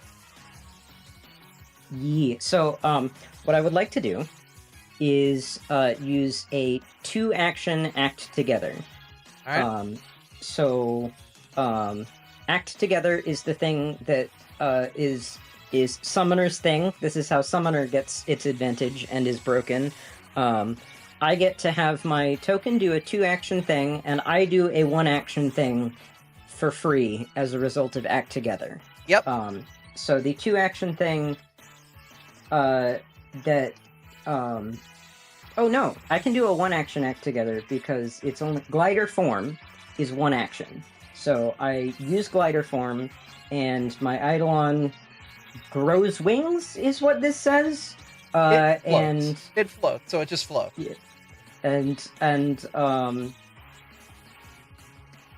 Yeah. So, what I would like to do is use a 2-action act together. Alright. Act together is the thing that is Summoner's thing. This is how Summoner gets its advantage and is broken. I get to have my token do a 2-action thing, and I do a 1-action thing for free as a result of act together. Yep. So the 2-action thing oh no, I can do a 1-action act together because it's only glider form is 1 action. So I use glider form, and my Eidolon grows wings, is what this says. It floats. And It floats, so it just floats. yeah, and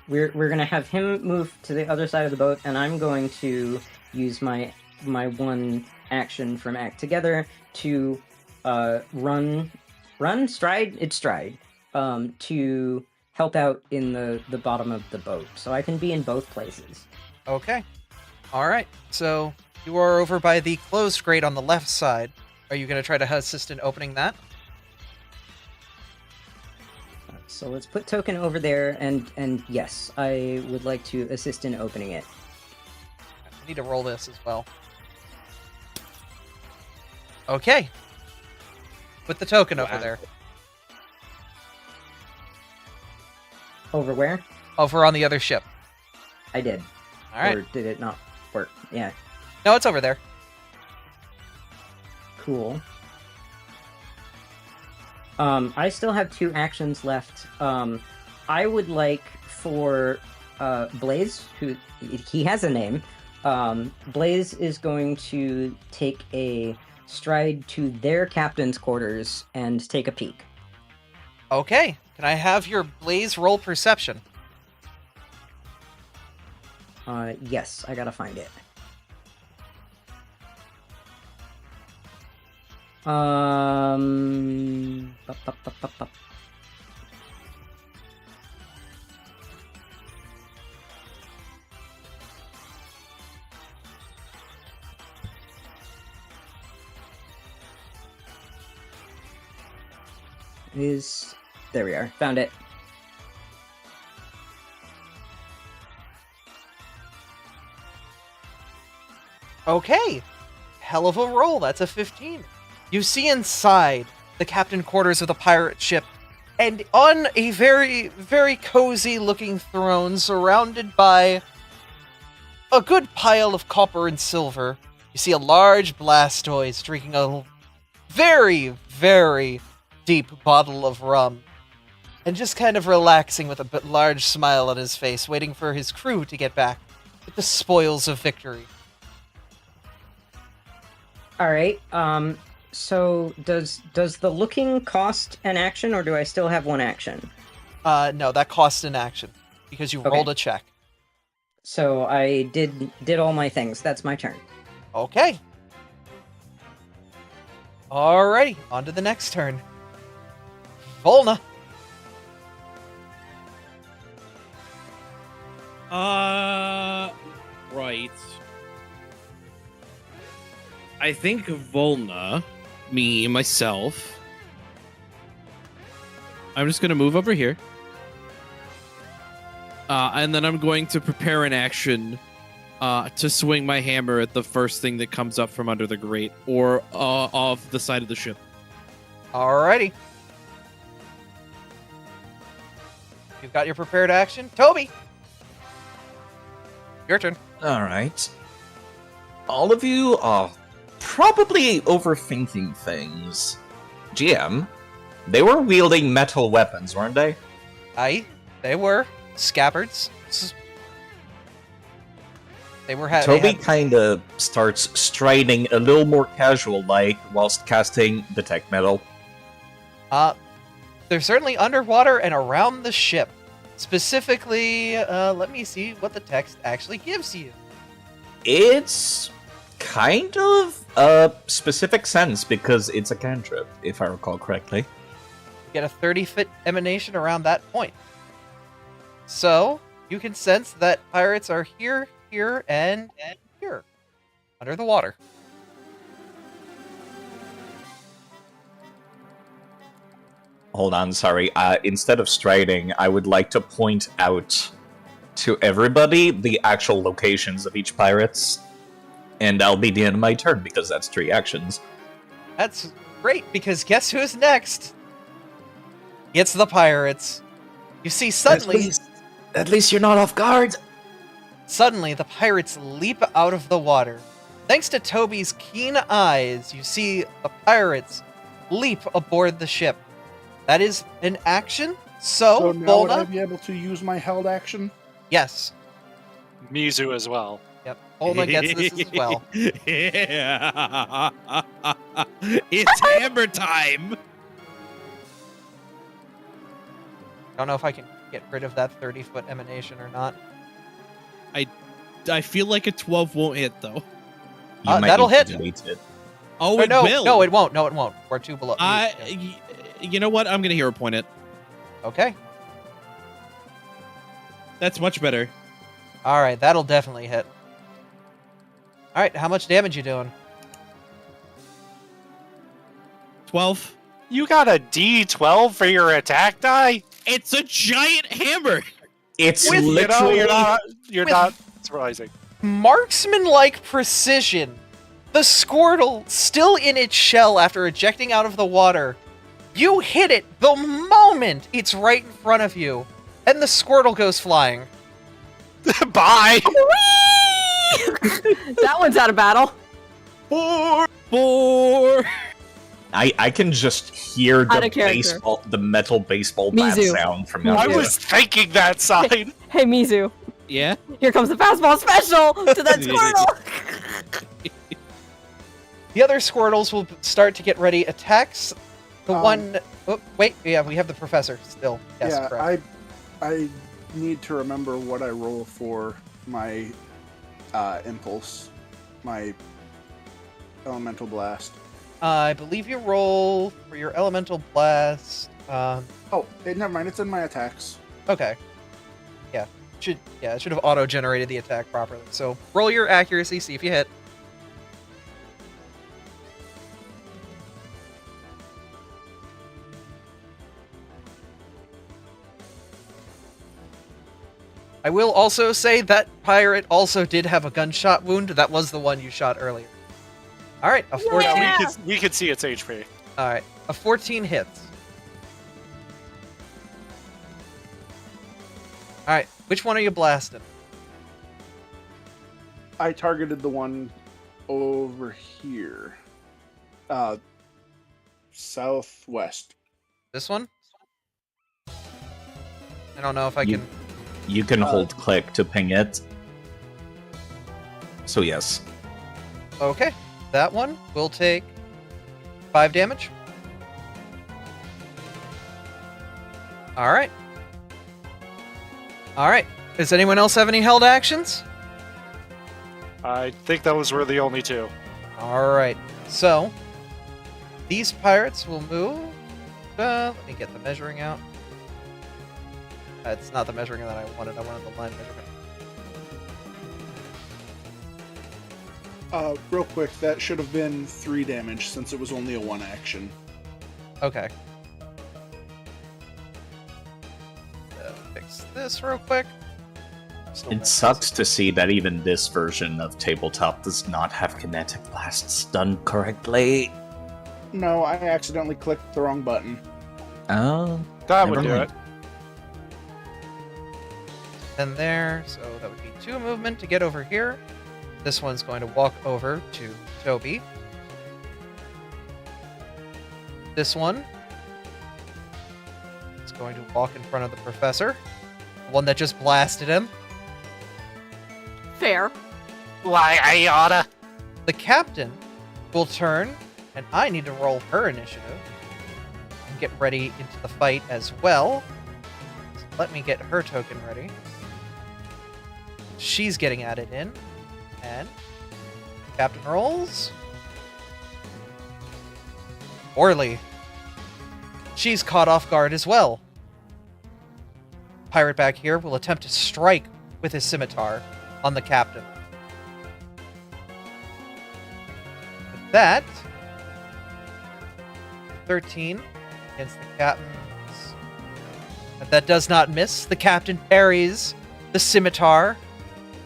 we're gonna have him move to the other side of the boat, and I'm going to use my 1 action from act together to stride to help out in the bottom of the boat, so I can be in both places. Okay. Alright, so you are over by the closed grate on the left side. Are you going to try to assist in opening that? So let's put token over there, and yes, I would like to assist in opening it. I need to roll this as well. Okay. Put the token over there. Over where? Over on the other ship. I did. Alright. Or did it not work? Yeah. No, it's over there. Cool. I still have 2 actions left. I would like for Blaze, who he has a name. Blaze is going to take a stride to their captain's quarters and take a peek. Okay. Can I have your Blaze roll perception? Yes, I gotta find it. Bup, bup, bup, bup, bup. There we are. Found it. Okay. Hell of a roll. That's a 15. You see inside the captain quarters of the pirate ship, and on a very, very cozy looking throne surrounded by a good pile of copper and silver, you see a large Blastoise drinking a very, very deep bottle of rum, and just kind of relaxing with a large smile on his face, waiting for his crew to get back with the spoils of victory. All right. So does the looking cost an action, or do I still have 1 action? No, that costs an action because you rolled a check. So I did all my things. That's my turn. Okay. Alrighty, on to the next turn. Volna. Right. I think Volna, myself. I'm just going to move over here. And then I'm going to prepare an action to swing my hammer at the first thing that comes up from under the grate or off the side of the ship. Alrighty. you've got your prepared action. Toby! Your turn. Alright. All of you are probably overthinking things. GM, they were wielding metal weapons, weren't they? They were. Scabbards. They were Toby kind of starts striding a little more casual-like whilst casting Detect Metal. They're certainly underwater and around the ship. Specifically, let me see what the text actually gives you. It's kind of a specific sense because it's a cantrip, if I recall correctly. Get a 30-foot emanation around that point. So, you can sense that pirates are here, here, and here. Under the water. Hold on, sorry. Instead of striding, I would like to point out to everybody the actual locations of each pirates. And I'll be the end of my turn because that's 3 actions. That's great, because guess who's next? It's the pirates. You see, suddenly... At least you're not off guard. Suddenly, the pirates leap out of the water. Thanks to Toby's keen eyes, you see the pirates leap aboard the ship. That is an action. So now would I Bolna... be able to use my held action? Yes. Mizu as well. Yep. Bolna gets this as well. Yeah. It's hammer time. Don't know if I can get rid of that 30-foot emanation or not. I feel like a 12 won't hit though. You might that'll need to hit. delete it. Oh, Or it no, will. no, it won't. No, it won't. We're 2 below. You know what? I'm gonna hero point it. Okay. That's much better. All right, that'll definitely hit. All right, how much damage you doing? 12. You got a D12 for your attack die? It's a giant hammer. It's You know, literally... you're with- not surprising. Marksman-like precision. The Squirtle, still in its shell after ejecting out of the water, you hit it the moment it's right in front of you, and the Squirtle goes flying. Bye. That one's out of battle. Four. I can just hear Out the of character. the metal baseball bat Mizu. sound from Mizu. now. I was thinking that side. Hey, Mizu. Yeah. Here comes the fastball special to that Squirtle. The other Squirtles will start to get ready attacks. The one... Oh, wait, yeah, we have the Professor still. Yes, yeah, correct. I need to remember what I roll for my impulse, my elemental blast. I believe you roll for your Elemental Blast. Never mind. It's in my attacks. Okay. It should have auto-generated the attack properly. So roll your accuracy, see if you hit. I will also say that pirate also did have a gunshot wound. That was the one you shot earlier. All right, a 14. Yeah, we could see its HP. All right, a 14 hits. All right, which one are you blasting? I targeted the one over here. Southwest. This one? I don't know if I You- can... You can hold click to ping it. So yes. Okay, that one will take 5 damage. All right. All right. Does anyone else have any held actions? I think those were the only 2. All right. So, these pirates will move. Let me get the measuring out. It's not the measuring that I wanted. I wanted the line measurement. Real quick, that should have been 3 damage since it was only a 1 action. Okay. Fix this real quick. Still It sucks to see that even this version of tabletop does not have kinetic blasts done correctly. No, I accidentally clicked the wrong button. Oh, That never would do mind. it. then there, so that would be 2 movement to get over here. This one's going to walk over to Toby. This one is going to walk in front of the professor, the one that just blasted him. Fair. Why, I oughta. The captain will turn, and I need to roll her initiative and get ready into the fight as well. So let me get her token ready. She's getting added in, and captain rolls. Poorly. She's caught off guard as well. Pirate back here will attempt to strike with his scimitar on the captain. With that, 13 against the captain's. But that does not miss. The captain parries the scimitar,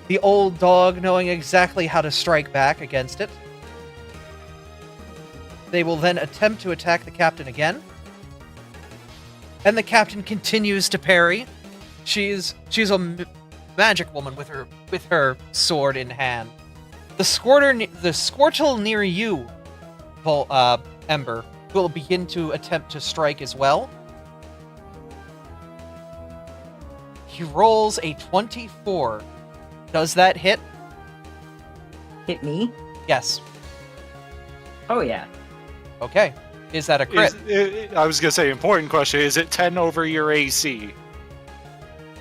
the old dog knowing exactly how to strike back against it. They will then attempt to attack the captain again. And the captain continues to parry. She's a magic woman with her sword in hand. The Squirtle near you, Ember, will begin to attempt to strike as well. He rolls a 24. Does that hit? Hit me? Yes. Oh, yeah. Okay. Is that a crit? I was gonna say, important question, is it 10 over your AC?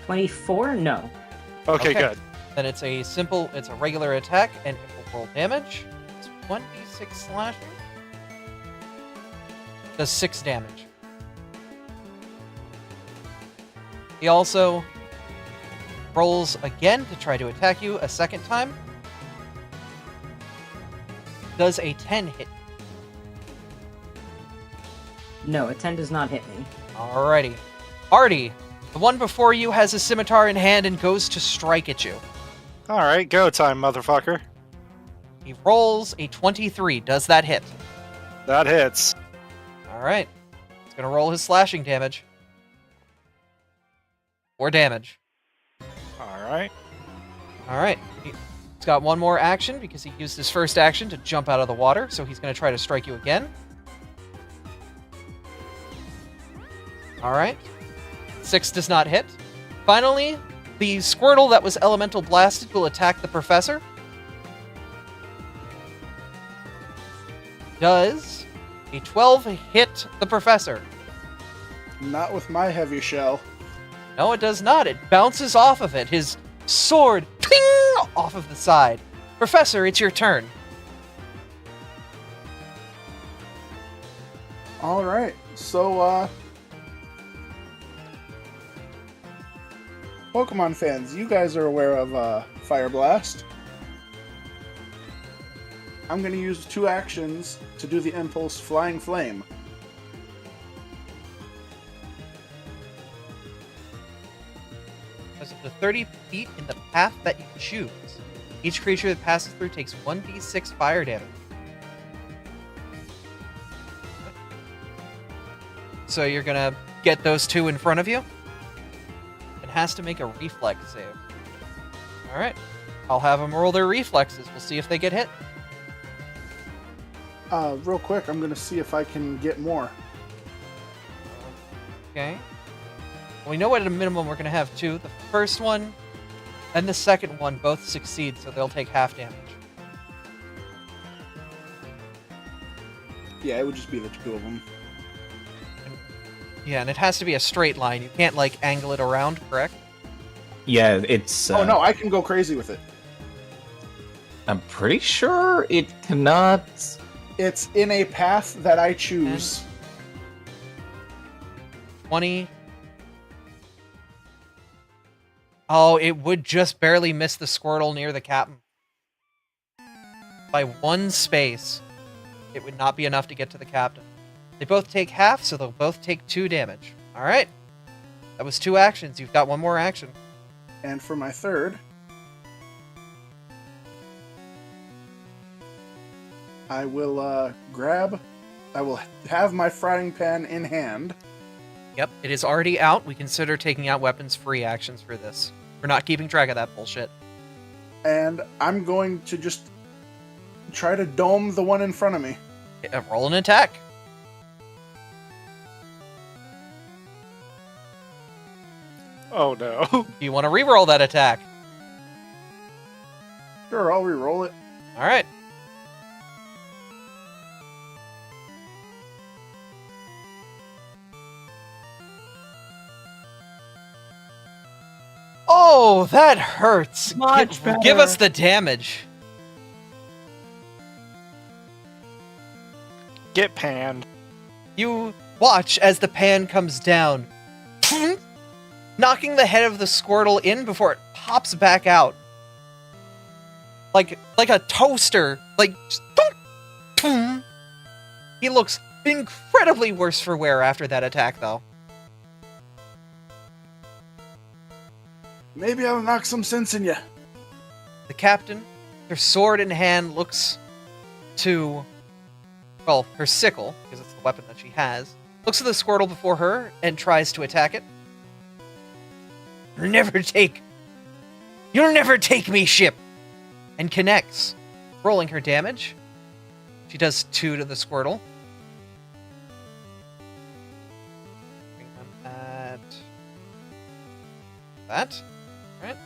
24? No. Okay, good. Then it's a regular attack, and it will roll damage. It's 1d6 slashing. Does 6 damage. He also rolls again to try to attack you a second time. Does a 10 hit? No, a 10 does not hit me. Alrighty. Artie, the one before you has a scimitar in hand and goes to strike at you. Alright, go time, motherfucker. He rolls a 23. Does that hit? That hits. Alright. He's going to roll his slashing damage. 4 damage. Alright. Alright. He's got one more action because he used his first action to jump out of the water, so he's going to try to strike you again. Alright. 6 does not hit. Finally, the Squirtle that was elemental blasted will attack the professor. Does a 12 hit the professor? Not with my heavy shell. No, it does not. It bounces off of it. His sword, ping, off of the side. Professor, it's your turn. Alright, so, Pokemon fans, you guys are aware of, Fire Blast. I'm gonna use 2 actions to do the Impulse Flying Flame. Because of the 30 feet in the path that you choose, each creature that passes through takes 1d6 fire damage. So you're gonna get those 2 in front of you. It has to make a reflex save. Alright. I'll have them roll their reflexes. We'll see if they get hit. Real quick, I'm gonna see if I can get more. Okay. We know at a minimum we're going to have 2. The first one and the second one both succeed, so they'll take half damage. Yeah, it would just be the 2 of them. Yeah, and it has to be a straight line. You can't, like, angle it around, correct? Yeah, it's... Oh no, I can go crazy with it. I'm pretty sure it cannot... It's in a path that I choose. 20... Oh, it would just barely miss the Squirtle near the captain. By 1 space. It would not be enough to get to the captain. They both take half, so they'll both take 2 damage. Alright. That was 2 actions. You've got 1 more action. And for my third, I will I will have my frying pan in hand. Yep, it is already out. We consider taking out weapons free actions for this. We're not keeping track of that bullshit. And I'm going to just try to dome the one in front of me. Roll an attack. Oh no. Do you want to re-roll that attack? Sure, I'll re-roll it. All right. Oh, that hurts. Much Give us better. the damage. Get panned. You watch as the pan comes down, knocking the head of the Squirtle in before it pops back out. Like a toaster. Like, he looks incredibly worse for wear after that attack, though. Maybe I'll knock some sense in you. The captain, her sword in hand, looks to, well, her sickle, because it's the weapon that she has, looks at the Squirtle before her and tries to attack it. You'll never take me, ship! And connects, rolling her damage. She does 2 to the Squirtle. Bring them at that. Alright.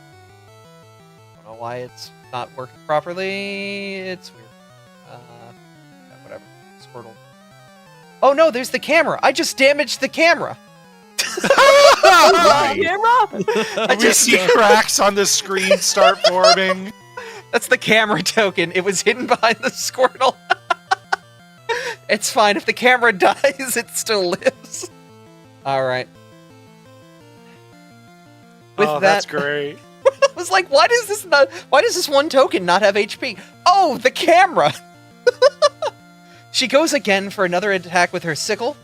Don't know why it's not working properly. It's weird. Yeah, whatever. Squirtle. Oh no, there's the camera! I just damaged the camera! Camera? We see cracks on the screen start forming. That's the camera token. It was hidden behind the Squirtle. It's fine. If the camera dies, it still lives. Alright. With That's great. I was like, why does this one token not have HP? Oh, the camera! She goes again for another attack with her sickle.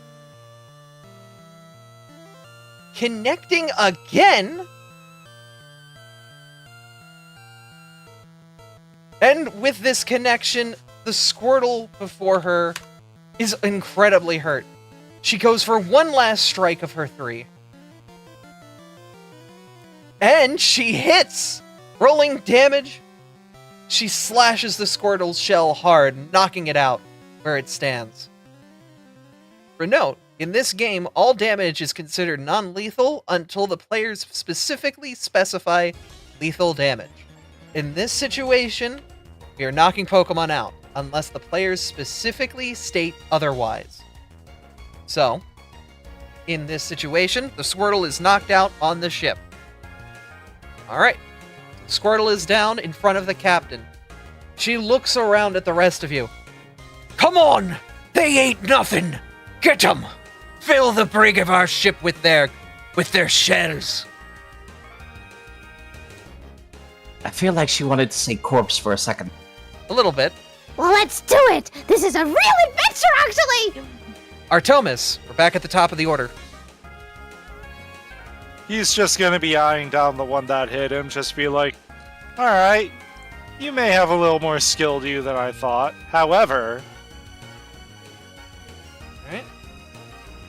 Connecting again. And with this connection, the Squirtle before her is incredibly hurt. She goes for one last strike of her 3. And she hits! Rolling damage. She slashes the Squirtle's shell hard, knocking it out where it stands. For note, in this game, all damage is considered non-lethal until the players specifically specify lethal damage. In this situation, we are knocking Pokemon out, unless the players specifically state otherwise. So, in this situation, the Squirtle is knocked out on the ship. Alright. Squirtle is down in front of the captain. She looks around at the rest of you. Come on! They ain't nothing! Get 'em! Fill the brig of our ship with their shells! I feel like she wanted to say corpse for a second. A little bit. Well, let's do it! This is a real adventure, actually! Artemis, we're back at the top of the order. He's just gonna be eyeing down the one that hit him, just be like, alright, you may have a little more skill to you than I thought. However... Alright.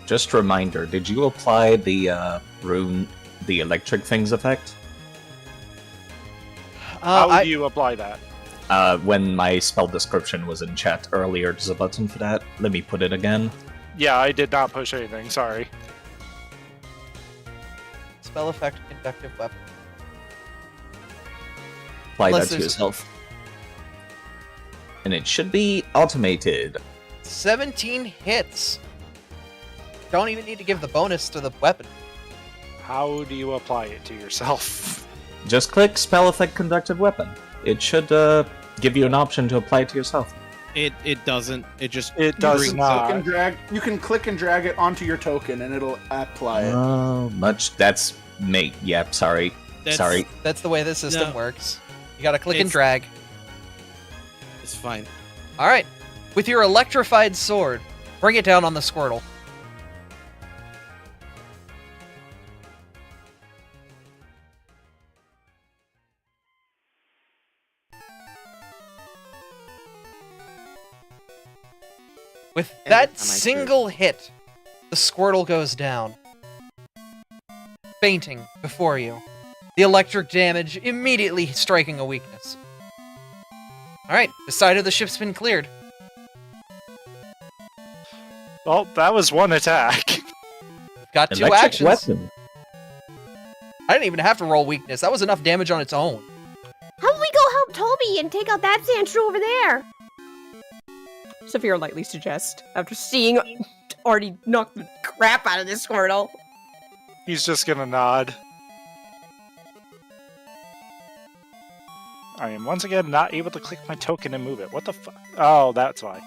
Just a reminder, did you apply the the electric things effect? How do you apply that? When my spell description was in chat earlier, there's a button for that. Let me put it again. Yeah, I did not push anything, sorry. Spell effect, conductive weapon. Apply Unless that to there's- yourself. And it should be automated. 17 hits. Don't even need to give the bonus to the weapon. How do you apply it to yourself? Just click spell effect conductive weapon. It should give you an option to apply it to yourself. It doesn't. It just It does brings not. You can click and drag it onto your token, and it'll apply it. Oh, that's mate. Yep, sorry. That's- Sorry. That's the way the system No. works. You gotta click and It's- drag. It's fine. Alright. With your electrified sword, bring it down on the Squirtle. With Every that time I shoot. single hit, the Squirtle goes down, fainting before you. The electric damage immediately striking a weakness. Alright, the side of the ship's been cleared. Well, that was one attack. Got two Electric actions. weapon. I didn't even have to roll weakness. That was enough damage on its own. How about we go help Toby and take out that sandshrew over there? Saphira lightly suggests, after seeing already knock the crap out of this Squirtle. He's just gonna nod. I am once again not able to click my token and move it. What the fuck? Oh, that's why.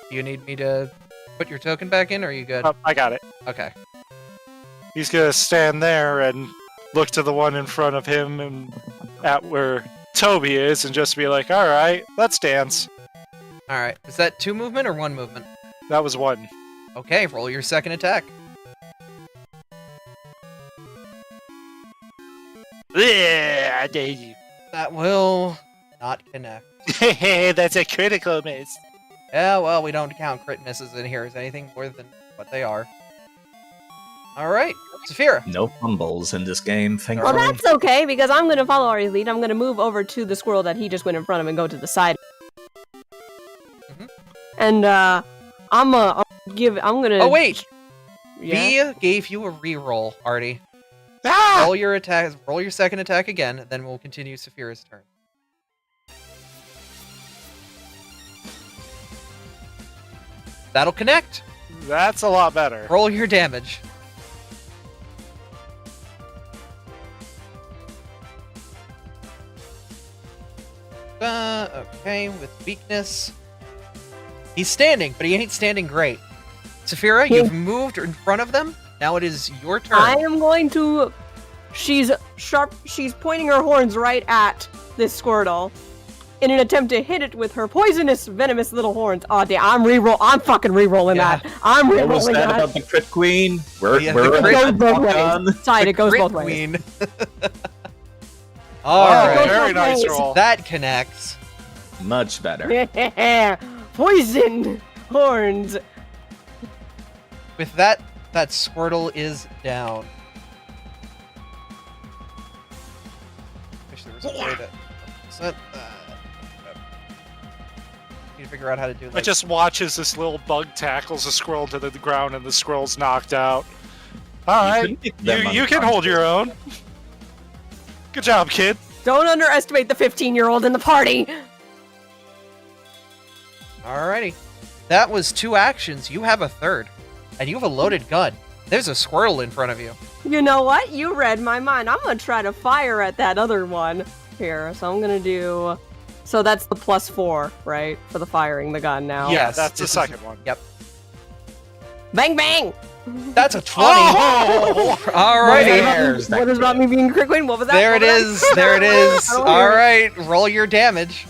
Do you need me to put your token back in, or are you good? Oh, I got it. Okay. He's gonna stand there and look to the one in front of him and at where Toby is and just be like, alright, let's dance. Alright. Is that 2 movement or 1 movement? That was 1. Okay, roll your second attack. That will not connect. That's a critical miss. Yeah, well, we don't count crit misses in here as anything more than what they are. Alright, Saphira. No fumbles in this game, thank Well, you. that's okay, because I'm gonna follow Ari's lead. I'm gonna move over to the squirrel that he just went in front of and go to the side. And, I'm gonna... Oh, wait! Yeah? V gave you a reroll, Artie. Ah! Roll your attack. Roll your second attack again, then we'll continue Saphira's turn. That'll connect. That's a lot better. Roll your damage. Okay, with weakness. He's standing, but he ain't standing great. Saphira, you've moved in front of them. Now it is your turn. I am going to... She's pointing her horns right at this Squirtle in an attempt to hit it with her poisonous, venomous little horns. Oh, damn, I'm fucking re-rolling that. I'm What was re-rolling that that. about the crit queen? We're, Yeah, we're the crit- It goes both on. ways. Side, it goes Crit both ways. queen. Oh, Alright, very nice roll. that connects. Much better. Poison horns. With that, that Squirtle is down. Wish there was a way to set that. Need to figure out how to do I like just watch as this little bug tackles a squirrel to the ground and the squirrel's knocked out. Alright, you can hold your own. Good job, kid. Don't underestimate the 15-year-old in the party. Alrighty. That was 2 actions. You have a third. And you have a loaded gun. There's a squirrel in front of you. You know what? You read my mind. I'm gonna try to fire at that other one here. So I'm gonna do... So that's the +4, right? For the firing the gun now. Yes, That's the this is- second one. Yep. Bang, bang! That's a 20. Oh! Alrighty. What is about me being Crit Queen? What was that? There What it was that? is. There it is. I don't hear it. Alright. Roll your damage.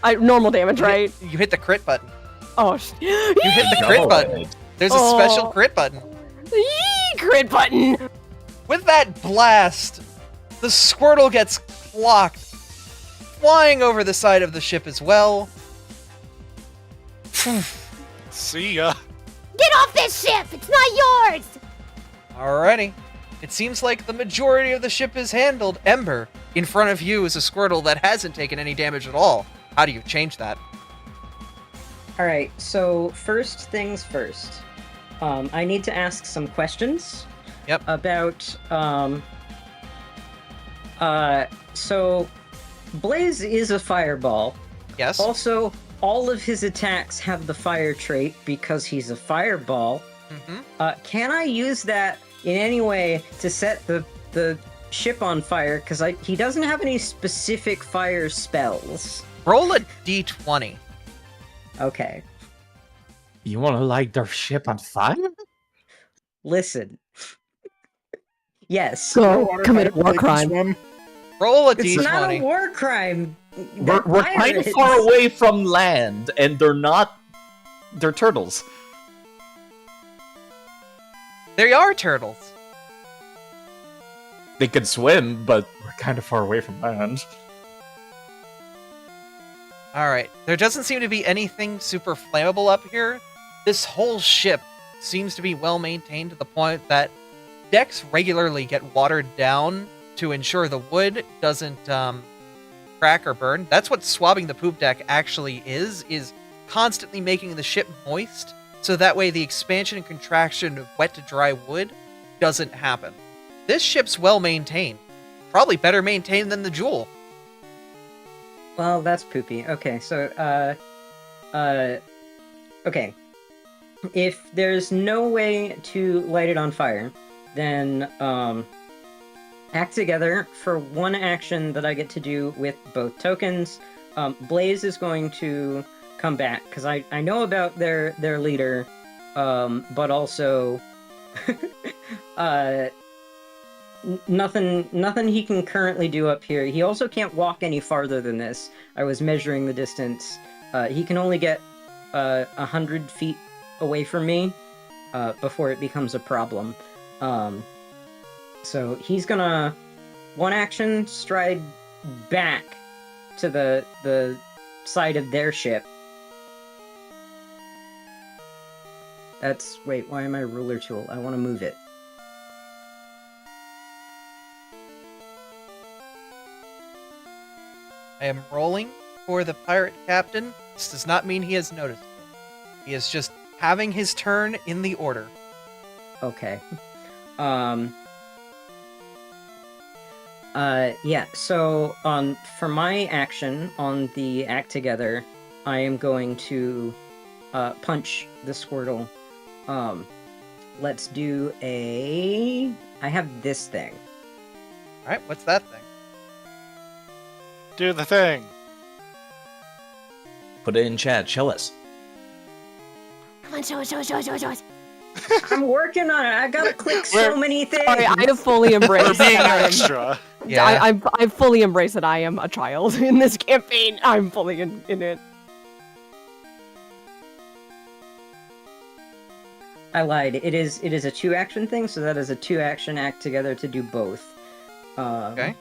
Normal damage, right? You hit the crit button. Oh, You hit the crit button. There's a special crit button. Yee, crit button! With that blast, the Squirtle gets clocked, flying over the side of the ship as well. See ya. Get off this ship! It's not yours! Alrighty. It seems like the majority of the ship is handled. Ember, in front of you is a Squirtle that hasn't taken any damage at all. How do you change that? All right, so first things first. I need to ask some questions. Yep. About so Blaze is a fireball. Yes. Also, all of his attacks have the fire trait because he's a fireball. Mm-hmm. Can I use that in any way to set the ship on fire? Because he doesn't have any specific fire spells. Roll a d20. Okay. You want to light their ship on fire? Listen. Yes. Go commit a war crime. Roll a It's d20. not a war crime. We're kind of far away from land, and they're turtles. There are turtles. They could swim, but we're kind of far away from land. Alright, there doesn't seem to be anything super flammable up here. This whole ship seems to be well maintained to the point that decks regularly get watered down to ensure the wood doesn't crack or burn. That's what swabbing the poop deck actually is constantly making the ship moist, so that way the expansion and contraction of wet to dry wood doesn't happen. This ship's well maintained. Probably better maintained than the Jewel. Well, that's poopy. Okay, so, okay. If there's no way to light it on fire, then, act together for one action that I get to do with both tokens. Blaze is going to come back, because I know about their leader, but also, nothing he can currently do up here. He also can't walk any farther than this. I was measuring the distance. He can only get 100 feet away from me before it becomes a problem. So he's gonna one action stride back to the side of their ship. Wait, why am I ruler tool? I want to move it. I am rolling for the pirate captain. This does not mean he has noticed it. He is just having his turn in the order. Okay. Yeah, so, for my action on the act together, I am going to, punch the Squirtle. Let's do I have this thing. Alright, what's that thing? Do the thing. Put it in chat. Show us. Come on, show us. I'm working on it. I gotta click so many things. Sorry, I have fully embraced Being that I am- extra. Yeah. I fully embrace that I am a child in this campaign. I'm fully in it. I lied. It is a 2-action thing, so that is a 2-action act together to do both. Okay.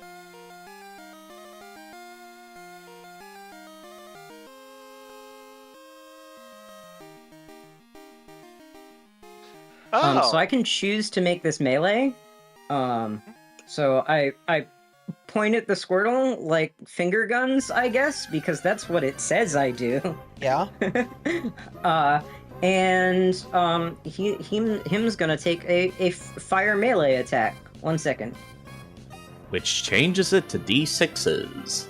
So I can choose to make this melee. So I point at the Squirtle like finger guns, I guess, because that's what it says I do. Yeah. And him's gonna take a fire melee attack. 1 second. Which changes it to D6s.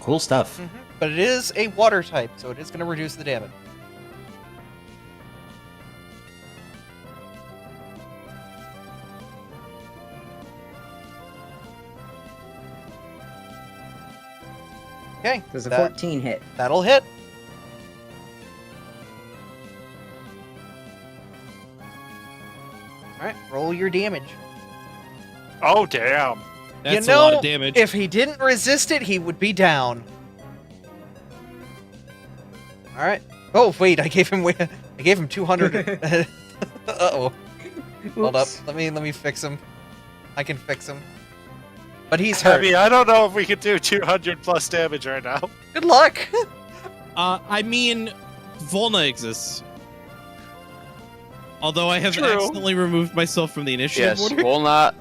Cool stuff. But it is a water type, so it is going to reduce the damage. Okay. There's a 14 hit. That'll hit. Alright, roll your damage. Oh, damn. That's you know, a lot of damage. If he didn't resist it, he would be down. Alright. Oh, wait, I gave him 200. Uh-oh. Hold up. Let me fix him. I can fix him. But he's hurt. I mean, I don't know if we could do 200 plus damage right now. Good luck. I mean, Volna exists. Although I have True. accidentally removed myself from the initiative Yes, order. Volna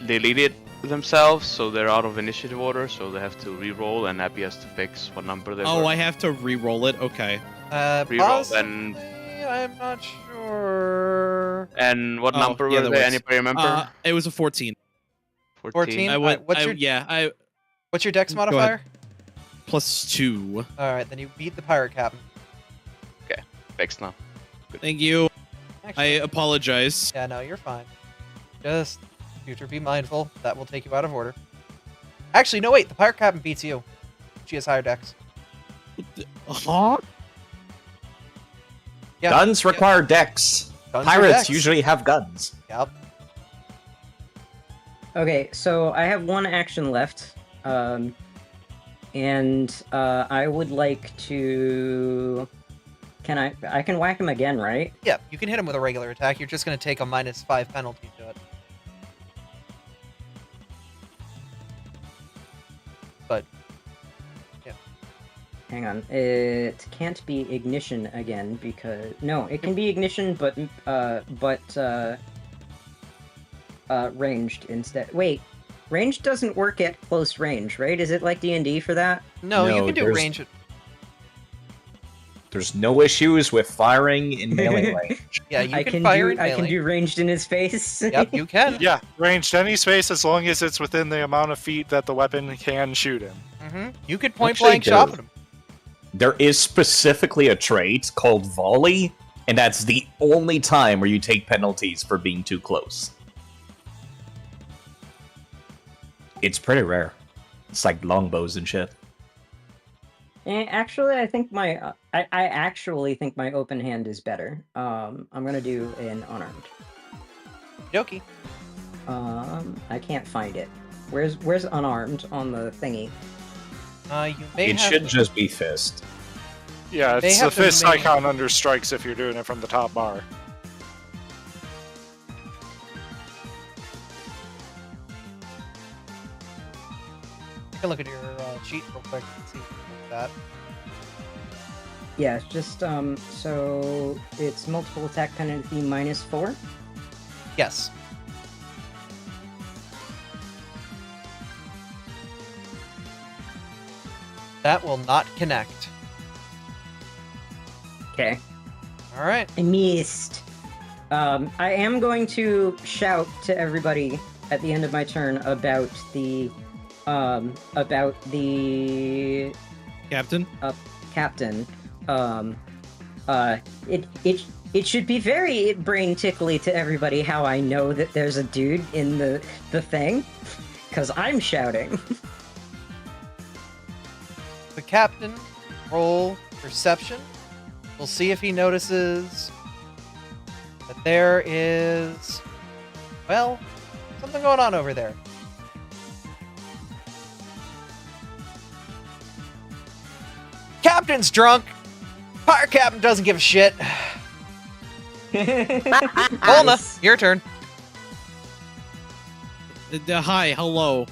deleted themselves, so they're out of initiative order, so they have to re-roll, and Abby has to fix what number they Oh, were. I have to re-roll it? Okay. Re-roll, Possibly, and I'm not sure. and what Oh, number yeah, were that they? works. Anybody remember? It was a 14. 14? I went, what's your what's your dex Go ahead. modifier? +2. Alright, then you beat the pirate captain. Okay, fixed now. Thank you. I Actually, apologize. yeah, no, you're fine. Just future be mindful. That will take you out of order. Actually, no, wait. The pirate captain beats you. She has higher dex. Huh? Yeah. Guns require dex. Guns are Pirates dex. usually have guns. Yep. Okay, so I have one action left. And I would like to... I can whack him again, right? Yeah, you can hit him with a regular attack. You're just going to take a -5 penalty to it. But, yeah. hang on. It can't be ignition again because no, it can be ignition, but ranged instead. Wait, ranged doesn't work at close range, right? Is it like D&D for that? No, you No, can do there's- range. There's no issues with firing in melee range. Yeah, you I can can fire do in I can melee. do ranged in his face. Yep, you can. Yeah, ranged any space as long as it's within the amount of feet that the weapon can shoot in. You could point Actually, blank shot at him. There is specifically a trait called volley, and that's the only time where you take penalties for being too close. It's pretty rare. It's like longbows and shit. Actually, I think my I actually think my open hand is better. I'm gonna do an unarmed. Dokie. I can't find it. Where's unarmed on the thingy? You may It have should just be fist. Yeah, They it's the have to fist make- icon under strikes if you're doing it from the top bar. take a look at your sheet real quick and see that. Yeah, it's just so it's multiple attack penalty -4. Yes. That will not connect. Okay. All right. I missed. I am going to shout to everybody at the end of my turn about the Captain? captain. It should be very brain tickly to everybody how I know that there's a dude in the thing, because I'm shouting. The captain, roll perception. We'll see if he notices that there is, well, something going on over there. Captain's drunk. Fire captain doesn't give a shit. Volna, your turn. Hi, hello.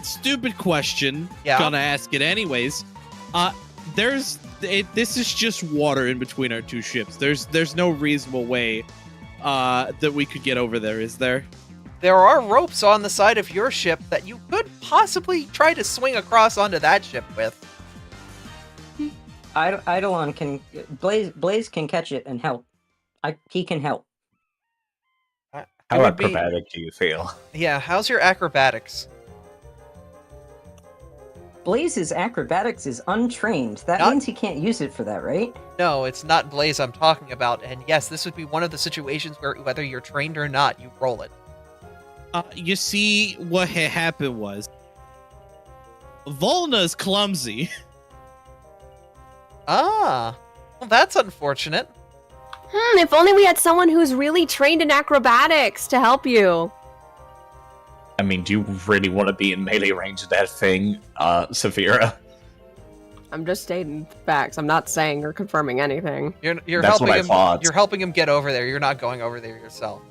Stupid question. Yeah. Gonna ask it anyways. This is just water in between our two ships. There's no reasonable way that we could get over there, is there? There are ropes on the side of your ship that you could possibly try to swing across onto that ship with. Eidolon can Blaze can catch it and help. He can help. How acrobatic do you feel? Yeah, how's your acrobatics? Blaze's acrobatics is untrained. That Not- means he can't use it for that, right? No, it's not Blaze I'm talking about, and yes, this would be one of the situations where whether you're trained or not, you roll it. You see, what had happened was Volna's clumsy. Ah, well, that's unfortunate. If only we had someone who's really trained in acrobatics to help you. I mean, do you really want to be in melee range of that thing, Saphira? I'm just stating facts. I'm not saying or confirming anything. You're That's helping what I him. thought. You're helping him get over there. You're not going over there yourself.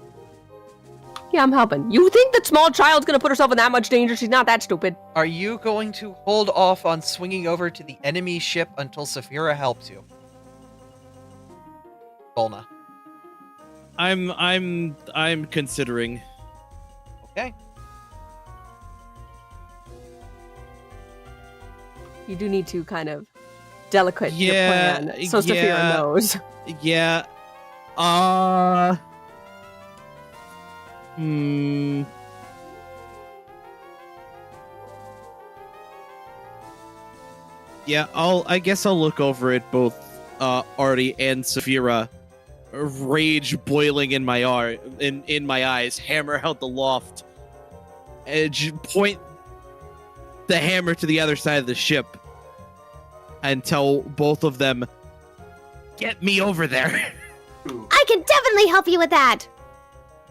Yeah, I'm helping. You think that small child's gonna put herself in that much danger? She's not that stupid. Are you going to hold off on swinging over to the enemy ship until Saphira helps you? Volna. I'm considering. Okay. You do need to kind of delicate your Yeah, plan so Saphira yeah. knows. Yeah. Yeah, I guess I'll look over at both Artie and Saphira, rage boiling in my eyes, hammer out the loft, and point the hammer to the other side of the ship and tell both of them, "Get me over there." I can definitely help you with that.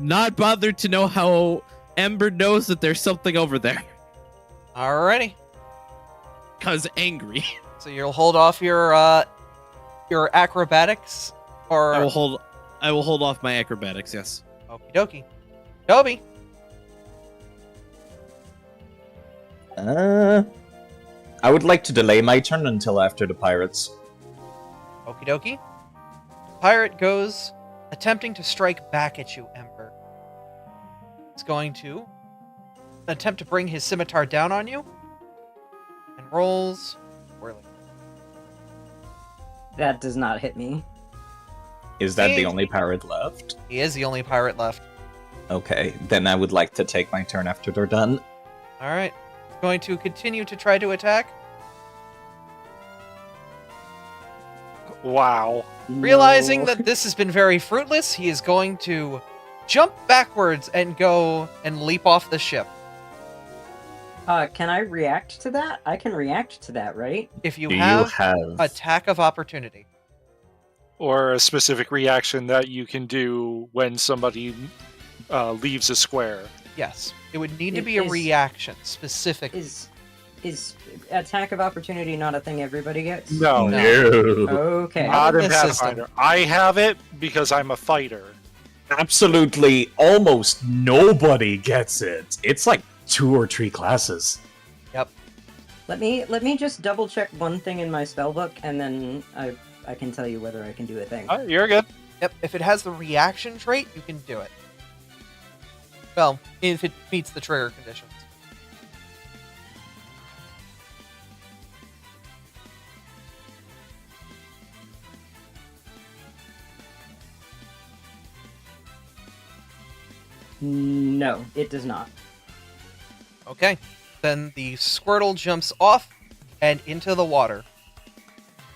Not bothered to know how Ember knows that there's something over there. Alrighty. Cause angry. So you'll hold off your acrobatics, or I will hold off my acrobatics, yes. Okie dokie. Toby. I would like to delay my turn until after the pirates. Okie dokie. Pirate goes, attempting to strike back at you, Ember. He's going to attempt to bring his scimitar down on you, and rolls whirling. That does not hit me. Is that the only pirate left? He is the only pirate left. Okay, then I would like to take my turn after they're done. All right. Going to continue to try to attack. Wow. Realizing No. that this has been very fruitless, he is going to jump backwards and go and leap off the ship. Can I react to that? I can react to that, right? If you Do have, you have... attack of opportunity. Or a specific reaction that you can do when somebody leaves a square. Yes. It would need to It be a is- reaction, specifically. Is attack of opportunity not a thing everybody gets? No. Okay. Not in in this system. Pathfinder. I have it because I'm a fighter. Absolutely almost nobody gets it. It's like 2 or 3 classes. Yep. Let me just double check one thing in my spellbook, and then I can tell you whether I can do a thing. You're good. Yep. If it has the reaction trait, you can do it. Well, if it meets the trigger conditions. No, it does not. Okay. Then the Squirtle jumps off and into the water.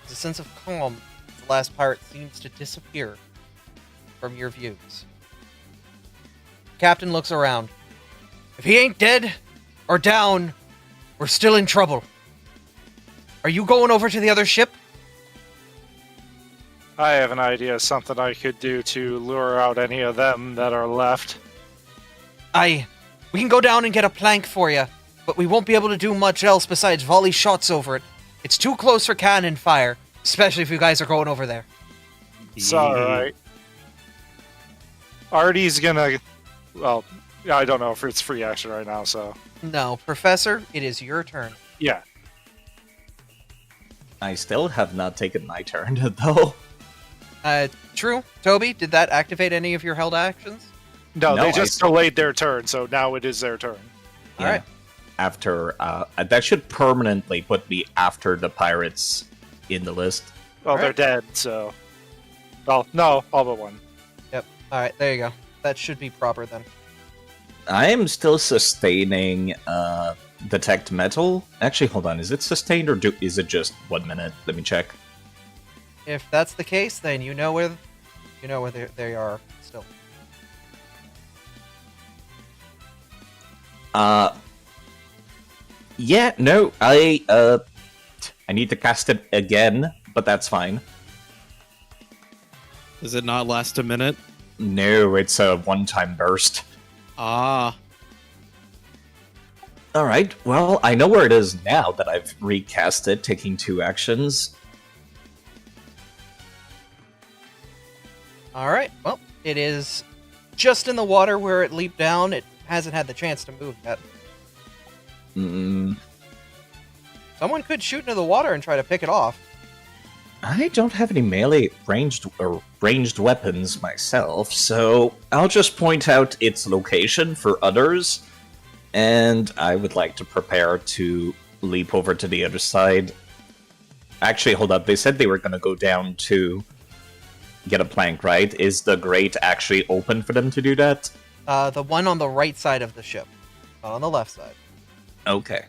There's a sense of calm as the last pirate seems to disappear from your views. Captain looks around. If he ain't dead or down, we're still in trouble. Are you going over to the other ship? I have an idea of something I could do to lure out any of them that are left. We can go down and get a plank for you, but we won't be able to do much else besides volley shots over it. It's too close for cannon fire, especially if you guys are going over there. It's alright. Artie's gonna... Well, I don't know if it's free action right now, so... No, Professor, it is your turn. Yeah. I still have not taken my turn, though. True. Toby, did that activate any of your held actions? No, No, they just delayed their turn, so now it is their turn. All right. After, that should permanently put me after the pirates in the list. Well, Alright. they're dead, so... Well, no, all but one. Yep. All right, there you go. That should be proper then. I am still sustaining, detect metal. Actually, hold on, is it sustained or is it just 1 minute? Let me check. If that's the case, then you know where they are still. Yeah, no, I need to cast it again, but that's fine. Does it not last a minute? No, it's a one-time burst. Ah. Alright, well, I know where it is now that I've recast it, taking 2 actions. All right. Well, it is just in the water where it leaped down. It hasn't had the chance to move yet. Someone could shoot into the water and try to pick it off. I don't have any melee ranged weapons myself, so I'll just point out its location for others, and I would like to prepare to leap over to the other side. Actually, hold up, they said they were going to go down to get a plank, right? Is the grate actually open for them to do that? The one on the right side of the ship, not on the left side. Okay.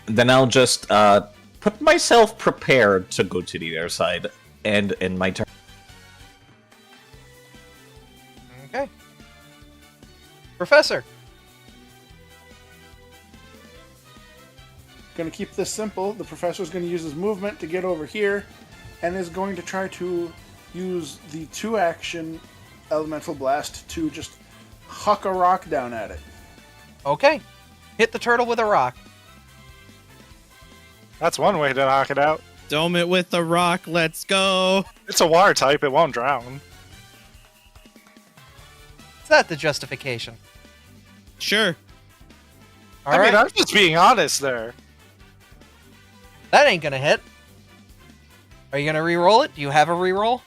Then I'll just put myself prepared to go to the other side, and in my turn. Okay. Professor. Going to keep this simple. The professor's going to use his movement to get over here, and is going to try to use the 2-action elemental blast to just huck a rock down at it. Okay. Hit the turtle with a rock. That's one way to knock it out. Dome it with the rock, let's go! It's a water type, it won't drown. Is that the justification? Sure. All I right. mean, I'm just being honest there. That ain't gonna hit. Are you gonna re-roll it? Do you have a re-roll?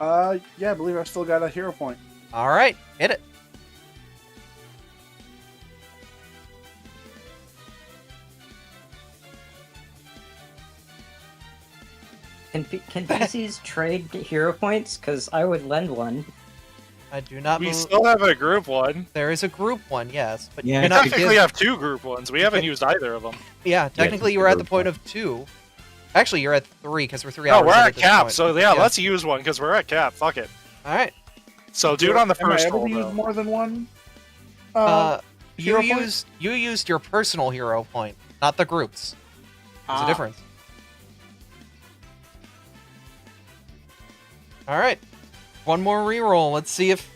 Yeah, I believe I've still got a hero point. All right, hit it. Can PCs trade hero points? Because I would lend one. I do not. We still have a group one. There is a group one, yes, but Yeah, you We cannot technically give... have 2 group ones. We haven't used either of them. Yeah, technically you were at the point of 2. Actually, you're at 3 because we're 3 No, hours. we're in at this cap, point. so yeah, let's use one because we're at cap. Fuck it. All right. So do it on the Am I first able roll, to use though. more than one? You hero point? used your personal hero point, not the group's. There's a difference. All right, one more reroll. Let's see if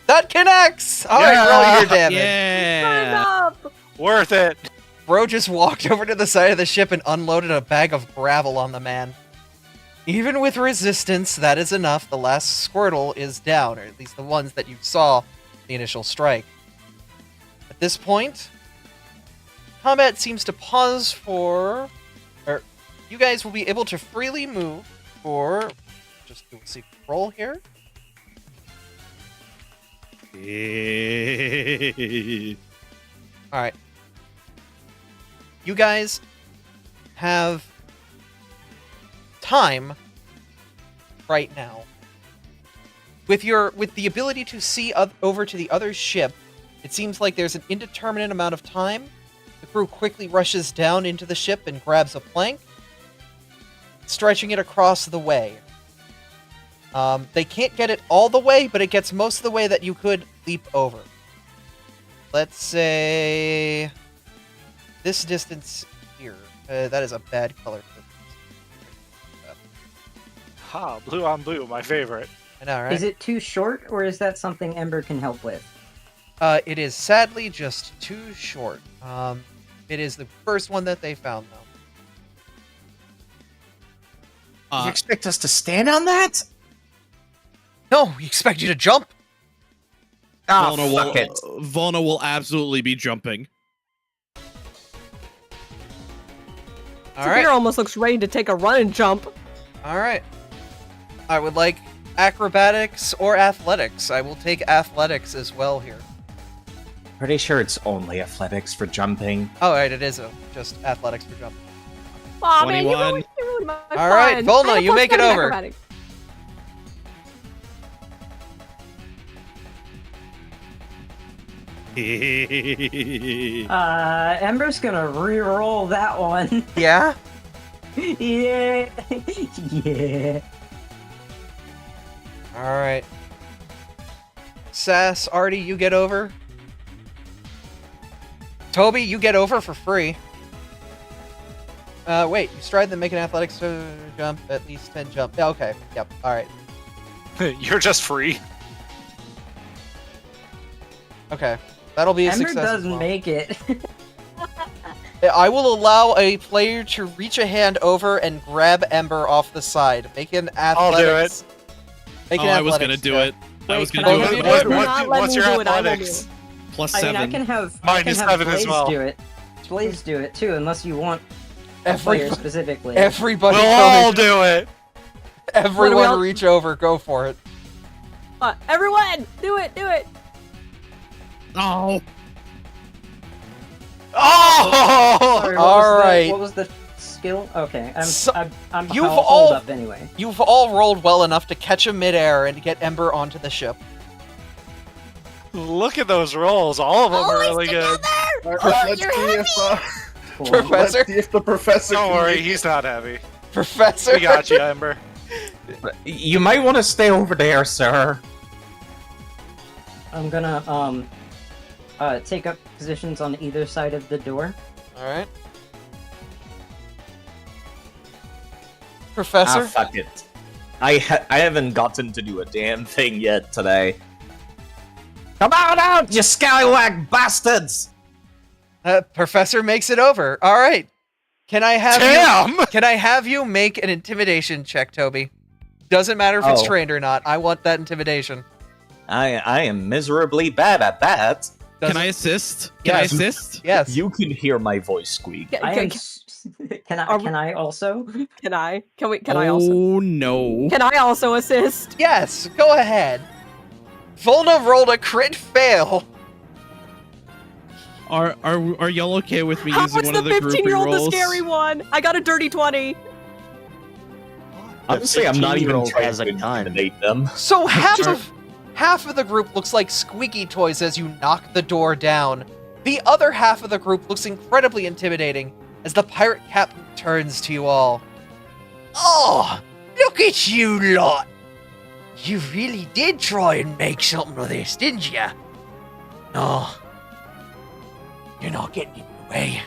that connects. All right, roll your damage. Yeah. Worth it. Bro just walked over to the side of the ship and unloaded a bag of gravel on the man. Even with resistance, that is enough. The last Squirtle is down, or at least the ones that you saw the initial strike. At this point, combat seems to pause for... Or you guys will be able to freely move for... Just do a secret roll here. Alright. You guys have time right now. With the ability to see over to the other ship, it seems like there's an indeterminate amount of time. The crew quickly rushes down into the ship and grabs a plank, stretching it across the way. They can't get it all the way, but it gets most of the way that you could leap over. Let's say this distance here. That is a bad color for this. Ha, blue on blue, my favorite. I know, right? Is it too short, or is that something Ember can help with? It is sadly just too short. It is the first one that they found, though. You expect us to stand on that? No, we expect you to jump. Oh, Vona fuck it. Vona will absolutely be jumping. All Sabir right. almost looks ready to take a run and jump. All right. I would like acrobatics or athletics. I will take athletics as well here. Pretty sure it's only athletics for jumping. Oh, right, it is just athletics for jumping. Aw, man, you 21. ruined my All right, fun. Volna, I have you make it +7 over. acrobatics. Ember's gonna re-roll that one. Yeah? Yeah. Yeah. All right. Sass, Artie, you get over. Toby, you get over for free. Wait, you stride then make an athletics jump, at least 10 jump. Yeah, okay, yep, alright. You're just free. Okay, that'll be a Ember success as doesn't well. make it. I will allow a player to reach a hand over and grab Ember off the side. Make an I'll athletics. do it. Make an I was athletics gonna do check. it. I was Wait, gonna can do I it. do it? What, Not let what's me your do it, I will do athletics? it. Plus I mean, 7. I can have Minus I can have 7 as Blaze well. do it. Blaze do it too, unless you want a player Everybody, specifically. everybody, We'll all do it. everyone all- reach over. Go for it. Everyone, do it, do it. Oh. Oh! Sorry, all right. What was the skill? Okay, So- I'm you've I'll all- hold up anyway. You've all rolled well enough to catch him midair and get Ember onto the ship. Look at those rolls. All of them are really good. Let's see if Cool. Professor? let's see if the professor. Don't can worry, make he's not heavy. Professor. We got you, Ember. You might want to stay over there, sir. I'm gonna take up positions on either side of the door. All right. Professor. Ah, fuck it. I haven't gotten to do a damn thing yet today. Come on out, you scallywag bastards! Professor makes it over. All right. Can I have Damn! you? Can I have you make an intimidation check, Toby? Doesn't matter if it's Oh. trained or not. I want that intimidation. I am miserably bad at that. Can I assist? Yes. Can I assist? Yes. You can hear my voice squeak. Can I also? Can I? Can I also? Oh no. Can I also assist? Yes, go ahead. Volna rolled a crit fail. Are y'all okay with me How using was one the of the groupie 15-year-old the rolls? scary one? I got a dirty 20. Honestly, I'm not even 15-year-old trying has to a gun. intimidate them. So half of the group looks like squeaky toys as you knock the door down. The other half of the group looks incredibly intimidating as the pirate captain turns to you all. Oh, look at you lot. You really did try and make something of this, didn't you? No. You're not getting in the way.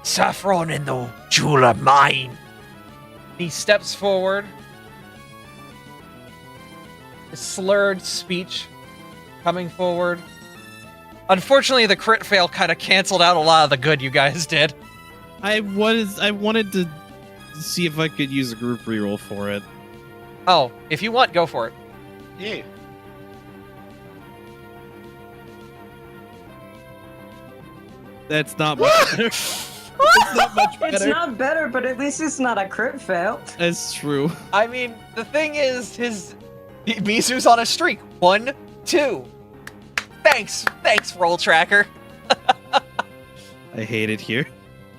Saffron and the jewel are mine. He steps forward. A slurred speech coming forward. Unfortunately, the crit fail kind of canceled out a lot of the good you guys did. I wanted to see if I could use a group reroll for it. Oh, if you want, go for it. Yeah. That's not much better. It's not much better. It's not better, but at least it's not a crit fail. That's true. I mean, the thing is, Misu's on a streak. 1, 2. Thanks, roll tracker. I hate it here.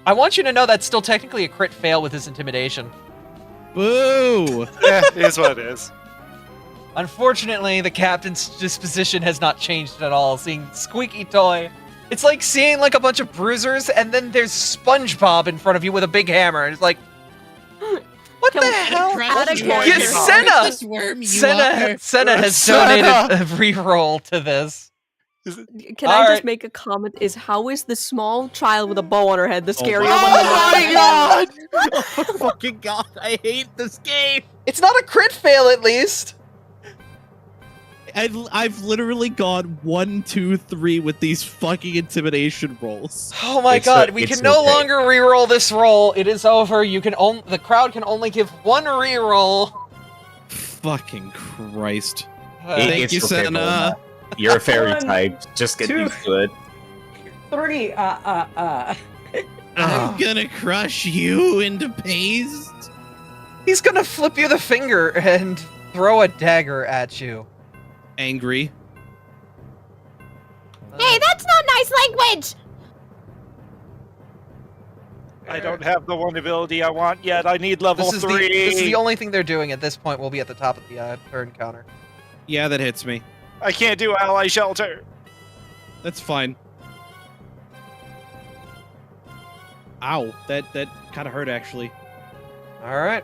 I want you to know that's still technically a crit fail with his intimidation. Boo! Yeah, it is what it is. Unfortunately, the captain's disposition has not changed at all. Seeing Squeaky Toy, it's like seeing like a bunch of bruisers, and then there's SpongeBob in front of you with a big hammer. And it's like, what the hell? Senna has donated a reroll to this. Can I just make a comment? How is the small child with a bow on her head the scarier one? Oh my god! Oh my fucking god, I hate this game! It's not a crit fail, at least. I've literally gone 1, 2, 3 with these fucking intimidation rolls. Oh my god, we can no longer reroll this roll. It is over. You can the crowd can only give one reroll. Fucking Christ. Thank you, Senna. You're a fairy 1, type. Just get 2, used to it. 3. I'm gonna crush you into paste. He's gonna flip you the finger and throw a dagger at you. Angry. Hey, that's not nice language! I don't have the one ability I want yet. I need level 3. This is the only thing they're doing at this point. We'll be at the top of the turn counter. Yeah, that hits me. I can't do ally shelter. That's fine. Ow, that kind of hurt actually. All right.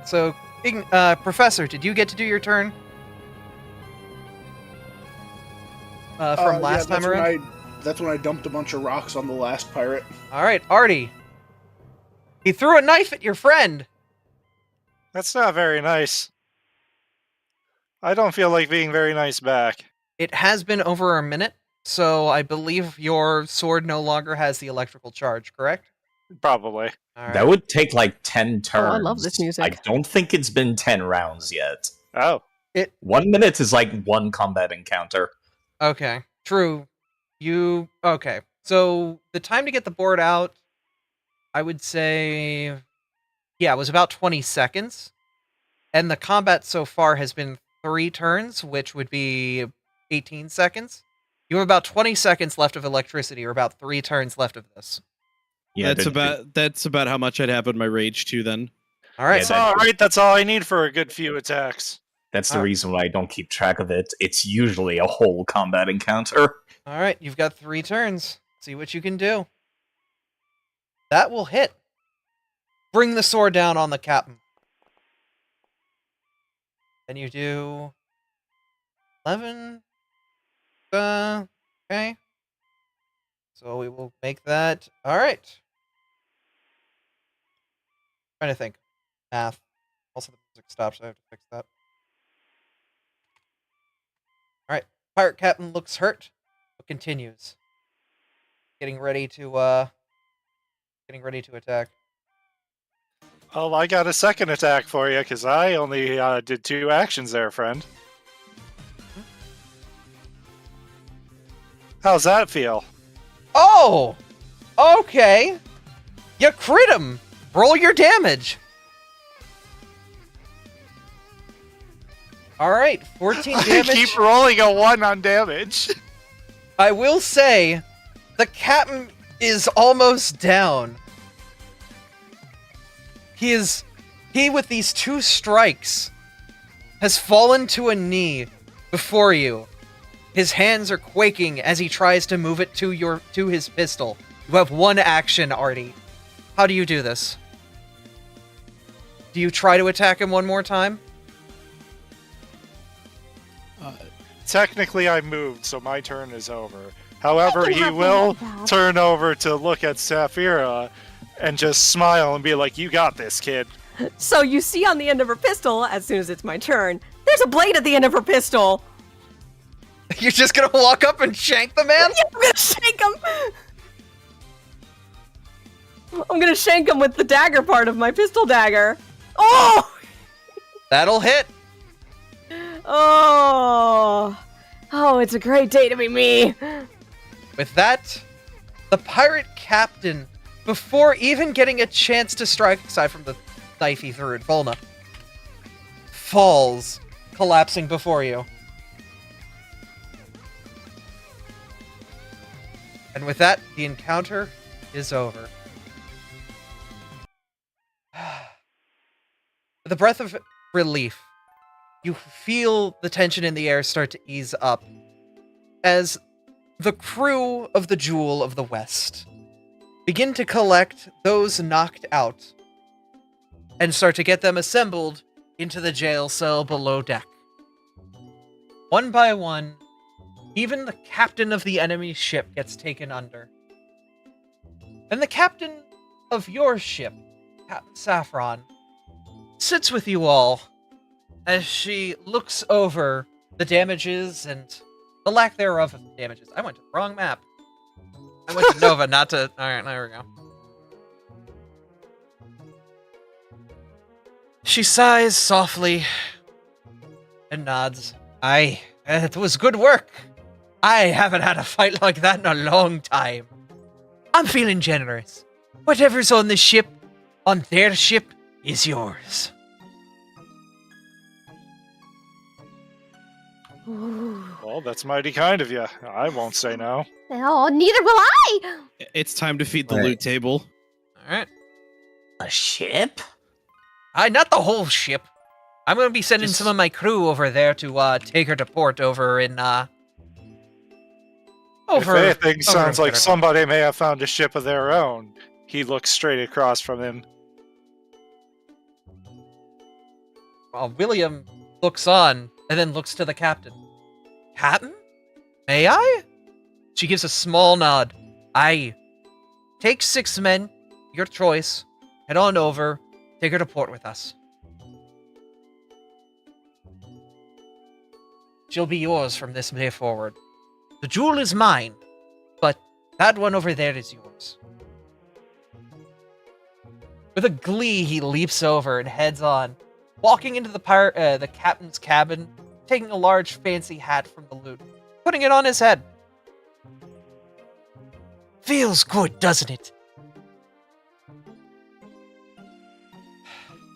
So, Professor, did you get to do your turn? From last time around? That's when I dumped a bunch of rocks on the last pirate. All right, Artie. He threw a knife at your friend. That's not very nice. I don't feel like being very nice back. It has been over a minute, so I believe your sword no longer has the electrical charge, correct? Probably. All right. That would take like 10 turns. I love this music. I don't think it's been 10 rounds yet. Oh. 1 minute is like one combat encounter. Okay, true. Okay. So the time to get the board out, I would say, yeah, it was about 20 seconds. And the combat so far has been 3 turns, which would be 18 seconds. You have about 20 seconds left of electricity, or about 3 turns left of this. Yeah, that's about how much I'd have in my rage too then. All right. That's all right. That's all I need for a good few attacks. That's the reason why I don't keep track of it. It's usually a whole combat encounter. All right, you've got 3 turns. See what you can do. That will hit. Bring the sword down on the captain. Then you do 11. Okay. So we will make that. All right. Trying to think. Math. Also, the music stopped, so I have to fix that. All right. Pirate captain looks hurt, but continues. Getting ready to attack. Oh, I got a second attack for you, because I only did 2 actions there, friend. How's that feel? Oh! Okay. You crit him. Roll your damage. Alright, 14 damage. Keep rolling a 1 on damage. I will say, the captain is almost down. He with these 2 strikes, has fallen to a knee before you. His hands are quaking as he tries to move it to his pistol. You have 1 action, Artie. How do you do this? Do you try to attack him one more time? Technically, I moved, so my turn is over. However, he happen will like that. turn over to look at Saphira and just smile and be like, "You got this, kid." So you see on the end of her pistol, as soon as it's my turn, there's a blade at the end of her pistol. You're just gonna walk up and shank the man? Yeah, I'm gonna shank him. I'm gonna shank him with the dagger part of my pistol dagger. Oh! That'll hit. Oh! Oh, it's a great day to be me. With that, the pirate captain, before even getting a chance to strike, aside from the knife he threw at Volna, falls, collapsing before you. And with that, the encounter is over. With a breath of relief, you feel the tension in the air start to ease up as the crew of the Jewel of the West begin to collect those knocked out and start to get them assembled into the jail cell below deck. One by one, even the captain of the enemy ship gets taken under. And the captain of your ship, Captain Saffron, sits with you all as she looks over the damages and the lack thereof of damages. I went to the wrong map. I went to Nova, not to... Alright, there we go. She sighs softly and nods. Aye, it was good work. I haven't had a fight like that in a long time. I'm feeling generous. Whatever's on this ship, on their ship, is yours. Ooh. Well, that's mighty kind of you. I won't say no. Oh, neither will I! It's time to feed the Right. loot table. Alright. A ship? Not the whole ship. I'm going to be sending Just- some of my crew over there to take her to port over in, If anything, sounds in like Citadel. somebody may have found a ship of their own. He looks straight across from him. William looks on and then looks to the captain. Captain? May I? She gives a small nod. Aye. Take 6 men, your choice. Head on over. Take her to port with us. She'll be yours from this day forward. The jewel is mine, but that one over there is yours. With a glee, he leaps over and heads on, walking into the captain's cabin, taking a large fancy hat from the loot, putting it on his head. Feels good, doesn't it?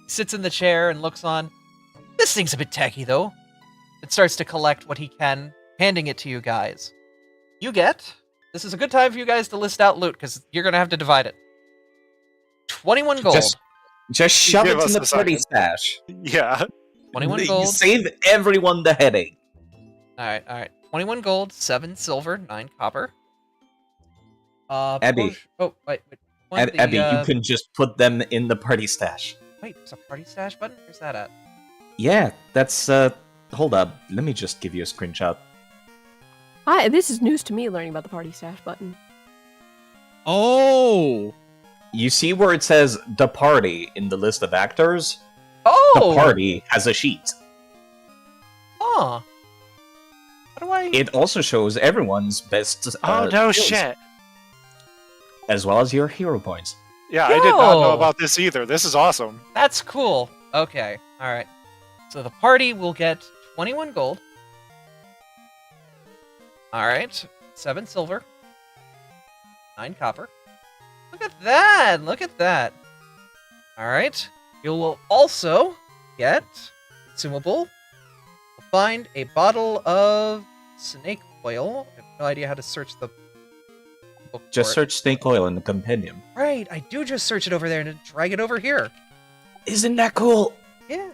He sits in the chair and looks on. This thing's a bit tacky, though. It starts to collect what he can, handing it to you guys. You get... This is a good time for you guys to list out loot, because you're going to have to divide it. 21 gold. Just shove Give it in us the a party second. stash. Yeah. 21 gold. Save everyone the headache. Alright. 21 gold, 7 silver, 9 copper. Abby. Oh, wait. Abby, you can just put them in the party stash. Wait, there's a party stash button? Where's that at? Yeah, that's, hold up. Let me just give you a screenshot. This is news to me, learning about the party stash button. Oh! You see where it says the party in the list of actors? Oh! The party has a sheet. Huh. How do I... It also shows everyone's best skills, as well as your hero points. Yeah, I did not know Yo! about this either. This is awesome. That's cool. Okay. Alright. So the party will get 21 gold. Alright. 7 silver, 9 copper. Look at that! Look at that! Alright. You will also get consumable. We'll find a bottle of snake oil. I have no idea how to search the book Just for it. search snake oil in the compendium. Right, I do just search it over there and then drag it over here. Isn't that cool? Yeah.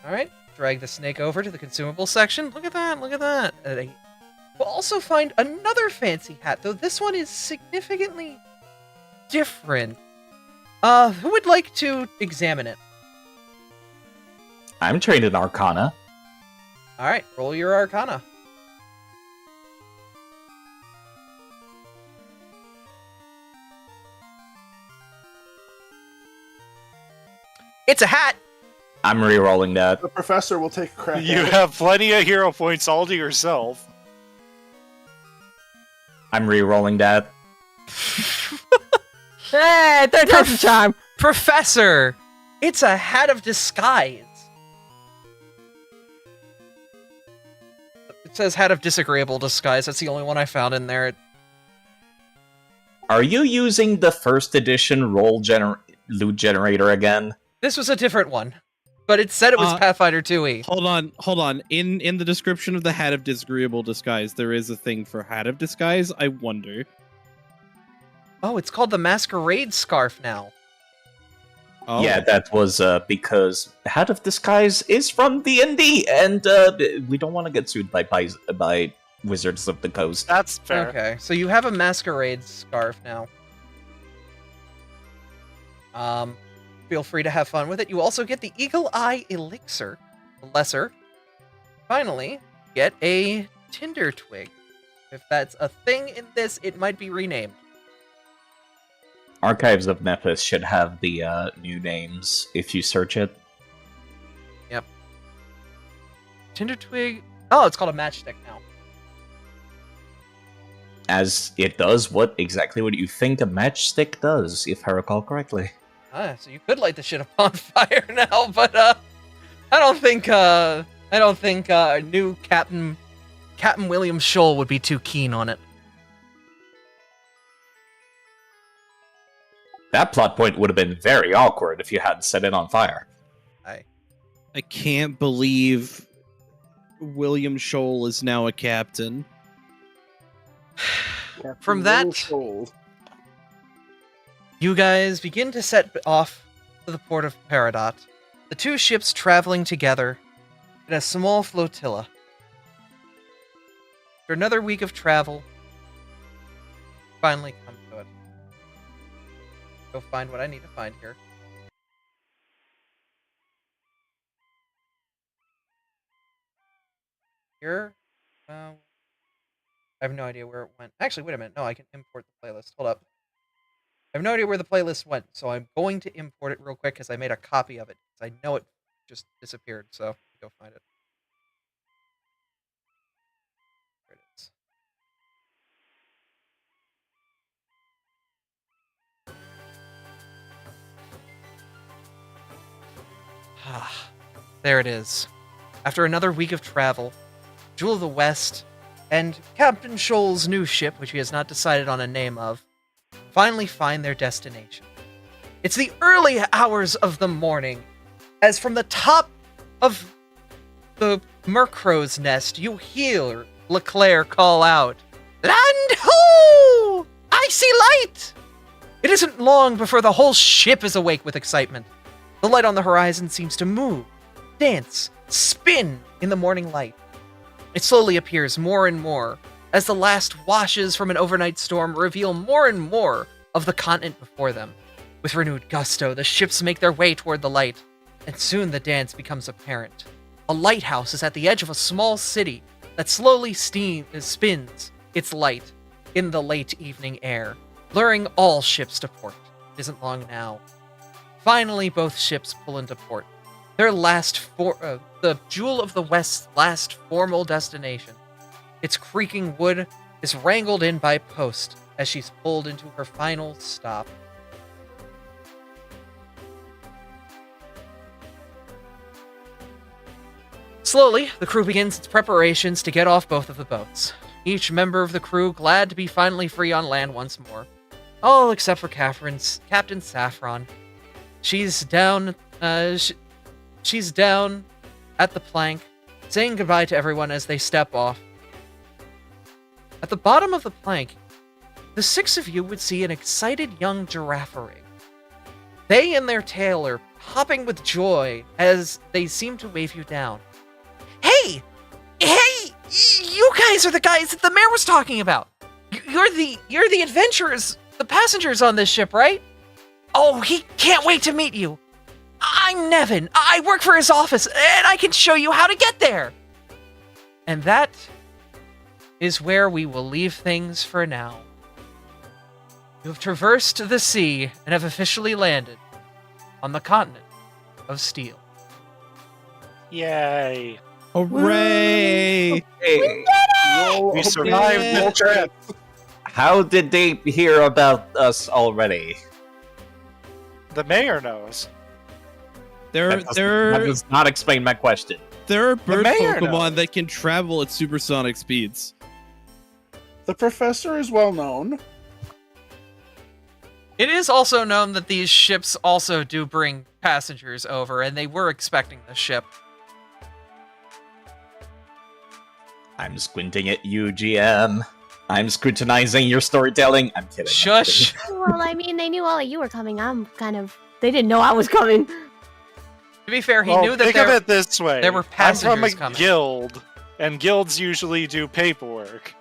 Alright, drag the snake over to the consumable section. Look at that, look at that. We'll also find another fancy hat, though this one is significantly different. Who would like to examine it? I'm trained in Arcana. Alright, roll your Arcana. It's a hat! I'm re-rolling that. The professor will take a crack. You at it. have plenty of hero points all to yourself. I'm re-rolling that. Hey, third time's the charm. Professor! It's a hat of disguise. It says hat of disagreeable disguise. That's the only one I found in there. Are you using the first edition loot generator again? This was a different one, but it said it was Pathfinder 2e. Hold on. In the description of the hat of disagreeable disguise, there is a thing for hat of disguise. I wonder. Oh, it's called the Masquerade Scarf now. Oh. Yeah, that was because Hat of Disguise is from D&D, and we don't want to get sued by Wizards of the Coast. That's fair. Okay, so you have a Masquerade Scarf now. Feel free to have fun with it. You also get the Eagle Eye Elixir, the lesser. Finally, get a Tinder Twig. If that's a thing in this, it might be renamed. Archives of Nephis should have the new names if you search it. Yep. Tinder Twig. Oh, it's called a matchstick now. As it does exactly what you think a matchstick does, if I recall correctly. So you could light the shit up on fire now, but I don't think new Captain William Scholl would be too keen on it. That plot point would have been very awkward if you hadn't set it on fire. I can't believe William Scholl is now a captain. From that, you guys begin to set off to the port of Peridot. The two ships traveling together in a small flotilla. After another week of travel, finally come to it. Go find what I need to find here. Here, I have no idea where it went. Actually, wait a minute. No, I can import the playlist. Hold up. I have no idea where the playlist went, so I'm going to import it real quick because I made a copy of it. I know it just disappeared, so go find it. There it is. There it is. After another week of travel, Jewel of the West and Captain Scholl's new ship, which he has not decided on a name of, finally find their destination. It's the early hours of the morning, as from the top of the Murkrow's nest, you hear Leclerc call out, "Land ho! I see light!" It isn't long before the whole ship is awake with excitement. The light on the horizon seems to move, dance, spin in the morning light. It slowly appears more and more, as the last washes from an overnight storm reveal more and more of the continent before them. With renewed gusto, the ships make their way toward the light, and soon the dance becomes apparent. A lighthouse is at the edge of a small city that slowly spins its light in the late evening air, luring all ships to port. It isn't long now. Finally, both ships pull into port. Their the Jewel of the West's last formal destination. Its creaking wood is wrangled in by Post as she's pulled into her final stop. Slowly, the crew begins its preparations to get off both of the boats. each member of the crew glad to be finally free on land once more. All except for Captain Saffron. She's down, she's down at the plank, saying goodbye to everyone as they step off. At the bottom of the plank, the 6 of you would see an excited young giraffering. They and their tail are hopping with joy as they seem to wave you down. Hey! Hey! You guys are the guys that the mayor was talking about! You're the adventurers, the passengers on this ship, right? Oh, he can't wait to meet you! I'm Nevin. I work for his office, and I can show you how to get there! And that is where we will leave things for now. You have traversed the sea and have officially landed on the continent of steel. Yay! Hooray! Hey, We survived the trip. how did they hear about us already? The mayor knows. There That there does not explain my question. there are bird mayor Pokemon knows. that can travel at supersonic speeds. The professor is well known. It is also known that these ships also do bring passengers over, and they were expecting the ship. I'm squinting at you, GM. I'm scrutinizing your storytelling. I'm kidding. I'm Shush! kidding. Well, I mean, they knew all of you were coming. They didn't know I was coming. To be fair, he Well, knew that think of there... it this way. there were I'm from a passengers coming. guild, and guilds usually do paperwork.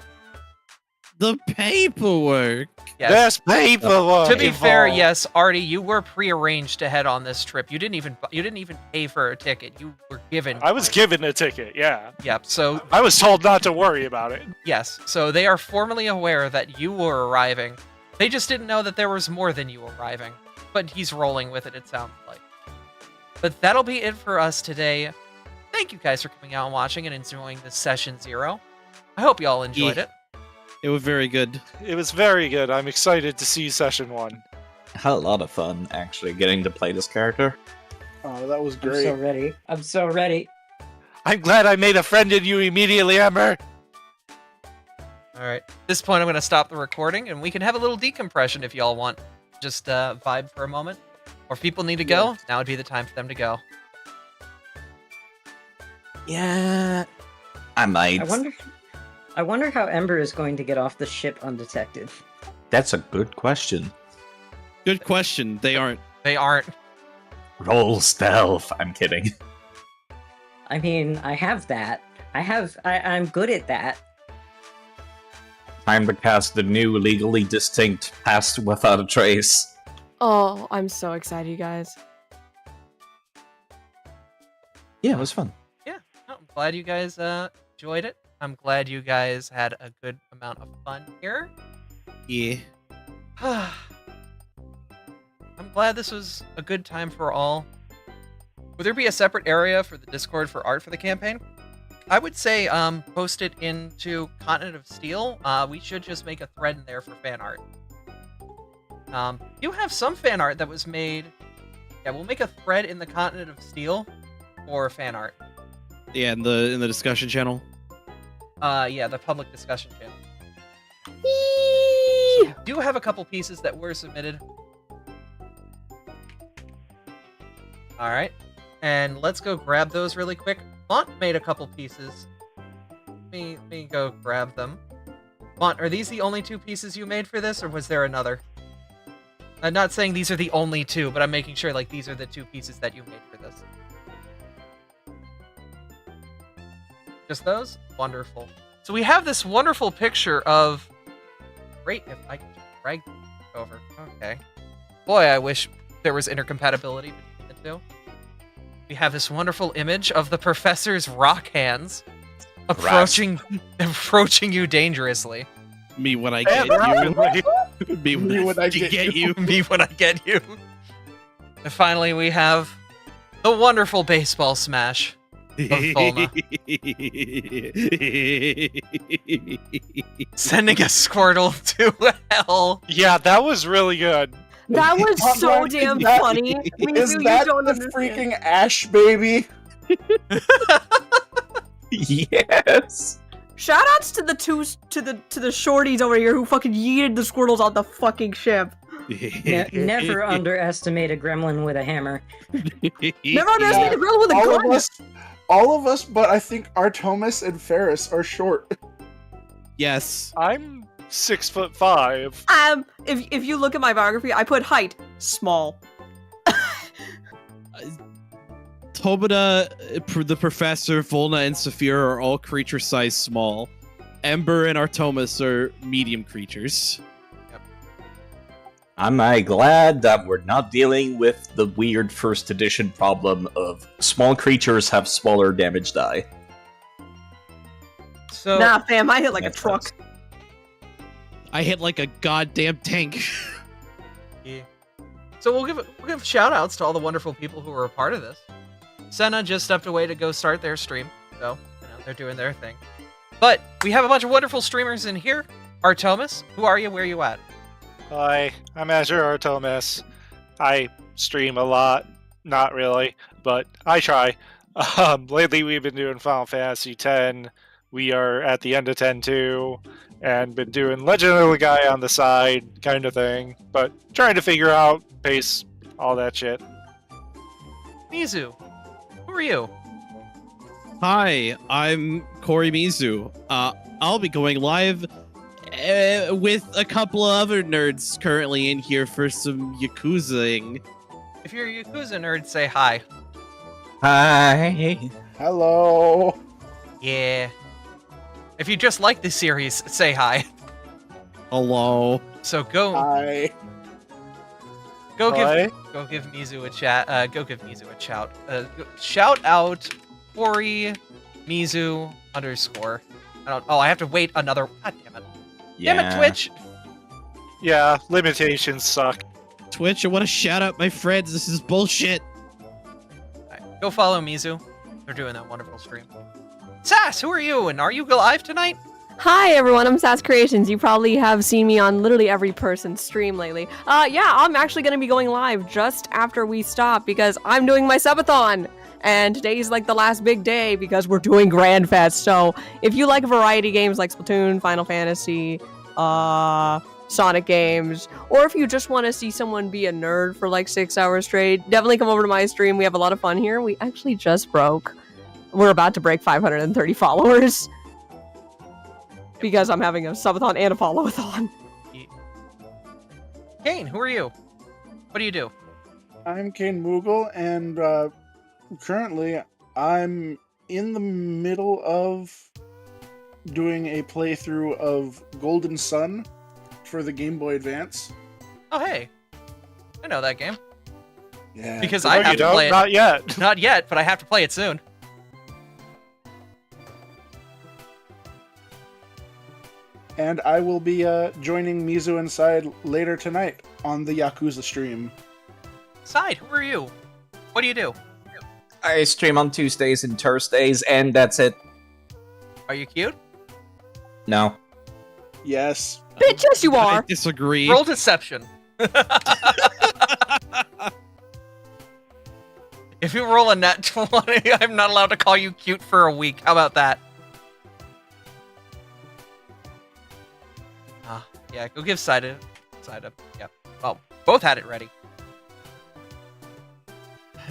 The paperwork. Yes. There's paperwork. To be fair, involved. yes, Artie, you were prearranged to head on this trip. You didn't even pay for a ticket. You were given. I was given a ticket, yeah. Yep. So I was told not to worry about it. yes, so they are formally aware that you were arriving. They just didn't know that there was more than you arriving. But he's rolling with it. It sounds like. But that'll be it for us today. Thank you guys for coming out and watching and enjoying this session 0. I hope you all enjoyed it. It was very good. It was very good. I'm excited to see session 1. I had a lot of fun, actually, getting to play this character. Oh, that was I'm great. so ready. I'm so ready. I'm glad I made a friend in you immediately, Amber. All right. At this point, I'm going to stop the recording, and we can have a little decompression if y'all want. Just vibe for a moment. Or if people need to go, now would be the time for them to go. Yeah, I might. I wonder how Ember is going to get off the ship undetected. That's a good question. Good question. They aren't. They aren't. Roll stealth. I'm kidding. I mean, I have that. I'm good at that. Time to cast the new legally distinct Passed Without a Trace. Oh, I'm so excited, you guys. Yeah, it was fun. Yeah, no, I'm glad you guys enjoyed it. I'm glad you guys had a good amount of fun here. Yeah. I'm glad this was a good time for all. Would there be a separate area for the Discord for art for the campaign? I would say post it into Continent of Steel. We should just make a thread in there for fan art. You have some fan art that was made. Yeah, we'll make a thread in the Continent of Steel for fan art. Yeah, in the discussion channel. Yeah, the public discussion channel. So, do have a couple pieces that were submitted. All right, and let's go grab those really quick. Mont made a couple pieces. Let me go grab them. Mont, are these the only 2 pieces you made for this, or was there another? I'm not saying these are the only 2, but I'm making sure like these are the 2 pieces that you made for this. Just those? Wonderful. So we have this wonderful picture of... Great, if I could just drag over. Okay. Boy, I wish there was intercompatibility between the 2. We have this wonderful image of the professor's rock hands approaching you dangerously. Me when I get you. Me when I get you. Me when I get you. And finally, we have the wonderful baseball smash of Volna. Sending a Squirtle to hell. Yeah, that was really good. That was so damn funny. Is that the freaking Ash baby? Yes. Shoutouts to the shorties over here who fucking yeeted the Squirtles on the fucking ship. Never underestimate a gremlin with a hammer. Never underestimate a gremlin with a gun. All of us, but I think Artomis and Ferris are short. Yes. I'm 6'5". If you look at my biography, I put height small. Tobita, the Professor, Volna, and Saphira are all creature size small. Ember and Artomis are medium creatures. Am I glad that we're not dealing with the weird first edition problem of small creatures have smaller damage die? So nah, fam, I hit like a Makes truck. sense. I hit like a goddamn tank. Yeah. So we'll give shout outs to all the wonderful people who were a part of this. Senna just stepped away to go start their stream, so they're doing their thing. But we have a bunch of wonderful streamers in here. Artomis, who are you? Where are you at? Hi, I'm Azure Artomis. I stream a lot. Not really, but I try. Lately we've been doing Final Fantasy X. We are at the end of 10-2, and been doing Legend of the Guy on the side, kind of thing. But trying to figure out pace, all that shit. Mizu, who are you? Hi, I'm Corey Mizu. I'll be going live with a couple of other nerds currently in here for some Yakuza-ing. If you're a Yakuza nerd, say hi. Hi. Hello. Yeah. If you just like the series, say hi. Hello. So go Hi. go Hi. give Mizu a chat. Go give Mizu a shout. Shout out Corey Mizu _. I have to wait another. God damn it. Damn it, Twitch. Yeah, limitations suck. Twitch, I want to shout out my friends. This is bullshit. Alright, go follow Mizu. They're doing that wonderful stream. Sass, who are you? And are you live tonight? Hi everyone, I'm Sass Creations. You probably have seen me on literally every person's stream lately. Yeah, I'm actually gonna be going live just after we stop because I'm doing my subathon. And today's like the last big day because we're doing Grand Fest. So if you like variety games like Splatoon, Final Fantasy, Sonic games, or if you just want to see someone be a nerd for like 6 hours straight, definitely come over to my stream. We have a lot of fun here. We actually just we're about to break 530 followers because I'm having a subathon and a follow-a-thon. Kane, who are you? What do you do? I'm Kane Moogle, and currently I'm in the middle of doing a playthrough of Golden Sun for the Game Boy Advance. Oh, hey. I know that game. Yeah. Because No, I you have to don't. play it. Not yet. Not yet, but I have to play it soon. And I will be joining Mizu inside later tonight on the Yakuza stream. Side, who are you? What do you do? I stream on Tuesdays and Thursdays, and that's it. Are you cute? No. Yes. Bitch, yes you I are! disagree. Roll deception. If you roll a nat 20, I'm not allowed to call you cute for a week. How about that? Yeah, go give side up. Yep. Well, both had it ready.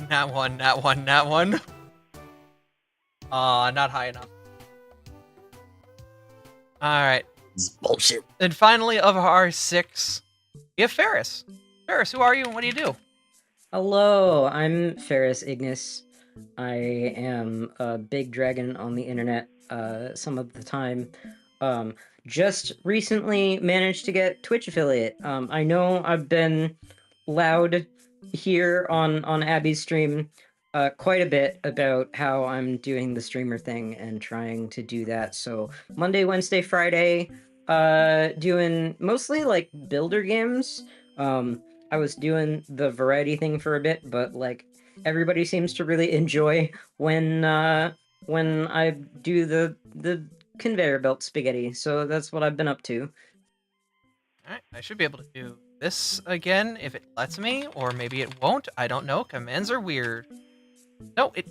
Nat one. Not high enough. Alright. This is bullshit. And finally, of our 6, we have Ferris. Ferris, who are you and what do you do? Hello, I'm Ferris Ignis. I am a big dragon on the internet some of the time. Just recently managed to get Twitch affiliate. I know I've been loud here on Abby's stream quite a bit about how I'm doing the streamer thing and trying to do that. So Monday, Wednesday, Friday, doing mostly like builder games. I was doing the variety thing for a bit, but like everybody seems to really enjoy when I do the conveyor belt spaghetti. So that's what I've been up to. Alright, I should be able to do this again if it lets me, or maybe it won't. I don't know. Commands are weird. No, it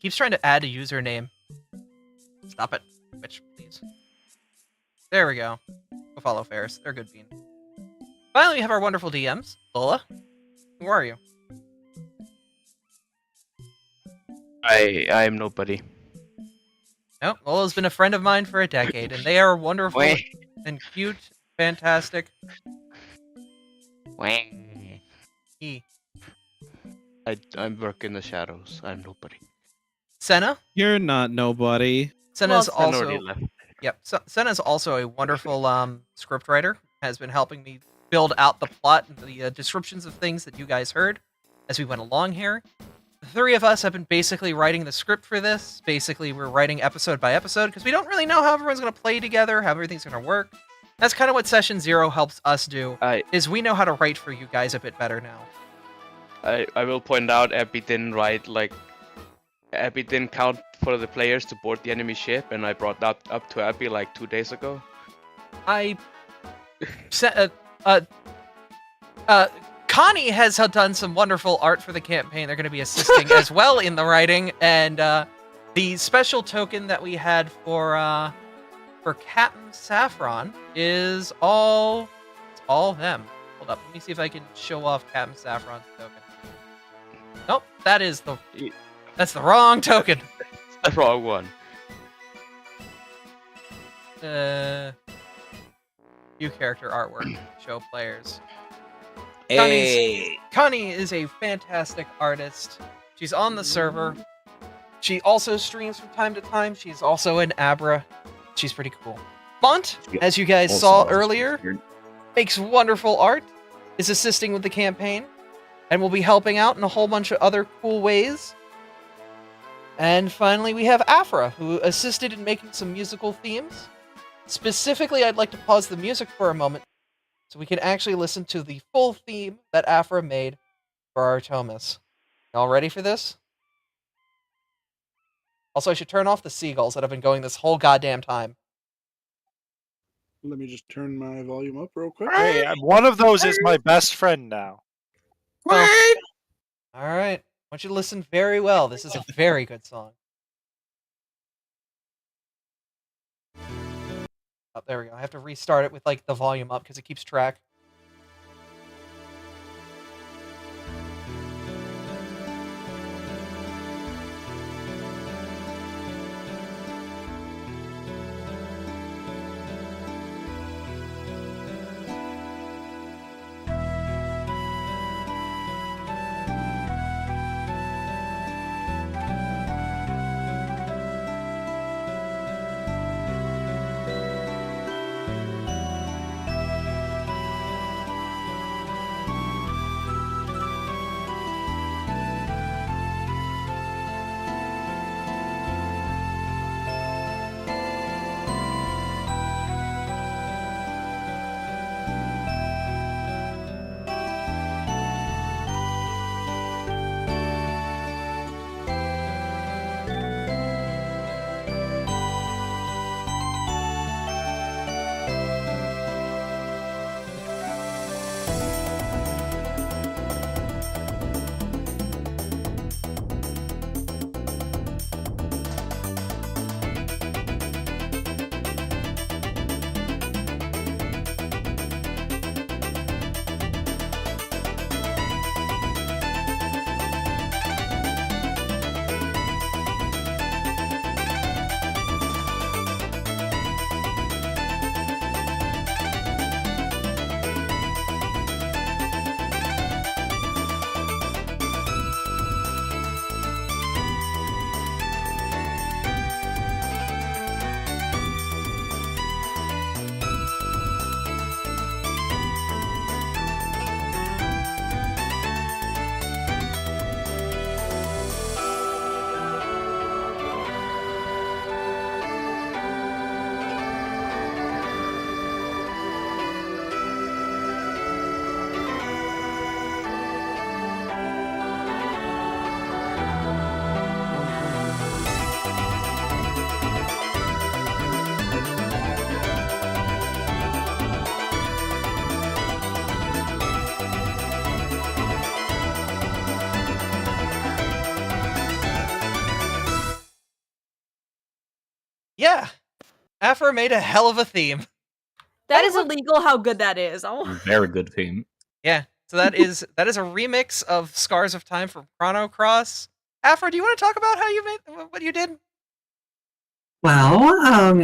keeps trying to add a username. Stop it. Twitch, please. these. There we go. Go follow Ferris. They're good beans. Finally, we have our wonderful DMs. Lola, who are you? I am nobody. No, Lola's been a friend of mine for a decade, and they are wonderful and cute, fantastic. E. I work in the shadows. I'm nobody. Senna? You're not nobody. Senna's Well, Senna already also left. Yep. So, Senna's also a wonderful scriptwriter. Has been helping me build out the plot and the descriptions of things that you guys heard as we went along here. The three of us have been basically writing the script for this. Basically, we're writing episode by episode because we don't really know how everyone's going to play together, how everything's going to work. That's kind of what Session 0 helps us do, is we know how to write for you guys a bit better now. I will point out Abby didn't write, like, Abby didn't count for the players to board the enemy ship, and I brought that up to Abby like 2 days ago. Connie has done some wonderful art for the campaign. They're going to be assisting as well in the writing, and the special token that we had for Captain Saffron is all them. Hold up, let me see if I can show off Captain Saffron's token. Nope, that's the wrong token. The wrong one. View character artwork. Show players. Hey. Connie is a fantastic artist. She's on the server. She also streams from time to time. She's also in Abra. She's pretty cool. Font, as you guys saw earlier, makes wonderful art, is assisting with the campaign, and will be helping out in a whole bunch of other cool ways. And finally, we have Abra, who assisted in making some musical themes. Specifically, I'd like to pause the music for a moment so we can actually listen to the full theme that Abra made for our Thomas. Y'all ready for this? Also, I should turn off the seagulls that have been going this whole goddamn time. Let me just turn my volume up real quick. Hey, one of those is my best friend now. Oh. All right. I want you to listen very well. This is a very good song. Oh, there we go. I have to restart it with like the volume up because it keeps track. Yeah. Afra made a hell of a theme. That is illegal how good that is. Oh. Very good theme. Yeah. So that is a remix of Scars of Time from Chrono Cross. Afra, do you want to talk about how you made what you did? Well,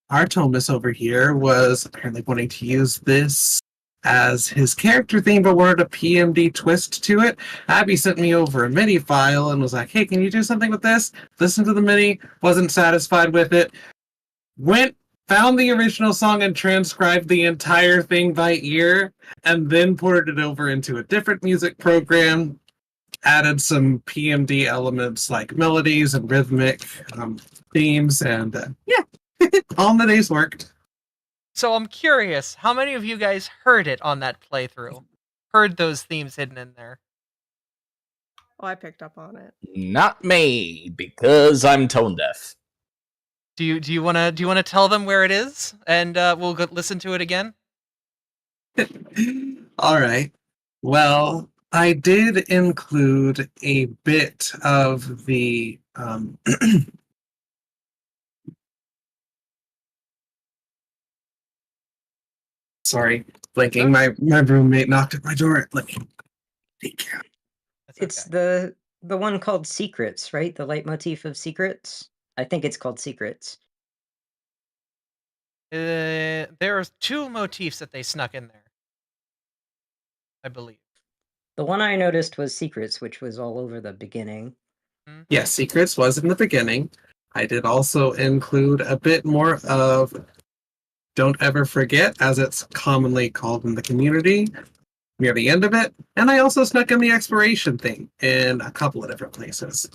Artemis over here was apparently wanting to use this as his character theme, but wanted a PMD twist to it. Abby sent me over a MIDI file and was like, hey, can you do something with this? Listened to the MIDI, wasn't satisfied with it. Found the original song and transcribed the entire thing by ear, and then ported it over into a different music program, added some PMD elements like melodies and rhythmic themes, and all in the day's work. So I'm curious, how many of you guys heard it on that playthrough? Heard those themes hidden in there? Oh, I picked up on it. Not me, because I'm tone deaf. Do you wanna tell them where it is, and we'll go listen to it again? All right. Well, I did include a bit of the sorry, blinking. My roommate knocked at my door. Let me take care. It's the one called Secrets, right? The leitmotif of Secrets. I think it's called Secrets. There are 2 motifs that they snuck in there, I believe. The one I noticed was Secrets, which was all over the beginning. Yes, Secrets was in the beginning. I did also include a bit more of Don't Ever Forget, as it's commonly called in the community, near the end of it. And I also snuck in the expiration thing in a couple of different places.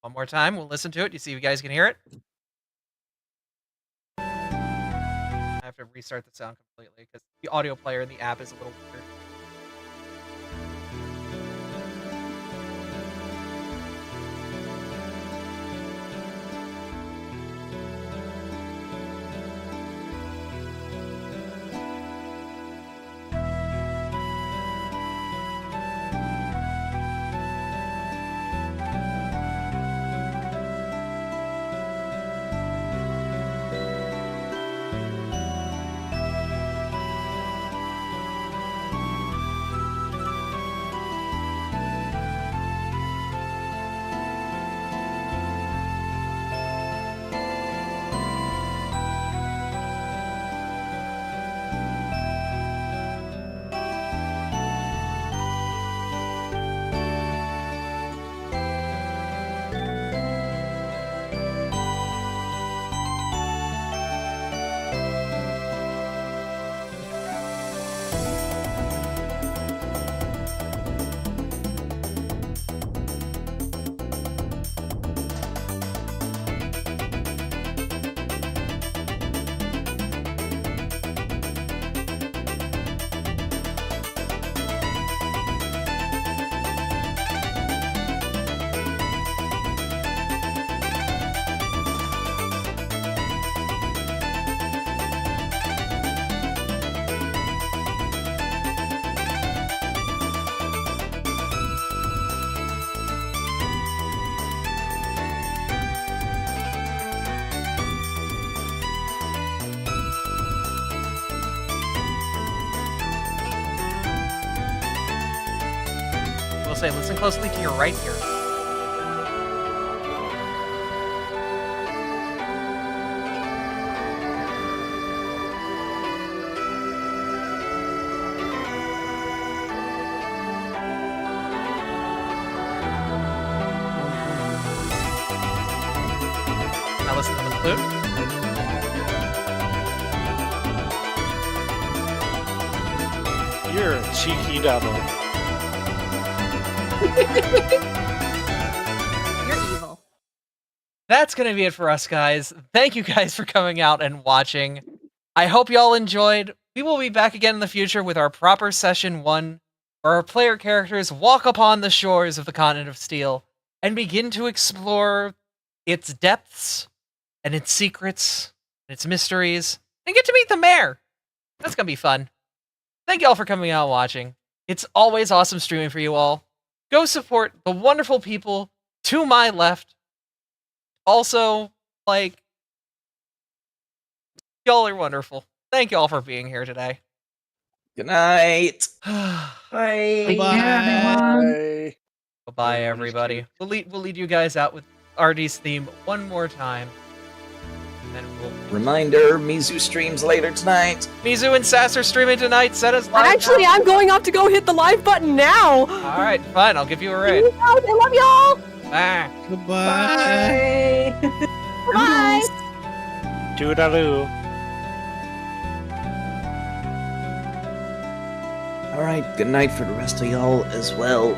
One more time, we'll listen to it. You see if you guys can hear it? I have to restart the sound completely because the audio player in the app is a little weird. We'll say, listen closely to your right ear. Now listen to the flute. You're a cheeky devil. You're evil. That's going to be it for us, guys. Thank you guys for coming out and watching. I hope y'all enjoyed. We will be back again in the future with our proper session 1, where our player characters walk upon the shores of the continent of steel and begin to explore its depths and its secrets and its mysteries and get to meet the mayor. That's going to be fun. Thank y'all for coming out and watching. It's always awesome streaming for you all. Go support the wonderful people to my left. Also, like, Y'all are wonderful. Thank y'all for being here today. Good night. Bye. Bye. Bye, Everyone is everybody. We'll lead you guys out with Artie's theme one more time. And then we'll... Reminder, Mizu streams later tonight. Mizu and Sass are streaming tonight. Set us live. Actually, I'm going off to go hit the live button now. All right, fine. I'll give you a raid. I love y'all. Bye. Goodbye. Bye. Toodaloo. Alright, good night for the rest of y'all as well.